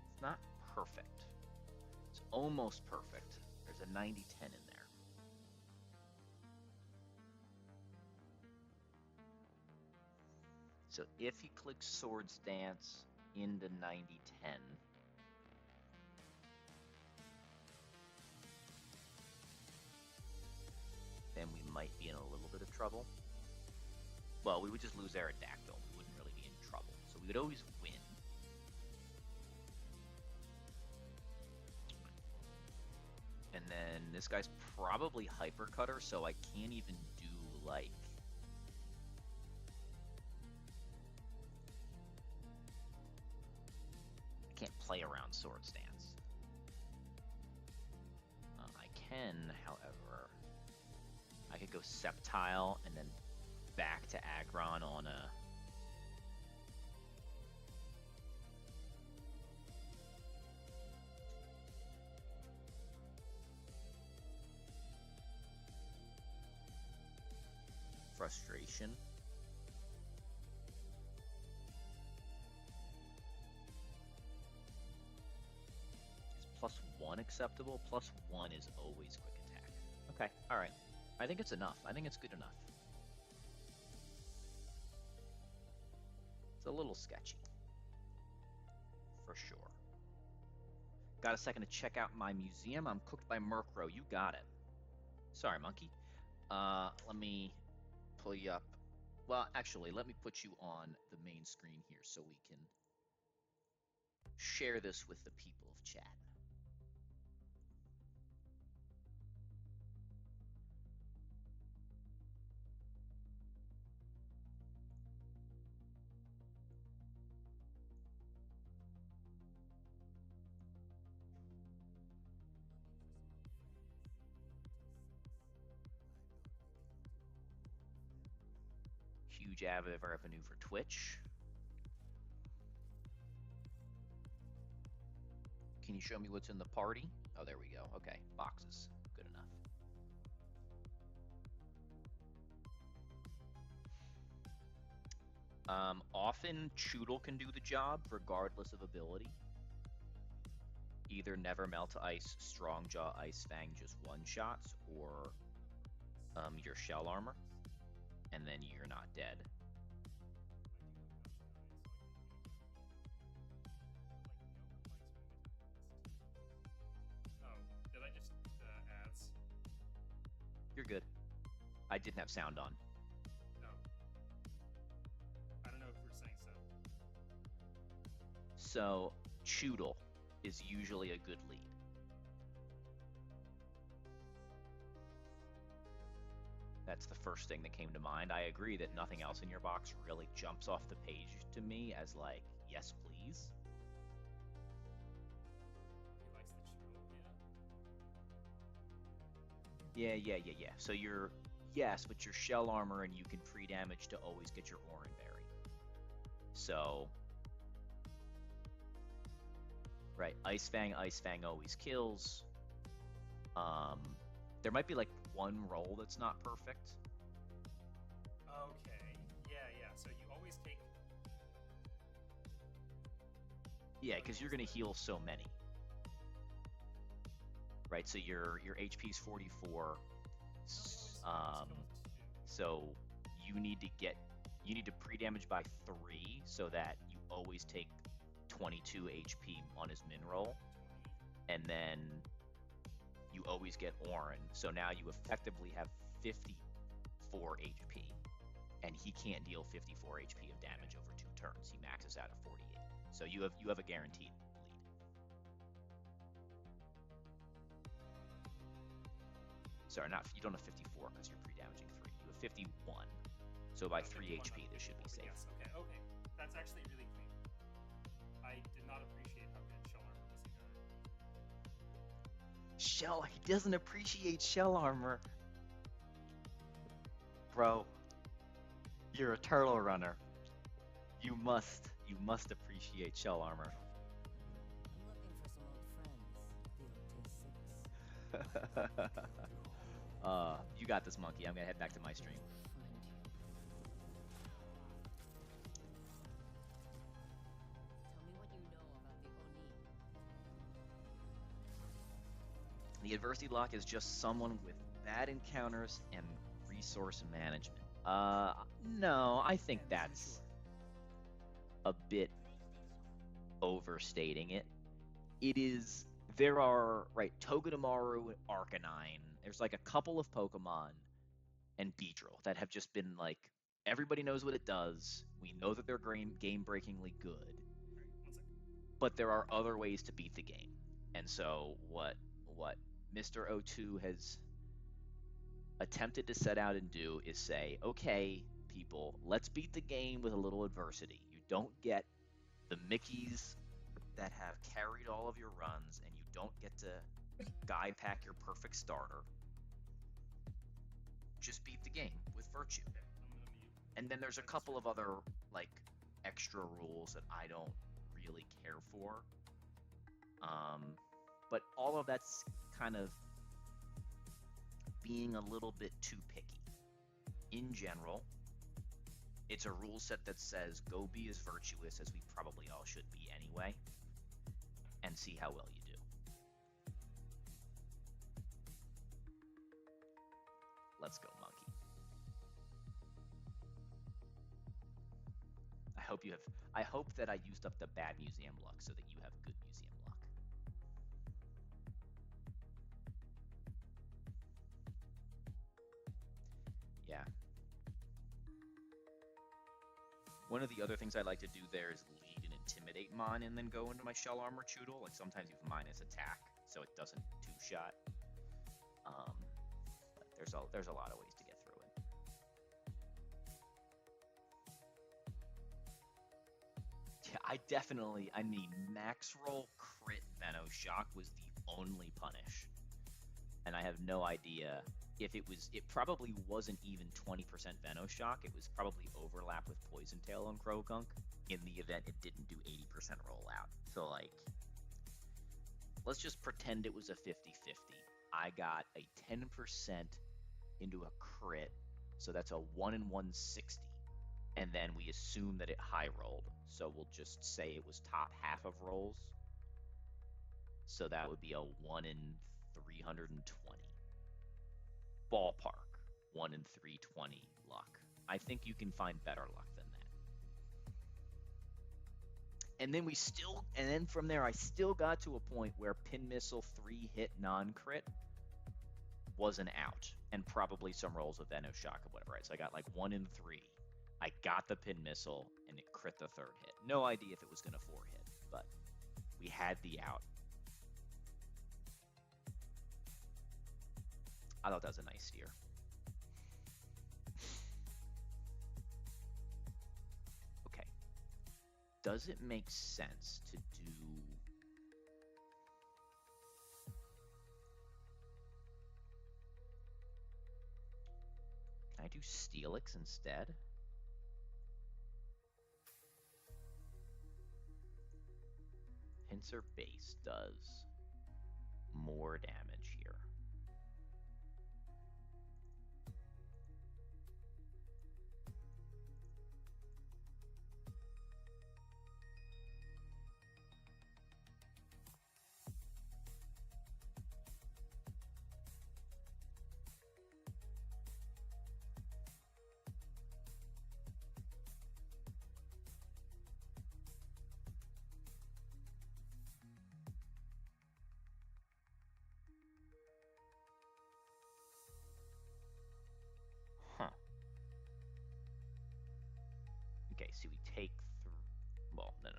It's not perfect. It's almost perfect. There's a 90-10 in there. So if he clicks Swords Dance into 90-10, then we might be in a little bit of trouble. Well, we would just lose Aerodactyl. We wouldn't really be in trouble. So we would always win. And then this guy's probably Hypercutter, so I can't even do, like... I can't play around Swords Dance. I can, however... I could go Sceptile and then back to Aggron on a... Frustration. Is +1 acceptable? +1 is always quick attack. Okay, alright. I think it's enough. I think it's good enough. It's a little sketchy. For sure. Got a second to check out my museum? I'm cooked by Murkrow. You got it. Sorry, monkey. Let me pull you up. Well, actually, let me put you on the main screen here so we can share this with the people of chat. Huge revenue for Twitch. Can you show me what's in the party? Oh, there we go. Okay, boxes. Good enough. Often Choodle can do the job regardless of ability. Either Never Melt Ice, Strong Jaw, Ice Fang, just one-shots, or your Shell Armor. And then you're not dead. Oh, did I just ads? You're good. I didn't have sound on. No. I don't know if we're saying so. So, Choodle is usually a good lead. That's the first thing that came to mind. I agree that nothing else in your box really jumps off the page to me as like, yes, please. He likes the Choodle, Yeah. So you're, yes, but your Shell Armor and you can free damage to always get your Oran Berry. So, right, Ice Fang always kills. There might be like one roll that's not perfect. Okay. Yeah. So you always take. Yeah, because you're gonna heal so many. Right, so your HP is 44. So you need to pre-damage by 3 so that you always take 22 HP on his min roll, and then you always get Oran. So now you effectively have 54 HP, and he can't deal 54 HP of damage over 2 turns. He maxes out at 48. So you have a guaranteed lead. Sorry, you don't have 54 because you're pre-damaging 3. You have 51. So by 3 HP, this should be safe. Yes, okay. That's actually really clean. I did not appreciate how good shell armor was again. He doesn't appreciate shell armor. Bro, you're a turtle runner. You must appreciate shell armor. I'm looking for some old friends. The 06. You got this, monkey. I'm gonna head back to my stream. Tell me what you know about the Oni. The adversity lock is just someone with bad encounters and resource management. No, I think that's a bit overstating it. There are, right, Togedemaru and Arcanine. There's like a couple of Pokemon and Beedrill that have just been like, everybody knows what it does. We know that they're game-breakingly good. But there are other ways to beat the game. And so what Mr. O2 has attempted to set out and do is say, okay, people, let's beat the game with a little adversity. You don't get the Mickeys that have carried all of your runs, and you don't get to guy pack your perfect starter. Just beat the game with Virtue. Okay, I'm gonna mute. And then there's a couple of other, like, extra rules that I don't really care for. But all of that's kind of being a little bit too picky. In general, it's a rule set that says go be as virtuous as we probably all should be anyway, and see how well you do. Let's go, monkey. I hope that I used up the bad museum luck so that you have good museum luck. Yeah. One of the other things I like to do there is lead and intimidate Mon and then go into my shell armor Choodle. Like sometimes you have minus attack, so it doesn't two-shot. There's a lot of ways to get through it. Yeah, I mean, max roll crit Venoshock was the only punish. And I have no idea if it probably wasn't even 20% Venoshock. It was probably overlap with Poison Tail on Croagunk in the event it didn't do 80% rollout. So, like, let's just pretend it was a 50-50. I got a 10% into a crit, so that's a 1 in 160. And then we assume that it high rolled, so we'll just say it was top half of rolls. So that would be a 1 in 320. Ballpark, 1 in 320 luck. I think you can find better luck than that. And then from there, I still got to a point where Pin Missile 3-hit non-crit was an out, and probably some rolls of Venoshock or whatever, right? So I got like 1 in 3. I got the Pin Missile, and it crit the third hit. No idea if it was going to 4-hit, but we had the out. I thought that was a nice steer. Okay. Does it make sense to do... Can I do Steelix instead? Pincer Base does more damage here. Huh. Okay, so we take through... Well, no.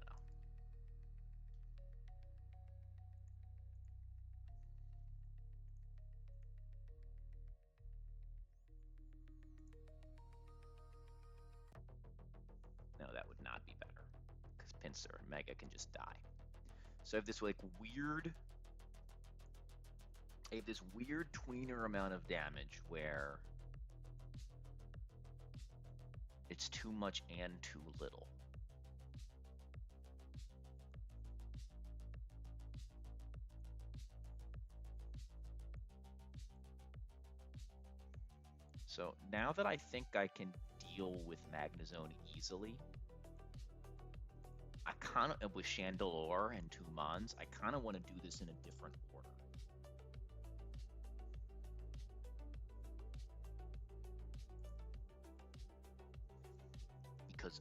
pincer. Mega can just die. So I have this like weird. I have this weird tweener amount of damage where it's too much and too little. So now that I think I can deal with Magnezone easily, I kind of, with Chandelure and 2 Mons, I kind of want to do this in a different order. Because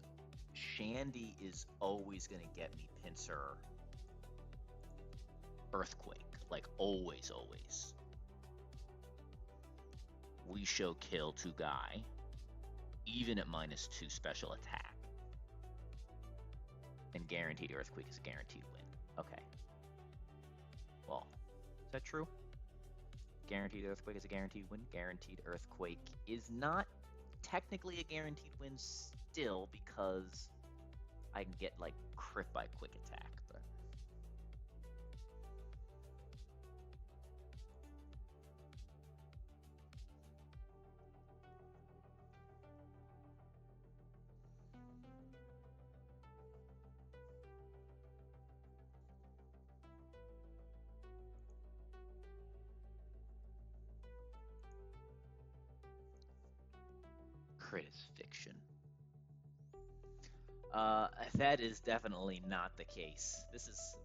Shandy is always going to get me Pinsir Earthquake. Like, always, always. We show kill to Guy, even at -2 special attack. And guaranteed Earthquake is a guaranteed win. Okay. Well, is that true? Guaranteed Earthquake is a guaranteed win. Guaranteed Earthquake is not technically a guaranteed win still because I can get like crit by quick attack. But crit is fiction. That is definitely not the case.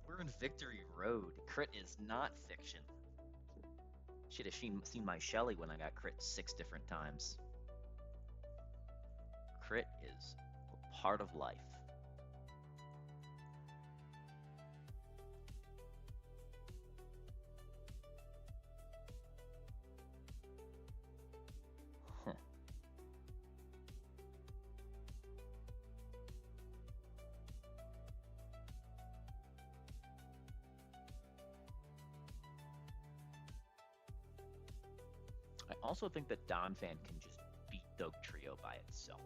We're in Victory Road. Crit is not fiction. Should have seen my Shelly when I got crit 6 different times. Crit is part of life. I also think that Donphan can just beat Dugtrio by itself.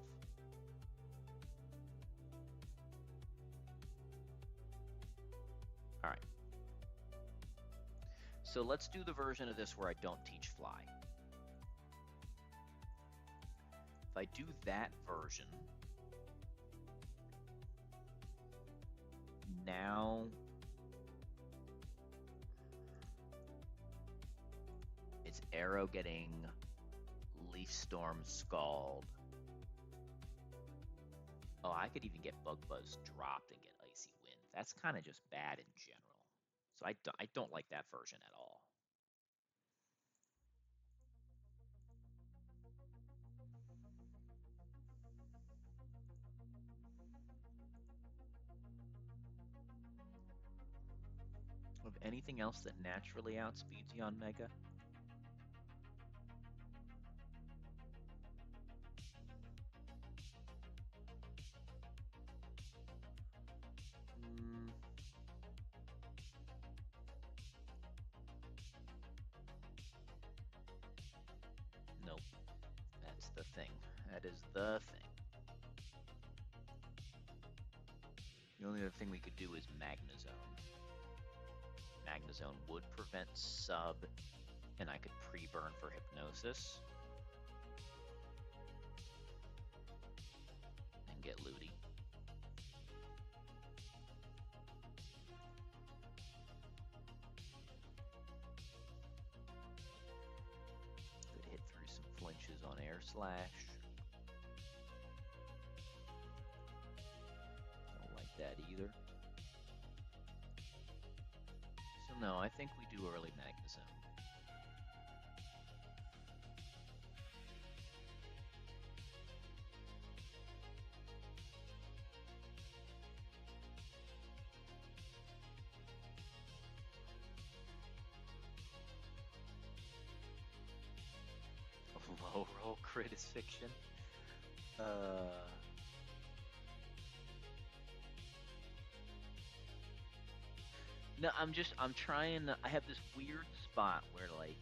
Alright. So let's do the version of this where I don't teach Fly. If I do that version, now it's Arrow getting Leaf Storm Scald. Oh, I could even get Bug Buzz dropped and get Icy Wind. That's kind of just bad in general. So I don't like that version at all. Of anything else that naturally outspeeds you on Mega? Nope. That's the thing. That is the thing. The only other thing we could do is Magnezone. Magnezone would prevent sub, and I could pre-burn for Hypnosis. And get Ludi. Could hit through some flinches on Air Slash. Don't like that either. No, I think we do early Magnezone. Low roll crit is fiction. No, I'm trying to, I have this weird spot where, like,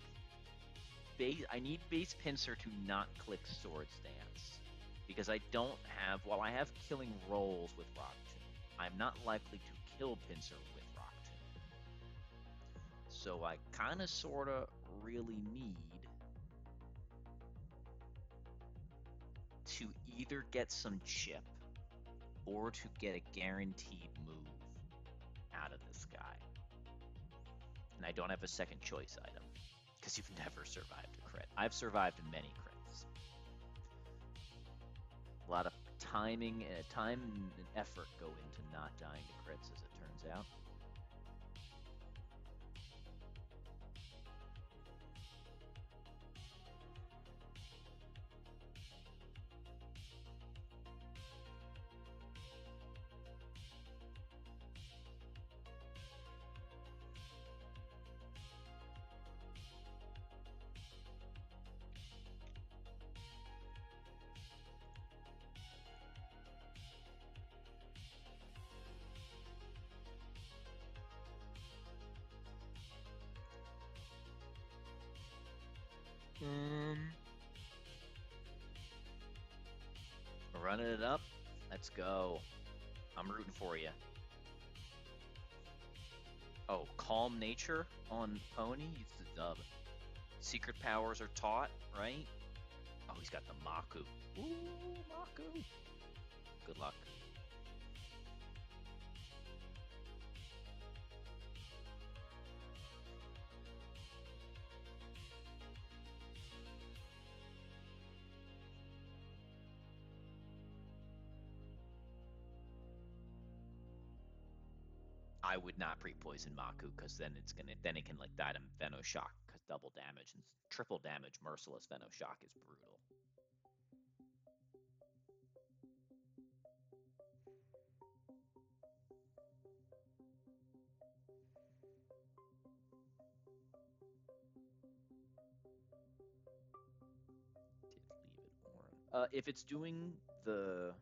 I need base Pinsir to not click Swords Dance. Because I don't have, while I have killing rolls with Rock Tomb, I'm not likely to kill Pinsir with Rock Tomb. So I kinda sorta really need to either get some chip or to get a guaranteed move out of this guy. And I don't have a second choice item, because you've never survived a crit. I've survived many crits. A lot of time and effort go into not dying to crits, as it turns out. Running it up. Let's go. I'm rooting for you. Oh, Calm Nature on Pony? Use the dub. Secret powers are taught, right? Oh, he's got the Maku. Ooh, Maku. Good luck. I would not pre-poison Maku, because then it can like die to Venoshock, because double damage and triple damage merciless Venoshock is brutal. Did leave it Orin. If it's doing the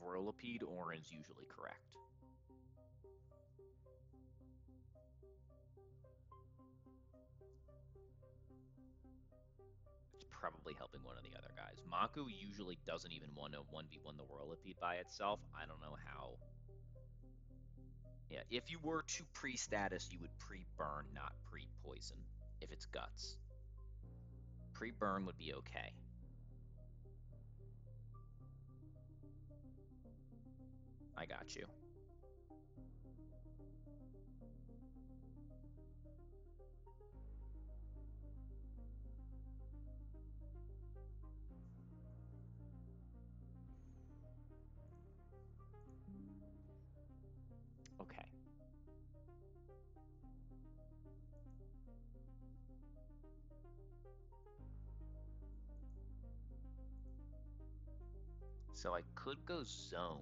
Whirlipede, Orin's usually correct. It's probably helping one of the other guys. Maku usually doesn't even want to 1v1 the Whirlipede by itself. I don't know how. Yeah, if you were to pre-status, you would pre-burn, not pre-poison, if it's guts. Pre-burn would be okay. I got you. Okay. So I could go Zone.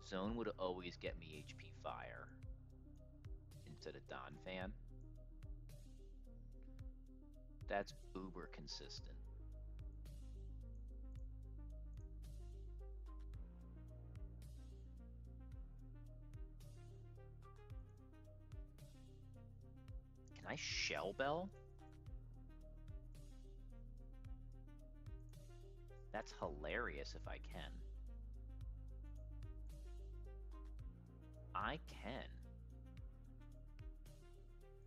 Zone would always get me HP Fire instead of Donphan. That's uber consistent. Can I Shell Bell? That's hilarious if I can. I can.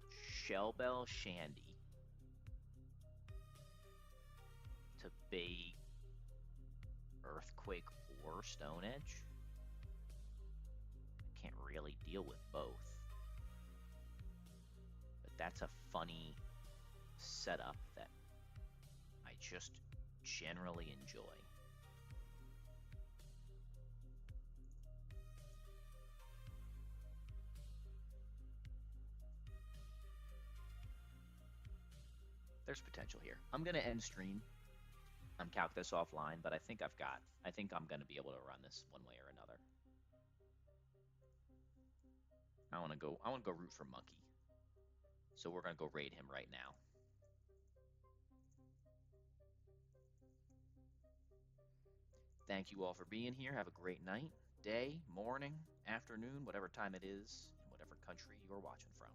Shell Bell Shandy to bait Earthquake or Stone Edge. I can't really deal with both. But that's a funny setup that I just generally enjoy. There's potential here. I'm gonna end stream. I'm calc this offline, but I think I'm gonna be able to run this one way or another. I wanna go root for Monkey. So we're gonna go raid him right now. Thank you all for being here. Have a great night, day, morning, afternoon, whatever time it is, in whatever country you're watching from.